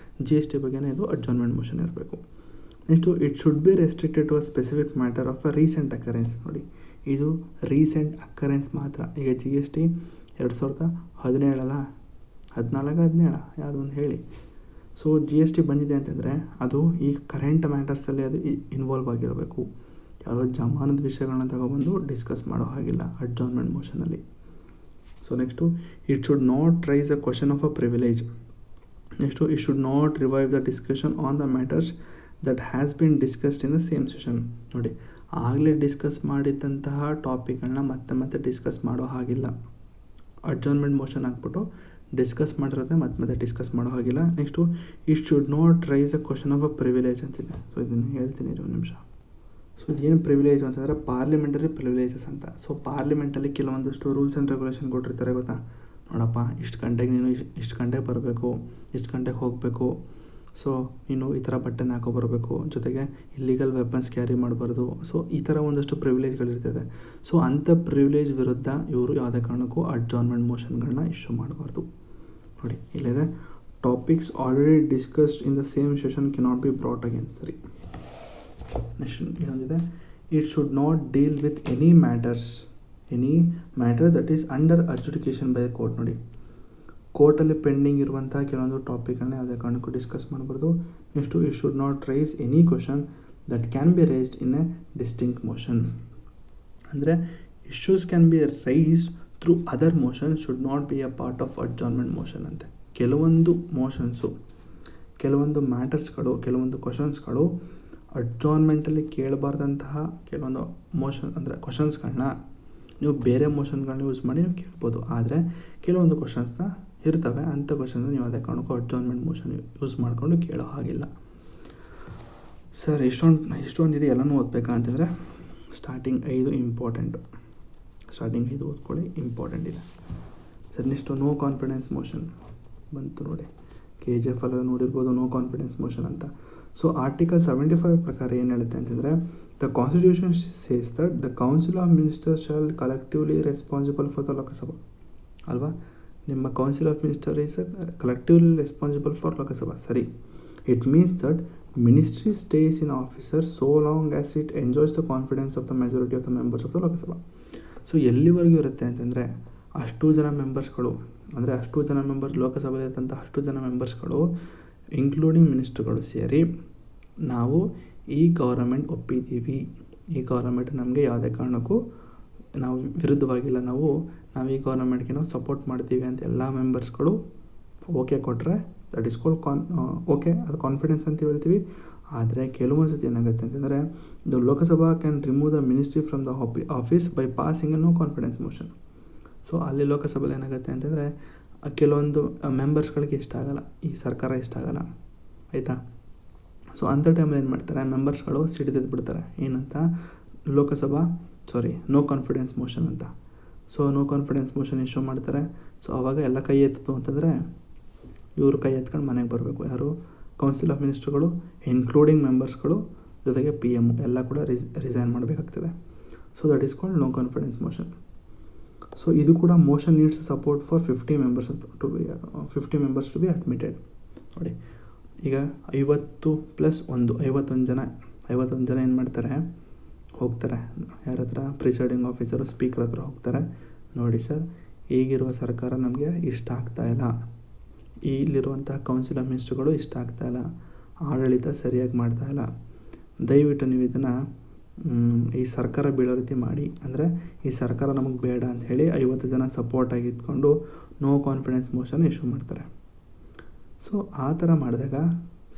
ಜಿ ಎಸ್ ಟಿ ಬಗ್ಗೆನೇ ಇದು ಅಡ್ಜಾರ್ನ್ಮೆಂಟ್ ಮೋಷನ್ ಇರಬೇಕು. Next, it should be restricted to a specific matter of a recent occurrence. ನೋಡಿ, ಇದು ರೀಸೆಂಟ್ ಅಕರೆನ್ಸ್ ಮಾತ್ರ. ಈಗ ಜಿ ಎಸ್ ಟಿ 2017 17 ಯಾವುದೋ ಒಂದು ಹೇಳಿ. ಸೊ ಜಿ ಎಸ್ ಟಿ ಬಂದಿದೆ ಅಂತಂದರೆ ಅದು ಈ ಕರೆಂಟ್ ಮ್ಯಾಟರ್ಸಲ್ಲಿ ಅದು ಇನ್ವಾಲ್ವ್ ಆಗಿರಬೇಕು. ಯಾವುದೋ ಜಮಾನದ ವಿಷಯಗಳನ್ನ ತಗೊಬಂದು ಡಿಸ್ಕಸ್ ಮಾಡೋ ಹಾಗಿಲ್ಲ ಅಡ್ಜಾರ್ನ್ಮೆಂಟ್ ಮೋಷನಲ್ಲಿ. So next, it should not raise a question of a privilege. Next, it should not revive the discussion on the matters that has been discussed in the same session. ನೋಡಿ, ಆಗಲೇ discuss ಮಾಡಿದ್ದಂತಹ ಟಾಪಿಕ್ಗಳನ್ನ ಮತ್ತೆ discuss ಮಾಡೋ ಹಾಗಿಲ್ಲ. ಅಡ್ಜಾರ್ನ್ಮೆಂಟ್ motion ಹಾಕ್ಬಿಟ್ಟು discuss ಮಾಡಿರೋದೇ ಮತ್ತೆ discuss ಮಾಡೋ ಹಾಗಿಲ್ಲ. Next, it should not raise a question of a privilege ಅಂತಿದೆ. ಸೊ ಇದನ್ನು ಹೇಳ್ತೀನಿ, 1 ನಿಮಿಷ. ಸೊ ಇದೇನು ಪ್ರಿವಿಲೇಜ್ ಅಂತಂದರೆ ಪಾರ್ಲಿಮೆಂಟರಿ ಪ್ರಿವಿಲೇಜಸ್ ಅಂತ. ಸೊ ಪಾರ್ಲಿಮೆಂಟಲ್ಲಿ ಕೆಲವೊಂದಷ್ಟು ರೂಲ್ಸ್ ಆ್ಯಂಡ್ ರೆಗ್ಯುಲೇಷನ್ ಕೊಟ್ಟಿರ್ತಾರೆ ಗೊತ್ತಾ, ನೋಡಪ್ಪ ಇಷ್ಟು ಗಂಟೆಗೆ ನೀನು ಇಷ್ಟು ಗಂಟೆಗೆ ಬರಬೇಕು, ಇಷ್ಟು ಗಂಟೆಗೆ ಹೋಗಬೇಕು, ಸೊ ನೀನು ಈ ಥರ ಬಟ್ಟೆನ ಹಾಕೊಬರ್ಬೇಕು, ಜೊತೆಗೆ ಇಲ್ಲಿಗಲ್ ವೆಪನ್ಸ್ ಕ್ಯಾರಿ ಮಾಡಬಾರ್ದು. ಸೊ ಈ ಥರ ಒಂದಷ್ಟು ಪ್ರಿವಿಲೇಜ್ಗಳಿರ್ತದೆ. ಸೊ ಅಂಥ ಪ್ರಿವಿಲೇಜ್ ವಿರುದ್ಧ ಇವರು ಯಾವುದೇ ಕಾರಣಕ್ಕೂ ಅಡ್ಜಾರ್ನ್ಮೆಂಟ್ ಮೋಷನ್ಗಳನ್ನ ಇಶ್ಯೂ ಮಾಡಬಾರ್ದು. ನೋಡಿ ಇಲ್ಲಿದೆ, topics already discussed in the same session cannot be brought again. ಸರಿ, ನೆಕ್ಸ್ಟ್ ಇನ್ನೊಂದಿದೆ, it should not deal with any matter that is under adjudication by court. ನೋಡಿ, ಕೋರ್ಟಲ್ಲಿ ಪೆಂಡಿಂಗ್ ಇರುವಂಥ ಕೆಲವೊಂದು ಟಾಪಿಕನ್ನು ಯಾವುದೇ ಕಾರಣಕ್ಕೂ ಡಿಸ್ಕಸ್ ಮಾಡಬಾರ್ದು. Next, it should not raise any question that can be raised in a distinct motion. ಅಂದರೆ issues can be raised through other motion should not be a part of adjournment motion ಅಂತೆ. ಕೆಲವೊಂದು motions, ಕೆಲವೊಂದು ಮ್ಯಾಟರ್ಸ್ಗಳು, ಕೆಲವೊಂದು ಕ್ವಶನ್ಸ್ಗಳು ಅಡ್ಜಾರ್ನ್ಮೆಂಟಲ್ಲಿ ಕೇಳಬಾರ್ದಂತಹ ಕೆಲವೊಂದು motion ಅಂದರೆ ಕ್ವಶನ್ಸ್ಗಳನ್ನ ನೀವು ಬೇರೆ ಮೋಷನ್ಗಳನ್ನ use ಮಾಡಿ ನೀವು ಕೇಳ್ಬೋದು. ಆದರೆ ಕೆಲವೊಂದು ಕ್ವಶನ್ಸ್ನ ಇರ್ತವೆ, ಅಂಥ ಕ್ವಶನ್ಸ್ ನೀವು ಅದೇ ಕಾರಣಕ್ಕೂ ಅಡ್ಜಾರ್ನ್ಮೆಂಟ್ ಮೋಷನ್ ಯೂಸ್ ಮಾಡಿಕೊಂಡು ಕೇಳೋ ಹಾಗಿಲ್ಲ. ಸರ್ ಇಷ್ಟೊಂದಿದೆ, ಎಲ್ಲನೂ ಓದಬೇಕಾ ಅಂತಂದರೆ ಸ್ಟಾರ್ಟಿಂಗ್ 5 ಇಂಪಾರ್ಟೆಂಟು, ಸ್ಟಾರ್ಟಿಂಗ್ 5 ಓದ್ಕೊಳ್ಳಿ, ಇಂಪಾರ್ಟೆಂಟ್ ಇದೆ. Sir next no confidence motion ಬಂತು. ನೋಡಿ KGF ಎಲ್ಲ ನೋಡಿರ್ಬೋದು ನೋ ಕಾನ್ಫಿಡೆನ್ಸ್ ಮೋಷನ್ ಅಂತ. ಸೊ ಆರ್ಟಿಕಲ್ 75 ಪ್ರಕಾರ ಏನು ಹೇಳುತ್ತೆ ಅಂತಂದರೆ, the constitution says that the council of ministers shall collectively responsible for the Lok Sabha ಅಲ್ವಾ. ನಿಮ್ಮ council of minister is collectively responsible for Lok Sabha. ಸರಿ, it means that ministry stays in officer so long as it enjoys the confidence of the majority of the members of the Lok Sabha. So ಎಲ್ಲಿವರೆಗೂ ಇರುತ್ತೆ ಅಂತಂದರೆ, ಅಷ್ಟು ಜನ ಮೆಂಬರ್ಸ್ಗಳು, ಅಂದರೆ ಅಷ್ಟು ಜನ ಲೋಕಸಭೆಯಲ್ಲಿ ಇದ್ದಂಥ ಅಷ್ಟು ಜನ ಮೆಂಬರ್ಸ್ಗಳು ಇನ್ಕ್ಲೂಡಿಂಗ್ ಮಿನಿಸ್ಟ್ರುಗಳು ಸೇರಿ, ನಾವು ಈ ಗೌರ್ಮೆಂಟ್ ಒಪ್ಪಿದ್ದೀವಿ, ಈ ಗೌರ್ಮೆಂಟ್ ನಮಗೆ ಯಾವುದೇ ಕಾರಣಕ್ಕೂ ನಾವು ವಿರುದ್ಧವಾಗಿಲ್ಲ, ನಾವು ಈ ಗೌರ್ಮೆಂಟ್ಗೆ ನಾವು ಸಪೋರ್ಟ್ ಮಾಡ್ತೀವಿ ಅಂತ ಎಲ್ಲ ಮೆಂಬರ್ಸ್ಗಳು ಓಕೆ ಕೊಟ್ಟರೆ ದಟ್ ಇಸ್ ಕಾಲ್ಡ್ ಓಕೆ, ಅದು ಕಾನ್ಫಿಡೆನ್ಸ್ ಅಂತ ಹೇಳ್ತೀವಿ. ಆದರೆ ಕೆಲವೊಂದು ಸತಿ ಏನಾಗುತ್ತೆ ಅಂತಂದರೆ, the Lok Sabha can remove the ministry from the office by passing a no confidence motion. So ಅಲ್ಲಿ ಲೋಕಸಭೆಯಲ್ಲಿ ಏನಾಗುತ್ತೆ ಅಂತಂದರೆ, ಕೆಲವೊಂದು ಮೆಂಬರ್ಸ್ಗಳಿಗೆ ಇಷ್ಟ ಆಗಲ್ಲ, ಈ ಸರ್ಕಾರ ಇಷ್ಟ ಆಗಲ್ಲ, ಆಯಿತಾ. ಸೊ ಅಂಥ ಟೈಮಲ್ಲಿ ಏನು ಮಾಡ್ತಾರೆ, ಮೆಂಬರ್ಸ್ಗಳು ಸಿಡಿದೆದ್ದು ಬಿಡ್ತಾರೆ, ಏನಂತ, ನೋ ಕಾನ್ಫಿಡೆನ್ಸ್ ಮೋಷನ್ ಅಂತ. So no confidence motion issue ಮಾಡ್ತಾರೆ. ಸೊ ಆವಾಗ ಎಲ್ಲ ಕೈ ಎತ್ತಿತು ಅಂತಂದರೆ, ಇವರು ಕೈ ಎತ್ಕೊಂಡು ಮನೆಗೆ ಬರಬೇಕು. ಯಾರು, ಕೌನ್ಸಿಲ್ ಆಫ್ ಮಿನಿಸ್ಟರ್ಗಳು ಇನ್ಕ್ಲೂಡಿಂಗ್ ಮೆಂಬರ್ಸ್ಗಳು, ಜೊತೆಗೆ PM ಎಲ್ಲ ಕೂಡ ರಿಸೈನ್ ಮಾಡಬೇಕಾಗ್ತದೆ. So that is called no confidence motion. So ಇದು ಕೂಡ motion needs support for 50 members to be admitted. ನೋಡಿ ಈಗ 50 + 1 51 ಜನ ಏನು ಮಾಡ್ತಾರೆ, ಹೋಗ್ತಾರೆ ಯಾರ ಹತ್ರ, ಪ್ರಿಸೈಡಿಂಗ್ ಆಫೀಸರು ಸ್ಪೀಕರ್ ಹತ್ರ ಹೋಗ್ತಾರೆ. ನೋಡಿ ಸರ್, ಈಗಿರುವ ಸರ್ಕಾರ ನಮಗೆ ಇಷ್ಟ ಆಗ್ತಾಯಿಲ್ಲ, ಇಲ್ಲಿರುವಂಥ ಕೌನ್ಸಿಲ್ ಆಫ್ ಮಿನಿಸ್ಟರ್ಗಳು ಇಷ್ಟ ಆಗ್ತಾಯಿಲ್ಲ, ಆಡಳಿತ ಸರಿಯಾಗಿ ಮಾಡ್ತಾಯಿಲ್ಲ, ದಯವಿಟ್ಟು ನೀವು ಇದನ್ನು ಈ ಸರ್ಕಾರ ಬೀಳೋ ರೀತಿ ಮಾಡಿ, ಅಂದರೆ ಈ ಸರ್ಕಾರ ನಮಗೆ ಬೇಡ ಅಂತ ಹೇಳಿ 50 ಜನ ಸಪೋರ್ಟಾಗಿ ಇದ್ಕೊಂಡು ನೋ ಕಾನ್ಫಿಡೆನ್ಸ್ ಮೋಷನ್ ಇಶ್ಯೂ ಮಾಡ್ತಾರೆ. ಸೊ ಆ ಥರ ಮಾಡಿದಾಗ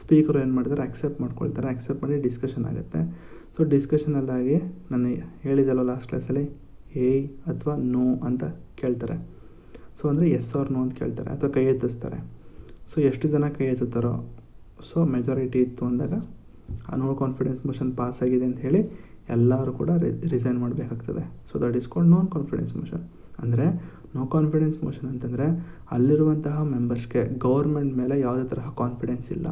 ಸ್ಪೀಕರು ಏನು ಮಾಡ್ತಾರೆ, ಅಕ್ಸೆಪ್ಟ್ ಮಾಡಿ ಡಿಸ್ಕಷನ್ ಆಗುತ್ತೆ. ಸೊ ಡಿಸ್ಕಷನಲ್ಲಾಗಿ ನಾನು ಹೇಳಿದೆಲ್ಲ ಲಾಸ್ಟ್ ಕ್ಲಾಸಲ್ಲಿ ಅಥವಾ ನೋ ಅಂತ ಕೇಳ್ತಾರೆ. ಸೊ ಅಂದರೆ ಎಸ್ ಆರ್ ನೋ ಅಂತ ಕೇಳ್ತಾರೆ, ಅಥವಾ ಕೈ ಎತ್ತಿಸ್ತಾರೆ. ಸೊ ಎಷ್ಟು ಜನ ಕೈ ಎತ್ತುತ್ತಾರೋ, ಸೊ ಮೆಜಾರಿಟಿ ಇತ್ತು ಅಂದಾಗ ಆ ನೋ ಕಾನ್ಫಿಡೆನ್ಸ್ ಮೋಷನ್ ಪಾಸ್ ಆಗಿದೆ ಅಂತ ಹೇಳಿ ಎಲ್ಲರೂ ಕೂಡ ರಿಸೈನ್ ಮಾಡಬೇಕಾಗ್ತದೆ. So that is called non confidence motion. ಅಂದರೆ ನೋ ಕಾನ್ಫಿಡೆನ್ಸ್ ಮೋಷನ್ ಅಂತಂದರೆ ಅಲ್ಲಿರುವಂತಹ ಮೆಂಬರ್ಸ್ಗೆ ಗೌರ್ಮೆಂಟ್ ಮೇಲೆ ಯಾವುದೇ ತರಹ ಕಾನ್ಫಿಡೆನ್ಸ್ ಇಲ್ಲ,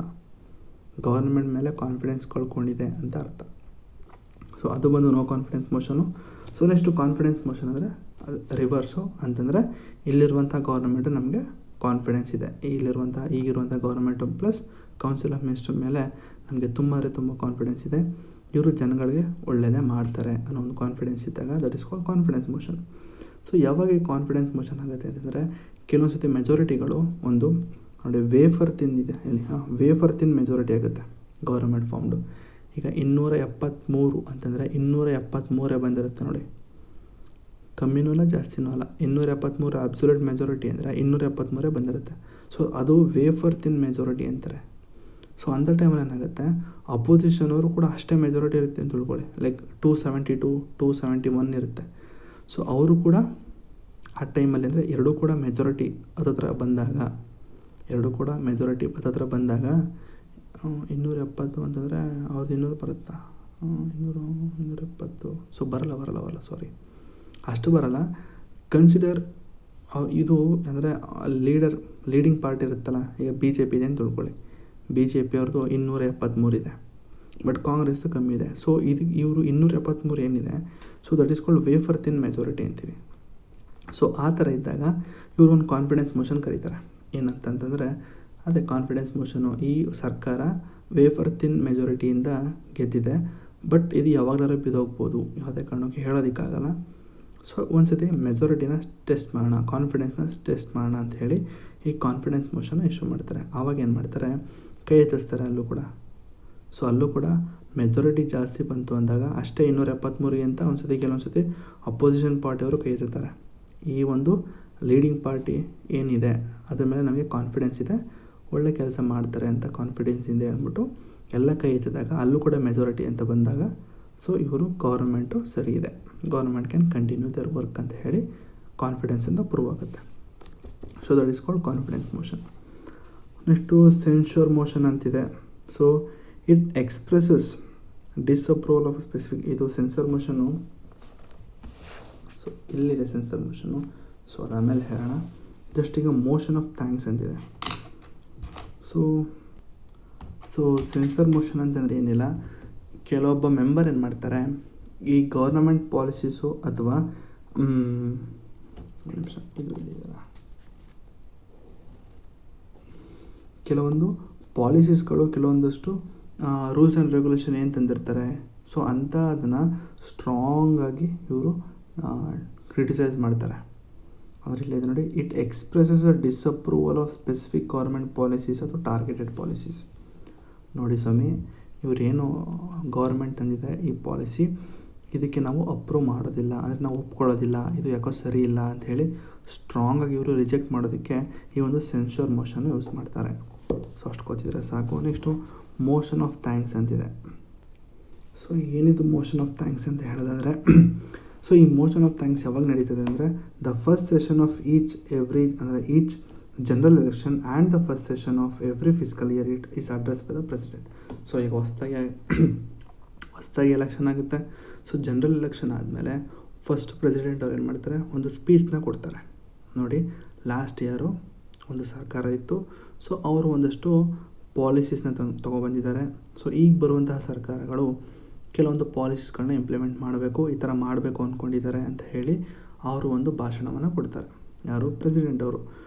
ಗೌರ್ಮೆಂಟ್ ಮೇಲೆ ಕಾನ್ಫಿಡೆನ್ಸ್ ಕಳ್ಕೊಂಡಿದೆ ಅಂತ ಅರ್ಥ. ಸೊ ಅದು ಬಂದು no confidence motion. So next confidence motion ಅಂದರೆ ರಿವರ್ಸು, ಅಂತಂದರೆ ಇಲ್ಲಿರುವಂಥ ಗೌರ್ಮೆಂಟು ನಮಗೆ ಕಾನ್ಫಿಡೆನ್ಸ್ ಇದೆ, ಈಗಿರುವಂಥ government plus council of minister ಮೇಲೆ ನಮಗೆ ತುಂಬ ಕಾನ್ಫಿಡೆನ್ಸ್ ಇದೆ, ಇವರು ಜನಗಳಿಗೆ ಒಳ್ಳೆಯದೇ ಮಾಡ್ತಾರೆ ಅನ್ನೋ ಒಂದು ಕಾನ್ಫಿಡೆನ್ಸ್ ಇದ್ದಾಗ that is called confidence motion. So ಯಾವಾಗ ಈ ಕಾನ್ಫಿಡೆನ್ಸ್ ಮೋಷನ್ ಆಗುತ್ತೆ ಅಂತಂದರೆ, ಕೆಲವೊಂದು ಸತಿ ಮೆಜಾರಿಟಿಗಳು ಒಂದು ನೋಡಿ ವೇಫರ್ ತಿನ್ ಇದೆ ಇಲ್ಲಿ, ವೇಫರ್ ತಿನ್ ಮೆಜಾರಿಟಿ ಆಗುತ್ತೆ ಗೌರ್ಮೆಂಟ್ ಫಾರ್ಮ್ಡು. ಈಗ 273 ಅಂತಂದರೆ 273 ಬಂದಿರುತ್ತೆ ನೋಡಿ, ಕಮ್ಮಿನೂ ಅಲ್ಲ ಜಾಸ್ತಿನೂ ಅಲ್ಲ, 273 ಅಬ್ಸಲ್ಯೂಟ್ ಮೆಜಾರಿಟಿ ಅಂದರೆ 273 ಬಂದಿರುತ್ತೆ. ಸೊ ಅದು ವೇಫರ್ ತಿನ್ ಮೆಜಾರಿಟಿ ಅಂತಾರೆ. ಸೊ ಅಂಥ ಟೈಮಲ್ಲಿ ಏನಾಗುತ್ತೆ, ಅಪೋಸಿಷನ್ ಅವರು ಕೂಡ ಅಷ್ಟೇ ಮೆಜಾರಿಟಿ ಇರುತ್ತೆ ಅಂತ ತಿಳ್ಕೊಳ್ಳಿ, ಲೈಕ್ 272 271 ಇರುತ್ತೆ. ಸೊ ಅವರು ಕೂಡ ಆ ಟೈಮಲ್ಲಿ ಅಂದರೆ ಎರಡೂ ಕೂಡ ಮೆಜಾರಿಟಿ ಹತ್ತತ್ರ ಬಂದಾಗ 270 ಬಂದಾಗ 270 ಅಂತಂದರೆ ಅವ್ರದ್ದು 200 ಬರುತ್ತಾ, 170. ಸೊ ಬರಲ್ಲ ಸಾರಿ, ಅಷ್ಟು ಬರಲ್ಲ. ಕನ್ಸಿಡರ್ ಇದು ಅಂದರೆ ಲೀಡಿಂಗ್ ಪಾರ್ಟಿ ಇರುತ್ತಲ್ಲ, ಈಗ BJP ಇದೆ ಅಂತ ತಿಳ್ಕೊಳ್ಳಿ. BJP ಅವ್ರದ್ದು 273 ಇದೆ, ಬಟ್ ಕಾಂಗ್ರೆಸ್ದು ಕಮ್ಮಿ ಇದೆ. ಸೊ ಇವರು 273 ಏನಿದೆ, so that is called wafer thin majority ಅಂತೀವಿ. ಸೊ ಆ ಥರ ಇದ್ದಾಗ ಇವರು ಒಂದು ಕಾನ್ಫಿಡೆನ್ಸ್ ಮೋಷನ್ ಕರೀತಾರೆ. ಏನಂತಂತಂದರೆ ಅದೇ ಕಾನ್ಫಿಡೆನ್ಸ್ ಮೋಷನು. ಈ ಸರ್ಕಾರ ವೇಫರ್ ಥಿನ್ ಮೆಜಾರಿಟಿಯಿಂದ ಗೆದ್ದಿದೆ, ಬಟ್ ಇದು ಯಾವಾಗಲಾದ್ರೂ ಬಿದ್ದೋಗ್ಬೋದು, ಯಾವುದೇ ಕಾರಣಕ್ಕೆ ಹೇಳೋದಕ್ಕಾಗಲ್ಲ. ಸೊ ಒಂದ್ಸತಿ ಮೆಜಾರಿಟಿನ ಟೆಸ್ಟ್ ಮಾಡೋಣ, ಕಾನ್ಫಿಡೆನ್ಸ್ನ ಟೆಸ್ಟ್ ಮಾಡೋಣ ಅಂತ ಹೇಳಿ ಈ ಕಾನ್ಫಿಡೆನ್ಸ್ ಮೋಷನ್ನ ಇಶ್ಯೂ ಮಾಡ್ತಾರೆ. ಆವಾಗ ಏನು ಮಾಡ್ತಾರೆ, ಕೈ ಎತ್ತಿಸ್ತಾರೆ ಅಲ್ಲೂ ಕೂಡ. ಸೊ ಅಲ್ಲೂ ಕೂಡ ಮೆಜಾರಿಟಿ ಜಾಸ್ತಿ ಬಂತು ಅಂದಾಗ ಅಷ್ಟೇ 273 ಅಂತ ಒಂದ್ಸತಿ ಕೆಲವೊಂದ್ಸತಿ ಅಪೋಸಿಷನ್ ಪಾರ್ಟಿಯವರು ಕೈ ಎತ್ತುತ್ತಾರೆ. ಈ ಒಂದು ಲೀಡಿಂಗ್ ಪಾರ್ಟಿ ಏನಿದೆ ಅದ್ರ ಮೇಲೆ ನಮಗೆ ಕಾನ್ಫಿಡೆನ್ಸ್ ಇದೆ, ಒಳ್ಳೆ ಕೆಲಸ ಮಾಡ್ತಾರೆ ಅಂತ ಕಾನ್ಫಿಡೆನ್ಸಿಂದ ಹೇಳ್ಬಿಟ್ಟು ಎಲ್ಲ ಕೈ ಎತ್ತಿದಾಗ ಅಲ್ಲೂ ಕೂಡ ಮೆಜಾರಿಟಿ ಅಂತ ಬಂದಾಗ ಸೊ ಇವರು ಗೌರ್ಮೆಂಟು ಸರಿ ಇದೆ, government can continue their work ಅಂತ ಹೇಳಿ ಕಾನ್ಫಿಡೆನ್ಸಿಂದ ಪ್ರೂವ್ ಆಗುತ್ತೆ. So that is called confidence motion. Next censure motion ಅಂತಿದೆ. So it expresses disapproval of specific. ಇದು ಸೆನ್ಸರ್ ಮೋಷನು. ಸೊ ಇಲ್ಲಿದೆ ಸೆನ್ಸರ್ ಮೋಷನು. ಸೊ ಅದಾದಮೇಲೆ ಹೇಳೋಣ. ಜಸ್ಟ್ ಈಗ ಮೋಷನ್ ಆಫ್ ಥ್ಯಾಂಕ್ಸ್ ಅಂತಿದೆ. ಸೊ ಸೆನ್ಸರ್ ಮೋಷನ್ ಅಂತಂದರೆ ಏನಿಲ್ಲ, ಕೆಲವೊಬ್ಬ ಮೆಂಬರ್ ಏನು ಮಾಡ್ತಾರೆ, ಈ ಗೌರ್ನಮೆಂಟ್ ಪಾಲಿಸೀಸು ಅಥವಾ ಕೆಲವೊಂದು ಪಾಲಿಸೀಸ್ಗಳು, ಕೆಲವೊಂದಷ್ಟು ರೂಲ್ಸ್ ಆ್ಯಂಡ್ ರೆಗ್ಯುಲೇಷನ್ ಏನು ತಂದಿರ್ತಾರೆ, ಸೊ ಅಂತ ಅದನ್ನು ಸ್ಟ್ರಾಂಗಾಗಿ ಇವರು ಕ್ರಿಟಿಸೈಸ್ ಮಾಡ್ತಾರೆ. ಅಂದರೆ ಇಲ್ಲಿದೆ ನೋಡಿ, it expresses a disapproval of specific government policies ಅಥವಾ ಟಾರ್ಗೆಟೆಡ್ ಪಾಲಿಸೀಸ್. ನೋಡಿ ಸ್ವಾಮಿ, ಇವರೇನು ಗೌರ್ಮೆಂಟ್ ತಂದಿದೆ ಈ ಪಾಲಿಸಿ, ಇದಕ್ಕೆ ನಾವು ಅಪ್ರೂವ್ ಮಾಡೋದಿಲ್ಲ, ಅಂದರೆ ನಾವು ಒಪ್ಕೊಳ್ಳೋದಿಲ್ಲ, ಇದು ಯಾಕೋ ಸರಿ ಇಲ್ಲ ಅಂತ ಹೇಳಿ ಸ್ಟ್ರಾಂಗಾಗಿ ಇವರು ರಿಜೆಕ್ಟ್ ಮಾಡೋದಕ್ಕೆ ಈ ಒಂದು ಸೆನ್ಸೂರ್ ಮೋಷನ್ ಯೂಸ್ ಮಾಡ್ತಾರೆ. ಸೊ ಅಷ್ಟು ಗೊತ್ತಿದ್ರೆ ಸಾಕು. ನೆಕ್ಸ್ಟು ಮೋಷನ್ ಆಫ್ ಥ್ಯಾಂಕ್ಸ್ ಅಂತಿದೆ. ಸೊ ಏನಿದು ಮೋಷನ್ ಆಫ್ ಥ್ಯಾಂಕ್ಸ್ ಅಂತ ಹೇಳೋದಾದರೆ, ಸೊ ಈ ಮೋಷನ್ ಆಫ್ ಥ್ಯಾಂಕ್ಸ್ ಯಾವಾಗ ನಡೀತದೆ ಅಂದರೆ the first session of each general election and the first session of every fiscal year it is address by the president. So ಈಗ ಹೊಸದಾಗಿ ಎಲೆಕ್ಷನ್ ಆಗುತ್ತೆ. ಸೊ ಜನರಲ್ ಎಲೆಕ್ಷನ್ ಆದಮೇಲೆ ಫಸ್ಟ್ ಪ್ರೆಸಿಡೆಂಟ್ ಅವ್ರು ಏನು ಮಾಡ್ತಾರೆ, ಒಂದು ಸ್ಪೀಚ್ನ ಕೊಡ್ತಾರೆ. ನೋಡಿ, ಲಾಸ್ಟ್ ಇಯರು ಒಂದು ಸರ್ಕಾರ ಇತ್ತು, ಸೊ ಅವರು ಒಂದಷ್ಟು ಪಾಲಿಸೀಸ್ನ ತೊಗೊಬಂದಿದ್ದಾರೆ. ಸೊ ಈಗ ಬರುವಂತಹ ಸರ್ಕಾರಗಳು ಕೆಲವೊಂದು ಪಾಲಿಸೀಸ್ಗಳನ್ನ ಇಂಪ್ಲಿಮೆಂಟ್ ಮಾಡಬೇಕು, ಈ ಥರ ಮಾಡಬೇಕು ಅಂದ್ಕೊಂಡಿದ್ದಾರೆ ಅಂತ ಹೇಳಿ ಅವರು ಒಂದು ಭಾಷಣವನ್ನು ಕೊಡ್ತಾರೆ. ಯಾರು? ಪ್ರೆಸಿಡೆಂಟ್ ಅವರು.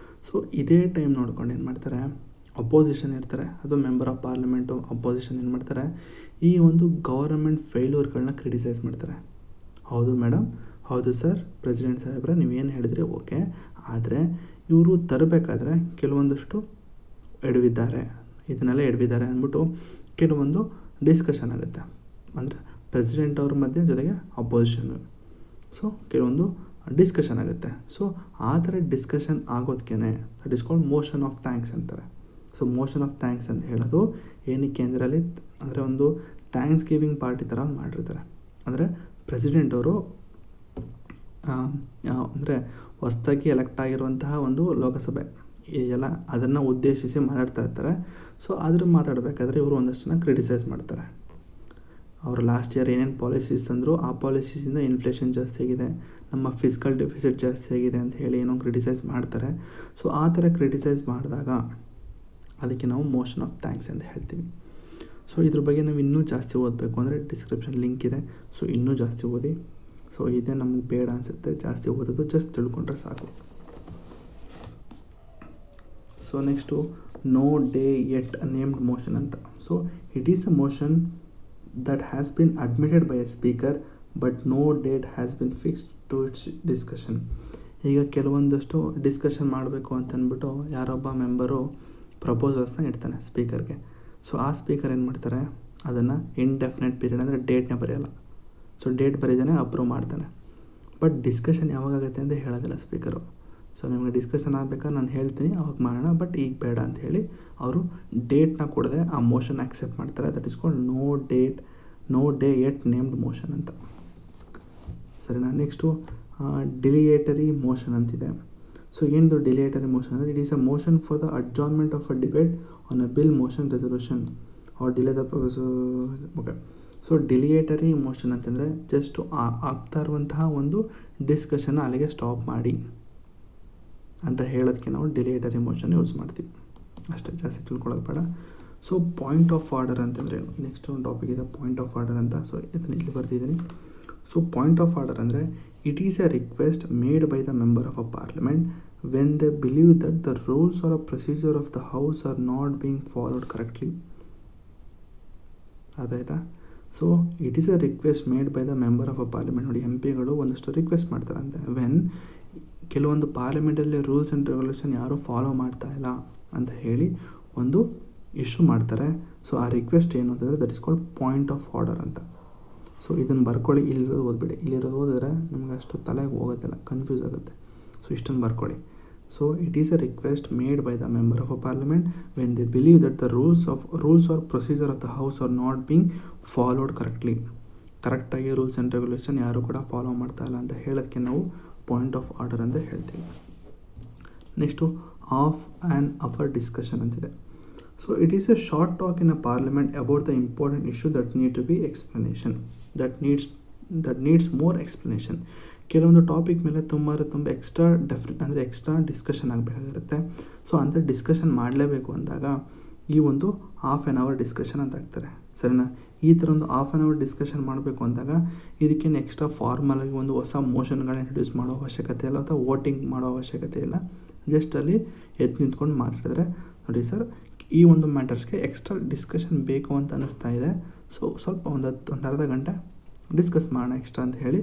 ಸೊ ಇದೇ ಟೈಮ್ ನೋಡ್ಕೊಂಡು ಏನು ಮಾಡ್ತಾರೆ, ಅಪೋಸಿಷನ್ ಇರ್ತಾರೆ, ಅದು ಮೆಂಬರ್ ಆಫ್ ಪಾರ್ಲಿಮೆಂಟು ಅಪೋಸಿಷನ್ ಏನು ಮಾಡ್ತಾರೆ, ಈ ಒಂದು ಗೌರ್ಮೆಂಟ್ ಫೇಲ್ಯೂರ್ಗಳನ್ನ ಕ್ರಿಟಿಸೈಸ್ ಮಾಡ್ತಾರೆ. ಹೌದು ಮೇಡಮ್, ಹೌದು ಸರ್, ಪ್ರೆಸಿಡೆಂಟ್ ಸಾಹೇಬ್ರೆ ನೀವೇನು ಹೇಳಿದ್ರಿ ಓಕೆ, ಆದರೆ ಇವರು ತರಬೇಕಾದ್ರೆ ಕೆಲವೊಂದಷ್ಟು ಇದನ್ನೆಲ್ಲ ಎಡವಿದ್ದಾರೆ ಅಂದ್ಬಿಟ್ಟು ಕೆಲವೊಂದು ಡಿಸ್ಕಷನ್ ಆಗುತ್ತೆ. ಅಂದರೆ ಪ್ರೆಸಿಡೆಂಟ್ ಅವ್ರ ಮಧ್ಯೆ ಜೊತೆಗೆ ಅಪೋಸಿಷನ್, ಸೊ ಕೆಲವೊಂದು ಡಿಸ್ಕಷನ್ ಆಗುತ್ತೆ. ಸೊ ಆ ಥರ ಡಿಸ್ಕಷನ್ ಆಗೋದಕ್ಕೆ that is called motion of thanks ಅಂತಾರೆ. ಸೊ ಮೋಷನ್ ಆಫ್ ಥ್ಯಾಂಕ್ಸ್ ಅಂತ ಹೇಳೋದು ಏನಕ್ಕೆ ಅಂದರೆ ಅಲ್ಲಿ ಅಂದರೆ ಒಂದು ಥ್ಯಾಂಕ್ಸ್ ಗಿವಿಂಗ್ ಪಾರ್ಟಿ ಥರ ಮಾಡಿರ್ತಾರೆ. ಅಂದರೆ ಪ್ರೆಸಿಡೆಂಟ್ ಅವರು ಅಂದರೆ ಹೊಸದಾಗಿ ಎಲೆಕ್ಟ್ ಆಗಿರುವಂತಹ ಒಂದು ಲೋಕಸಭೆ ಎಲ್ಲ ಅದನ್ನು ಉದ್ದೇಶಿಸಿ ಮಾತಾಡ್ತಾ ಇರ್ತಾರೆ. ಸೊ ಅದ್ರ ಮಾತಾಡಬೇಕಾದ್ರೆ ಇವರು ಒಂದಷ್ಟು ಜನ ಕ್ರಿಟಿಸೈಸ್ ಮಾಡ್ತಾರೆ. ಅವರು ಲಾಸ್ಟ್ ಇಯರ್ ಏನೇನು ಪಾಲಿಸೀಸ್ ಅಂದರು, ಆ ಪಾಲಿಸೀಸಿಂದ ಇನ್ಫ್ಲೇಷನ್ ಜಾಸ್ತಿ ಆಗಿದೆ, ನಮ್ಮ ಫಿಸ್ಕಲ್ ಡೆಫಿಸಿಟ್ ಜಾಸ್ತಿ ಆಗಿದೆ ಅಂತ ಹೇಳಿ ಏನೋ ಕ್ರಿಟಿಸೈಸ್ ಮಾಡ್ತಾರೆ. ಸೊ ಆ ಥರ ಕ್ರಿಟಿಸೈಸ್ ಮಾಡಿದಾಗ ಅದಕ್ಕೆ ನಾವು ಮೋಷನ್ ಆಫ್ ಥ್ಯಾಂಕ್ಸ್ ಅಂತ ಹೇಳ್ತೀವಿ. ಸೊ ಇದ್ರ ಬಗ್ಗೆ ನಾವು ಇನ್ನೂ ಜಾಸ್ತಿ ಓದಬೇಕು ಅಂದರೆ ಡಿಸ್ಕ್ರಿಪ್ಷನ್ ಲಿಂಕ್ ಇದೆ, ಸೊ ಇನ್ನೂ ಜಾಸ್ತಿ ಓದಿ. ಸೊ ಇದೇ ನಮಗೆ ಬೇಡ ಅನಿಸುತ್ತೆ ಜಾಸ್ತಿ ಓದೋದು, ಜಸ್ಟ್ ತಿಳ್ಕೊಂಡ್ರೆ ಸಾಕು. So next no day yet named motion ಅಂತ. So it is a motion that has been admitted by a speaker but no date has been fixed to its discussion. ಈಗ ಕೆಲವೊಂದಷ್ಟು ಡಿಸ್ಕಷನ್ ಮಾಡಬೇಕು ಅಂತಂದ್ಬಿಟ್ಟು ಯಾರೊಬ್ಬ ಮೆಂಬರು ಪ್ರಪೋಸಲ್ಸ್ನ ಇಡ್ತಾನೆ ಸ್ಪೀಕರ್ಗೆ. ಸೊ ಆ speaker ಏನು ಮಾಡ್ತಾರೆ, ಅದನ್ನು indefinite period ಅಂದರೆ ಡೇಟ್ನ ಬರೆಯಲ್ಲ. ಸೊ ಡೇಟ್ ಬರೀದಾನೆ ಅಪ್ರೂವ್ ಮಾಡ್ತಾನೆ, ಬಟ್ ಡಿಸ್ಕಷನ್ ಯಾವಾಗಾಗುತ್ತೆ ಅಂತ ಹೇಳೋದಿಲ್ಲ ಸ್ಪೀಕರು. ಸೊ ನಿಮಗೆ ಡಿಸ್ಕಷನ್ ಆಗಬೇಕಾದ್ರೆ ನಾನು ಹೇಳ್ತೀನಿ ಅವಾಗ ಮಾಡೋಣ, ಬಟ್ ಈಗ ಬೇಡ ಅಂತ ಹೇಳಿ ಅವರು ಡೇಟ್ನ ಕೊಡದೆ ಆ ಮೋಷನ್ ಆಕ್ಸೆಪ್ಟ್ ಮಾಡ್ತಾರೆ. That is called no day yet named motion ಅಂತ. ಸರಿನಾ? ನೆಕ್ಸ್ಟು ಡಿಲಿಯೇಟರಿ ಮೋಷನ್ ಅಂತಿದೆ. ಸೊ ಏನಿದು ಡಿಲಿಯೇಟರಿ ಮೋಷನ್ ಅಂದರೆ it is a motion for the adjournment of a debate on a bill, motion, resolution or delay the okay. So dilatory motion ಅಂತಂದರೆ just ಆಗ್ತಾ ಇರುವಂತಹ ಒಂದು ಡಿಸ್ಕಷನ್ನ ಅಲ್ಲಿಗೆ ಸ್ಟಾಪ್ ಮಾಡಿ ಅಂತ ಹೇಳೋದಕ್ಕೆ ನಾವು ಡಿಲಿಯೇಟರಿ ಮೋಷನ್ ಯೂಸ್ ಮಾಡ್ತೀವಿ. ಅಷ್ಟೇ, ಜಾಸ್ತಿ ತಿಳ್ಕೊಳ್ಳೋದು ಬೇಡ. ಸೊ ಪಾಯಿಂಟ್ ಆಫ್ ಆರ್ಡರ್ ಅಂತಂದರೆ ನೆಕ್ಸ್ಟ್ ಒಂದು ಟಾಪಿಕ್ ಇದೆ ಪಾಯಿಂಟ್ ಆಫ್ ಆರ್ಡರ್ ಅಂತ. ಸೊ ಇದನ್ನು ಇಲ್ಲಿ ಬರ್ತಿದ್ದೀನಿ. ಸೊ ಪಾಯಿಂಟ್ ಆಫ್ ಆರ್ಡರ್ ಅಂದರೆ it is a request made by the member of a parliament when they believe that the rules are a procedure of the house are not being followed correctly. ಅದಾಯ್ತಾ? So it is a request made by the member of a parliament. ನೋಡಿ, ಎಂ ಪಿಗಳು ಒಂದಷ್ಟು request ಮಾಡ್ತಾರಂತೆ when ಕೆಲವೊಂದು ಪಾರ್ಲಿಮೆಂಟಲ್ಲಿ rules and regulation ಯಾರೂ follow ಮಾಡ್ತಾ ಇಲ್ಲ ಅಂತ ಹೇಳಿ ಒಂದು ಇಶ್ಯೂ ಮಾಡ್ತಾರೆ. ಸೊ ಆ ರಿಕ್ವೆಸ್ಟ್ ಏನು ಅಂತಂದರೆ that is called point of order ಅಂತ. ಸೊ ಇದನ್ನು ಬರ್ಕೊಳ್ಳಿ, ಇಲ್ಲಿರೋದು ಓದ್ಬೇಡಿ. ಇಲ್ಲಿರೋದು ಓದಿದ್ರೆ ನಿಮ್ಗೆ ಅಷ್ಟು ತಲೆಗೆ ಹೋಗೋದಿಲ್ಲ, ಕನ್ಫ್ಯೂಸ್ ಆಗುತ್ತೆ. ಸೊ ಇಷ್ಟನ್ನು ಬರ್ಕೊಳ್ಳಿ. So it is a request made by the member of a parliament when they believe that the rules are procedure of the house are not being followed correctly. ಕರೆಕ್ಟಾಗಿ ರೂಲ್ಸ್ ಆ್ಯಂಡ್ ರೆಗ್ಯುಲೇಷನ್ ಯಾರೂ ಕೂಡ follow ಮಾಡ್ತಾ ಇಲ್ಲ ಅಂತ ಹೇಳೋದಕ್ಕೆ ನಾವು point of order ಅಂತ ಹೇಳ್ತೀವಿ. Next half an hour discussion ಅಂತಿದೆ. So it is a short talk in a parliament about the important issue that need to be explanation that needs more explanation. ಕೆಲವೊಂದು topic ಮೇಲೆ ತುಂಬ extra discussion ಆಗಬೇಕಾಗಿರುತ್ತೆ. So ಅಂಥ discussion ಮಾಡಲೇಬೇಕು ಅಂದಾಗ ಈ ಒಂದು ಹಾಫ್ ಆ್ಯನ್ ಅವರ್ ಡಿಸ್ಕಷನ್ ಅಂತ ಆಗ್ತಾರೆ. ಸರಿನಾ? ಈ ಥರ ಒಂದು ಹಾಫ್ ಆ್ಯನ್ ಅವರ್ ಡಿಸ್ಕಷನ್ ಮಾಡಬೇಕು ಅಂದಾಗ ಇದಕ್ಕೇನು ಎಕ್ಸ್ಟ್ರಾ ಫಾರ್ಮಲಾಗಿ ಒಂದು ಹೊಸ ಮೋಷನ್ಗಳನ್ನ ಇಂಟ್ರೊಡ್ಯೂಸ್ ಮಾಡೋ ಅವಶ್ಯಕತೆ ಇಲ್ಲ ಅಥವಾ ವೋಟಿಂಗ್ ಮಾಡೋ ಅವಶ್ಯಕತೆ ಇಲ್ಲ. ಜಸ್ಟ್ ಅಲ್ಲಿ ಎದ್ದು ನಿಂತ್ಕೊಂಡು ಮಾತಾಡಿದ್ರೆ ನೋಡಿ ಸರ್, ಈ ಒಂದು ಮ್ಯಾಟರ್ಸ್ಗೆ ಎಕ್ಸ್ಟ್ರಾ ಡಿಸ್ಕಷನ್ ಬೇಕು ಅಂತ ಅನ್ನಿಸ್ತಾ ಇದೆ, ಸೊ ಸ್ವಲ್ಪ ಒಂದು ಅರ್ಧ ಗಂಟೆ ಡಿಸ್ಕಸ್ ಮಾಡೋಣ ಎಕ್ಸ್ಟ್ರಾ ಅಂತ ಹೇಳಿ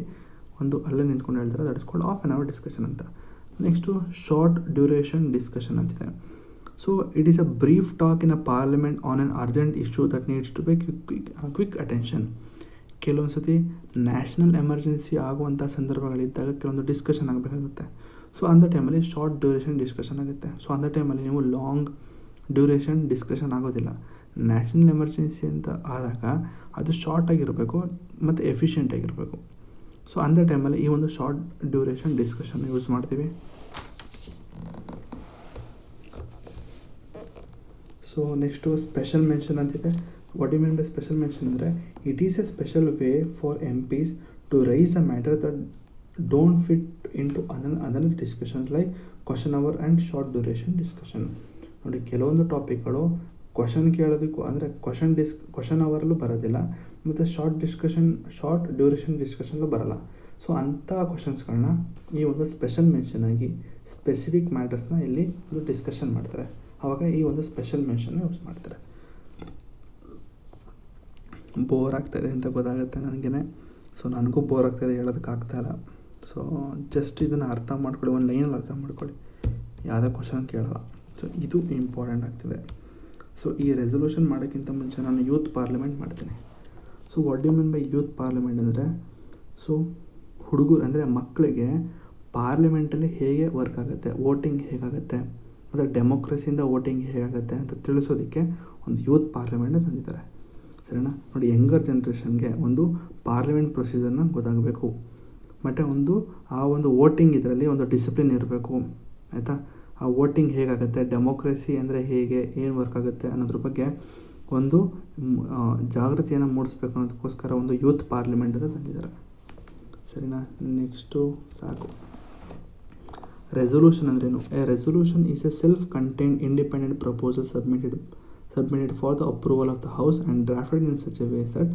ಒಂದು ಅಲ್ಲೇ ನಿಂತ್ಕೊಂಡು ಹೇಳ್ತಾರೆ. That is called half an hour discussion ಅಂತ. ನೆಕ್ಸ್ಟು ಶಾರ್ಟ್ ಡ್ಯೂರೇಷನ್ ಡಿಸ್ಕಷನ್ ಅಂತಿದೆ. So it is a brief talk in a parliament on on urgent issue that needs to be quick attention. ಕೆಲವೊಂದು ಸತಿ ನ್ಯಾಷನಲ್ ಎಮರ್ಜೆನ್ಸಿ ಆಗುವಂಥ ಸಂದರ್ಭಗಳಿದ್ದಾಗ ಕೆಲವೊಂದು discussion ಆಗಬೇಕಾಗುತ್ತೆ. So ಅಂಥ ಟೈಮಲ್ಲಿ short duration discussion ಆಗುತ್ತೆ. So ಅಂಥ ಟೈಮಲ್ಲಿ ನೀವು ಲಾಂಗ್ ಡ್ಯೂರೇಷನ್ ಡಿಸ್ಕಷನ್ ಆಗೋದಿಲ್ಲ. ನ್ಯಾಷನಲ್ ಎಮರ್ಜೆನ್ಸಿ ಅಂತ ಆದಾಗ ಅದು ಶಾರ್ಟ್ ಆಗಿರಬೇಕು ಮತ್ತು ಎಫಿಷಿಯೆಂಟ್ ಆಗಿರಬೇಕು. ಸೊ ಅಂಥ ಟೈಮಲ್ಲಿ ಈ ಒಂದು ಶಾರ್ಟ್ ಡ್ಯೂರೇಷನ್ ಡಿಸ್ಕಷನ್ ಯೂಸ್ ಮಾಡ್ತೀವಿ. ಸೊ ನೆಕ್ಸ್ಟು ಸ್ಪೆಷಲ್ ಮೆನ್ಷನ್ ಅಂತಿದೆ. What you mean by special mention ಅಂದರೆ it is a special way for MPs to raise a matter that don't fit in to other discussions like question hour and short duration discussion. ನೋಡಿ, ಕೆಲವೊಂದು ಟಾಪಿಕ್ಗಳು question ಕೇಳೋದಕ್ಕೂ ಅಂದರೆ question ಅವರಲ್ಲೂ ಬರೋದಿಲ್ಲ ಮತ್ತು short duration ಡಿಸ್ಕಷನ್ಲೂ ಬರೋಲ್ಲ. So ಅಂಥ ಕ್ವಶನ್ಸ್ಗಳನ್ನ ಈ ಒಂದು ಸ್ಪೆಷಲ್ ಮೆನ್ಷನ್ ಆಗಿ ಸ್ಪೆಸಿಫಿಕ್ ಮ್ಯಾಟರ್ಸ್ನ ಇಲ್ಲಿ ಒಂದು ಡಿಸ್ಕಷನ್ ಮಾಡ್ತಾರೆ. ಆವಾಗ ಈ ಒಂದು ಸ್ಪೆಷಲ್ ಮೆನ್ಷನ್ನ ಯೂಸ್ ಮಾಡ್ತಾರೆ. ಬೋರ್ ಆಗ್ತಾಯಿದೆ ಅಂತ ಗೊತ್ತಾಗುತ್ತೆ ನನಗೇ. ಸೊ ನನಗೂ ಬೋರ್ ಆಗ್ತಾಯಿದೆ, ಹೇಳೋದಕ್ಕಾಗ್ತಾಯಿಲ್ಲ. ಸೊ ಜಸ್ಟ್ ಇದನ್ನು ಅರ್ಥ ಮಾಡ್ಕೊಳ್ಳಿ, ಒಂದು ಲೈನಲ್ಲಿ ಅರ್ಥ ಮಾಡ್ಕೊಳ್ಳಿ, ಯಾವುದೇ ಕ್ವಶನ್ ಕೇಳಲ್ಲ. ಸೊ ಇದು ಇಂಪಾರ್ಟೆಂಟ್ ಆಗ್ತಿದೆ. ಸೊ ಈ ರೆಸೊಲ್ಯೂಷನ್ ಮಾಡೋಕ್ಕಿಂತ ಮುಂಚೆ ನಾನು ಯೂತ್ ಪಾರ್ಲಿಮೆಂಟ್ ಮಾಡ್ತೀನಿ. So what do you mean by youth parliament ಅಂದರೆ ಸೊ ಹುಡುಗರು ಅಂದರೆ ಮಕ್ಕಳಿಗೆ ಪಾರ್ಲಿಮೆಂಟಲ್ಲಿ ಹೇಗೆ ವರ್ಕ್ ಆಗುತ್ತೆ, ವೋಟಿಂಗ್ ಹೇಗಾಗುತ್ತೆ ಮತ್ತು ಡೆಮೋಕ್ರಸಿಯಿಂದ ವೋಟಿಂಗ್ ಹೇಗಾಗುತ್ತೆ ಅಂತ ತಿಳಿಸೋದಕ್ಕೆ ಒಂದು ಯೂತ್ ಪಾರ್ಲಿಮೆಂಟ್ ತಂದಿದ್ದಾರೆ. ಸರಿನಾ? ನೋಡಿ, ಯಂಗರ್ ಜನ್ರೇಷನ್ಗೆ ಒಂದು ಪಾರ್ಲಿಮೆಂಟ್ ಪ್ರೊಸೀಜರ್ನ ಗೊತ್ತಾಗಬೇಕು, ಮತ್ತು ಆ ಒಂದು ವೋಟಿಂಗ್ ಇದರಲ್ಲಿ ಒಂದು ಡಿಸಿಪ್ಲಿನ್ ಇರಬೇಕು. ಆಯಿತಾ? ಆ ವೋಟಿಂಗ್ ಹೇಗಾಗುತ್ತೆ, ಡೆಮೋಕ್ರಸಿ ಅಂದರೆ ಹೇಗೆ, ಏನು ವರ್ಕ್ ಆಗುತ್ತೆ ಅನ್ನೋದ್ರ ಬಗ್ಗೆ ಒಂದು ಜಾಗೃತಿಯನ್ನು ಮೂಡಿಸ್ಬೇಕು ಅನ್ನೋದಕ್ಕೋಸ್ಕರ ಒಂದು ಯೂತ್ ಪಾರ್ಲಿಮೆಂಟ್ ಅಂತ ತಂದಿದ್ದಾರೆ. ಸರಿನಾ? ನೆಕ್ಸ್ಟು ಸಾಕು. ರೆಸೊಲ್ಯೂಷನ್ ಅಂದ್ರೇನು? A resolution is A self contained independent proposal submitted for the approval of the House and drafted in such a way that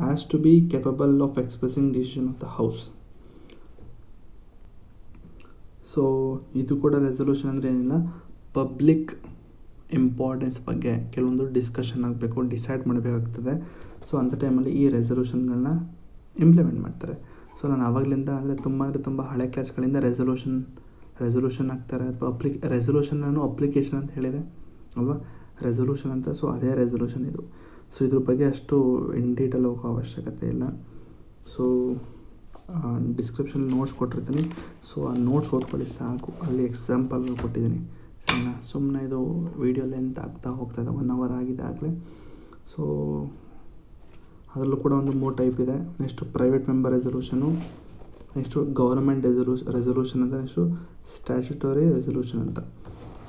as to be capable of expressing decision of the House. So ಇದು ಕೂಡ resolution ಅಂದರೆ ಏನಿಲ್ಲ, public importance ಬಗ್ಗೆ ಕೆಲವೊಂದು discussion ಆಗಬೇಕು, decide ಮಾಡಬೇಕಾಗ್ತದೆ. So ಅಂಥ ಟೈಮಲ್ಲಿ ಈ ರೆಸೊಲ್ಯೂಷನ್ಗಳನ್ನ ಇಂಪ್ಲಿಮೆಂಟ್ ಮಾಡ್ತಾರೆ. ಸೊ ನಾನು ಆವಾಗಲಿಂದ ಅಂದರೆ ತುಂಬ ಹಳೆ ಕ್ಲಾಸ್ಗಳಿಂದ ರೆಸೊಲ್ಯೂಷನ್ ಆಗ್ತಾರೆ ಅಥವಾ ರೆಸೊಲ್ಯೂಷನ್ ನಾನು ಅಪ್ಲಿಕೇಶನ್ ಅಂತ ಹೇಳಿದೆ ಅಲ್ವಾ, ರೆಸೊಲ್ಯೂಷನ್ ಅಂತ. ಸೊ ಅದೇ ರೆಸೊಲ್ಯೂಷನ್ ಇದು. ಸೊ ಇದ್ರ ಬಗ್ಗೆ ಅಷ್ಟು ಇನ್ ಡೀಟೇಲ್ ಹೋಗೋ ಅವಶ್ಯಕತೆ ಇಲ್ಲ. ಸೊ ಡಿಸ್ಕ್ರಿಪ್ಷನ್ ನೋಟ್ಸ್ ಕೊಟ್ಟಿರ್ತೀನಿ. ಸೊ ಆ ನೋಟ್ಸ್ ಓದ್ಕೊಳ್ಳಿ ಸಾಕು, ಅಲ್ಲಿ ಎಕ್ಸಾಂಪಲ್ ಕೊಟ್ಟಿದ್ದೀನಿ. ಸರಿನಾ? ಸುಮ್ಮನೆ ಇದು ವೀಡಿಯೋ ಲೆಂತ್ ಆಗ್ತಾ ಹೋಗ್ತಾಯಿದೆ, 1 hour ಆಗಿದೆ ಆಗಲೇ. ಸೊ ಅದರಲ್ಲೂ ಕೂಡ ಒಂದು 3 ಟೈಪ್ ಇದೆ. Next private member resolution, next government resolution ಅಂತ, ನೆಕ್ಸ್ಟು ಸ್ಟ್ಯಾಚ್ಯುಟರಿ ರೆಸೊಲ್ಯೂಷನ್ ಅಂತ.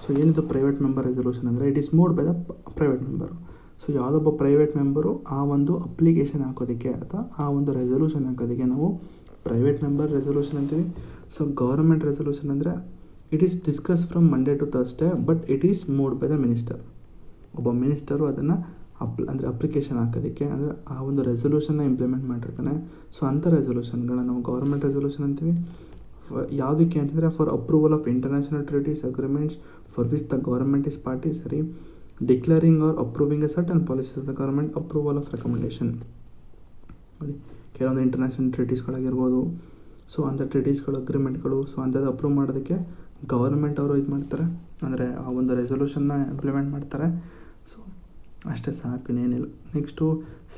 ಸೊ ಏನಿದು ಪ್ರೈವೇಟ್ ಮೆಂಬರ್ ರೆಸೊಲ್ಯೂಷನ್ ಅಂದರೆ it is moved by the private member. So ಯಾವುದೊಬ್ಬ ಪ್ರೈವೇಟ್ ಮೆಂಬರು ಆ ಒಂದು ಅಪ್ಲಿಕೇಶನ್ ಹಾಕೋದಕ್ಕೆ ಅಥವಾ ಆ ಒಂದು ರೆಸೊಲ್ಯೂಷನ್ ಹಾಕೋದಕ್ಕೆ ನಾವು ಪ್ರೈವೇಟ್ ಮೆಂಬರ್ ರೆಸೊಲ್ಯೂಷನ್ ಅಂತೀವಿ. ಸೊ ಗೌರ್ಮೆಂಟ್ ರೆಸೊಲ್ಯೂಷನ್ ಅಂದರೆ it is discuss from Monday to Thursday but it is moved by the minister. ಒಬ್ಬ ಮಿನಿಸ್ಟರು ಅದನ್ನು ಅಂದರೆ ಅಪ್ಲಿಕೇಶನ್ ಹಾಕೋದಕ್ಕೆ ಅಂದರೆ ಆ ಒಂದು ರೆಸೊಲ್ಯೂಷನ್ನ ಇಂಪ್ಲಿಮೆಂಟ್ ಮಾಡಿರ್ತಾನೆ. ಸೊ ಅಂಥ ರೆಸೊಲ್ಯೂಷನ್ಗಳನ್ನ ನಾವು ಗೌರ್ಮೆಂಟ್ ರೆಸೊಲ್ಯೂಷನ್ ಅಂತೀವಿ. ಯಾವುದಕ್ಕೆ ಅಂತಂದರೆ for approval of international treaties agreements for which the government is party, ಸರಿ, declaring or approving a certain policies of the government, approval of recommendation. ನೋಡಿ, ಕೆಲವೊಂದು ಇಂಟರ್ನ್ಯಾಷನಲ್ ಟ್ರೀಟೀಸ್ಗಳಾಗಿರ್ಬೋದು, ಸೊ ಅಂಥ ಟ್ರೀಟೀಸ್ಗಳು ಅಗ್ರಿಮೆಂಟ್ಗಳು, ಸೊ ಅಂಥದ್ದು ಅಪ್ರೂವ್ ಮಾಡೋದಕ್ಕೆ ಗೌರ್ಮೆಂಟ್ ಅವರು ಇದು ಮಾಡ್ತಾರೆ, ಅಂದರೆ ಆ ಒಂದು ರೆಸೊಲ್ಯೂಷನ್ನ ಇಂಪ್ಲಿಮೆಂಟ್ ಮಾಡ್ತಾರೆ. ಸೊ ಅಷ್ಟೇ ಸಾಕು, ಇನ್ನೇನಿಲ್ಲ. ನೆಕ್ಸ್ಟು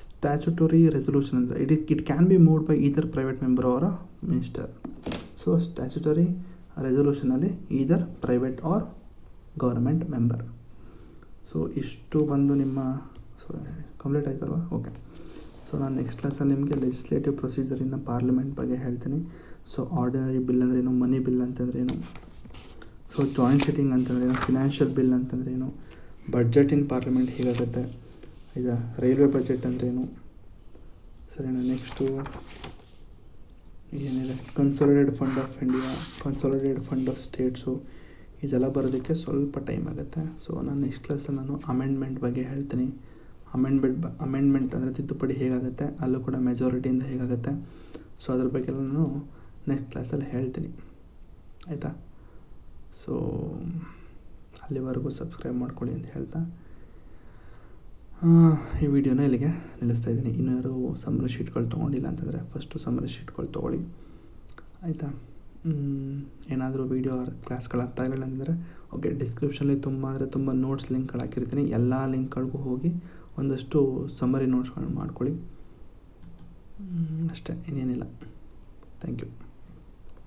ಸ್ಟ್ಯಾಚುಟರಿ ರೆಸೊಲ್ಯೂಷನ್ ಅಂದರೆ it can be moved by either private member or minister. So statutory ರೆಸೊಲ್ಯೂಷನಲ್ಲಿ either private or government member. So ಇಷ್ಟು ಬಂದು ನಿಮ್ಮ ಕಂಪ್ಲೀಟ್ ಆಯ್ತಲ್ವ? ಓಕೆ. ಸೊ ನಾನು ನೆಕ್ಸ್ಟ್ ಕ್ಲಾಸಲ್ಲಿ ನಿಮಗೆ ಲೆಜಿಸ್ಲೇಟಿವ್ ಪ್ರೊಸೀಜರ್ ಇನ್ ಪಾರ್ಲಿಮೆಂಟ್ ಬಗ್ಗೆ ಹೇಳ್ತೀನಿ. ಸೊ ಆರ್ಡಿನರಿ ಬಿಲ್ ಅಂದ್ರೇನು, ಮನಿ ಬಿಲ್ ಅಂತಂದ್ರೇನು, ಸೊ ಜಾಯಿಂಟ್ ಸಿಟ್ಟಿಂಗ್ ಅಂತಂದ್ರೇನು, ಫಿನಾನ್ಷಿಯಲ್ ಬಿಲ್ ಅಂತಂದ್ರೇನು, ಬಡ್ಜೆಟ್ ಇನ್ ಪಾರ್ಲಿಮೆಂಟ್ ಹೇಗಾಗುತ್ತೆ, ಇದು ರೈಲ್ವೆ ಬಜೆಟ್ ಅಂದ್ರೇನು, ಸರಿನಾ. ನೆಕ್ಸ್ಟು ಏನಿದೆ, consolidated fund of India, consolidated fund of states, ಇದೆಲ್ಲ ಬರೋದಕ್ಕೆ ಸ್ವಲ್ಪ ಟೈಮ್ ಆಗುತ್ತೆ. ಸೊ ನಾನು ನೆಕ್ಸ್ಟ್ ಕ್ಲಾಸಲ್ಲಿ ನಾನು ಅಮೆಂಡ್ಮೆಂಟ್ ಬಗ್ಗೆ ಹೇಳ್ತೀನಿ. ಅಮೆಂಡ್ಮೆಂಟ್ ಅಂದರೆ ತಿದ್ದುಪಡಿ ಹೇಗಾಗುತ್ತೆ, ಅಲ್ಲೂ ಕೂಡ ಮೆಜಾರಿಟಿಯಿಂದ ಹೇಗಾಗುತ್ತೆ, ಸೊ ಅದ್ರ ಬಗ್ಗೆ ಎಲ್ಲ ನಾನು ನೆಕ್ಸ್ಟ್ ಕ್ಲಾಸಲ್ಲಿ ಹೇಳ್ತೀನಿ, ಆಯಿತಾ. ಸೊ ಅಲ್ಲಿವರೆಗೂ ಸಬ್ಸ್ಕ್ರೈಬ್ ಮಾಡ್ಕೊಳ್ಳಿ ಅಂತ ಹೇಳ್ತಾ ಈ ವಿಡಿಯೋನ ಇಲ್ಲಿಗೆ ನಿಲ್ಲಿಸ್ತಾ ಇದ್ದೀನಿ. ಇನ್ನೂ ಯಾರು ಸಮ್ಮರಿ ಶೀಟ್ಗಳು ತೊಗೊಂಡಿಲ್ಲ ಅಂತಂದರೆ ಫಸ್ಟು ಸಮ್ಮರಿ ಶೀಟ್ಗಳು ತೊಗೊಳ್ಳಿ, ಆಯಿತಾ. ಏನಾದರೂ ವೀಡಿಯೋ ಕ್ಲಾಸ್ಗಳು ಅರ್ಥ ಆಗಲಿಲ್ಲ ಅಂದರೆ ಓಕೆ, ಡಿಸ್ಕ್ರಿಪ್ಷನಲ್ಲಿ ತುಂಬ ನೋಟ್ಸ್ ಲಿಂಕ್ಗಳು ಹಾಕಿರ್ತೀನಿ. ಎಲ್ಲ ಲಿಂಕ್ಗಳಿಗೂ ಹೋಗಿ ಒಂದಷ್ಟು ಸಮ್ಮರಿ ನೋಟ್ಸ್ಗಳನ್ನ ಮಾಡ್ಕೊಳ್ಳಿ, ಅಷ್ಟೇ, ಇನ್ನೇನಿಲ್ಲ. Thank you.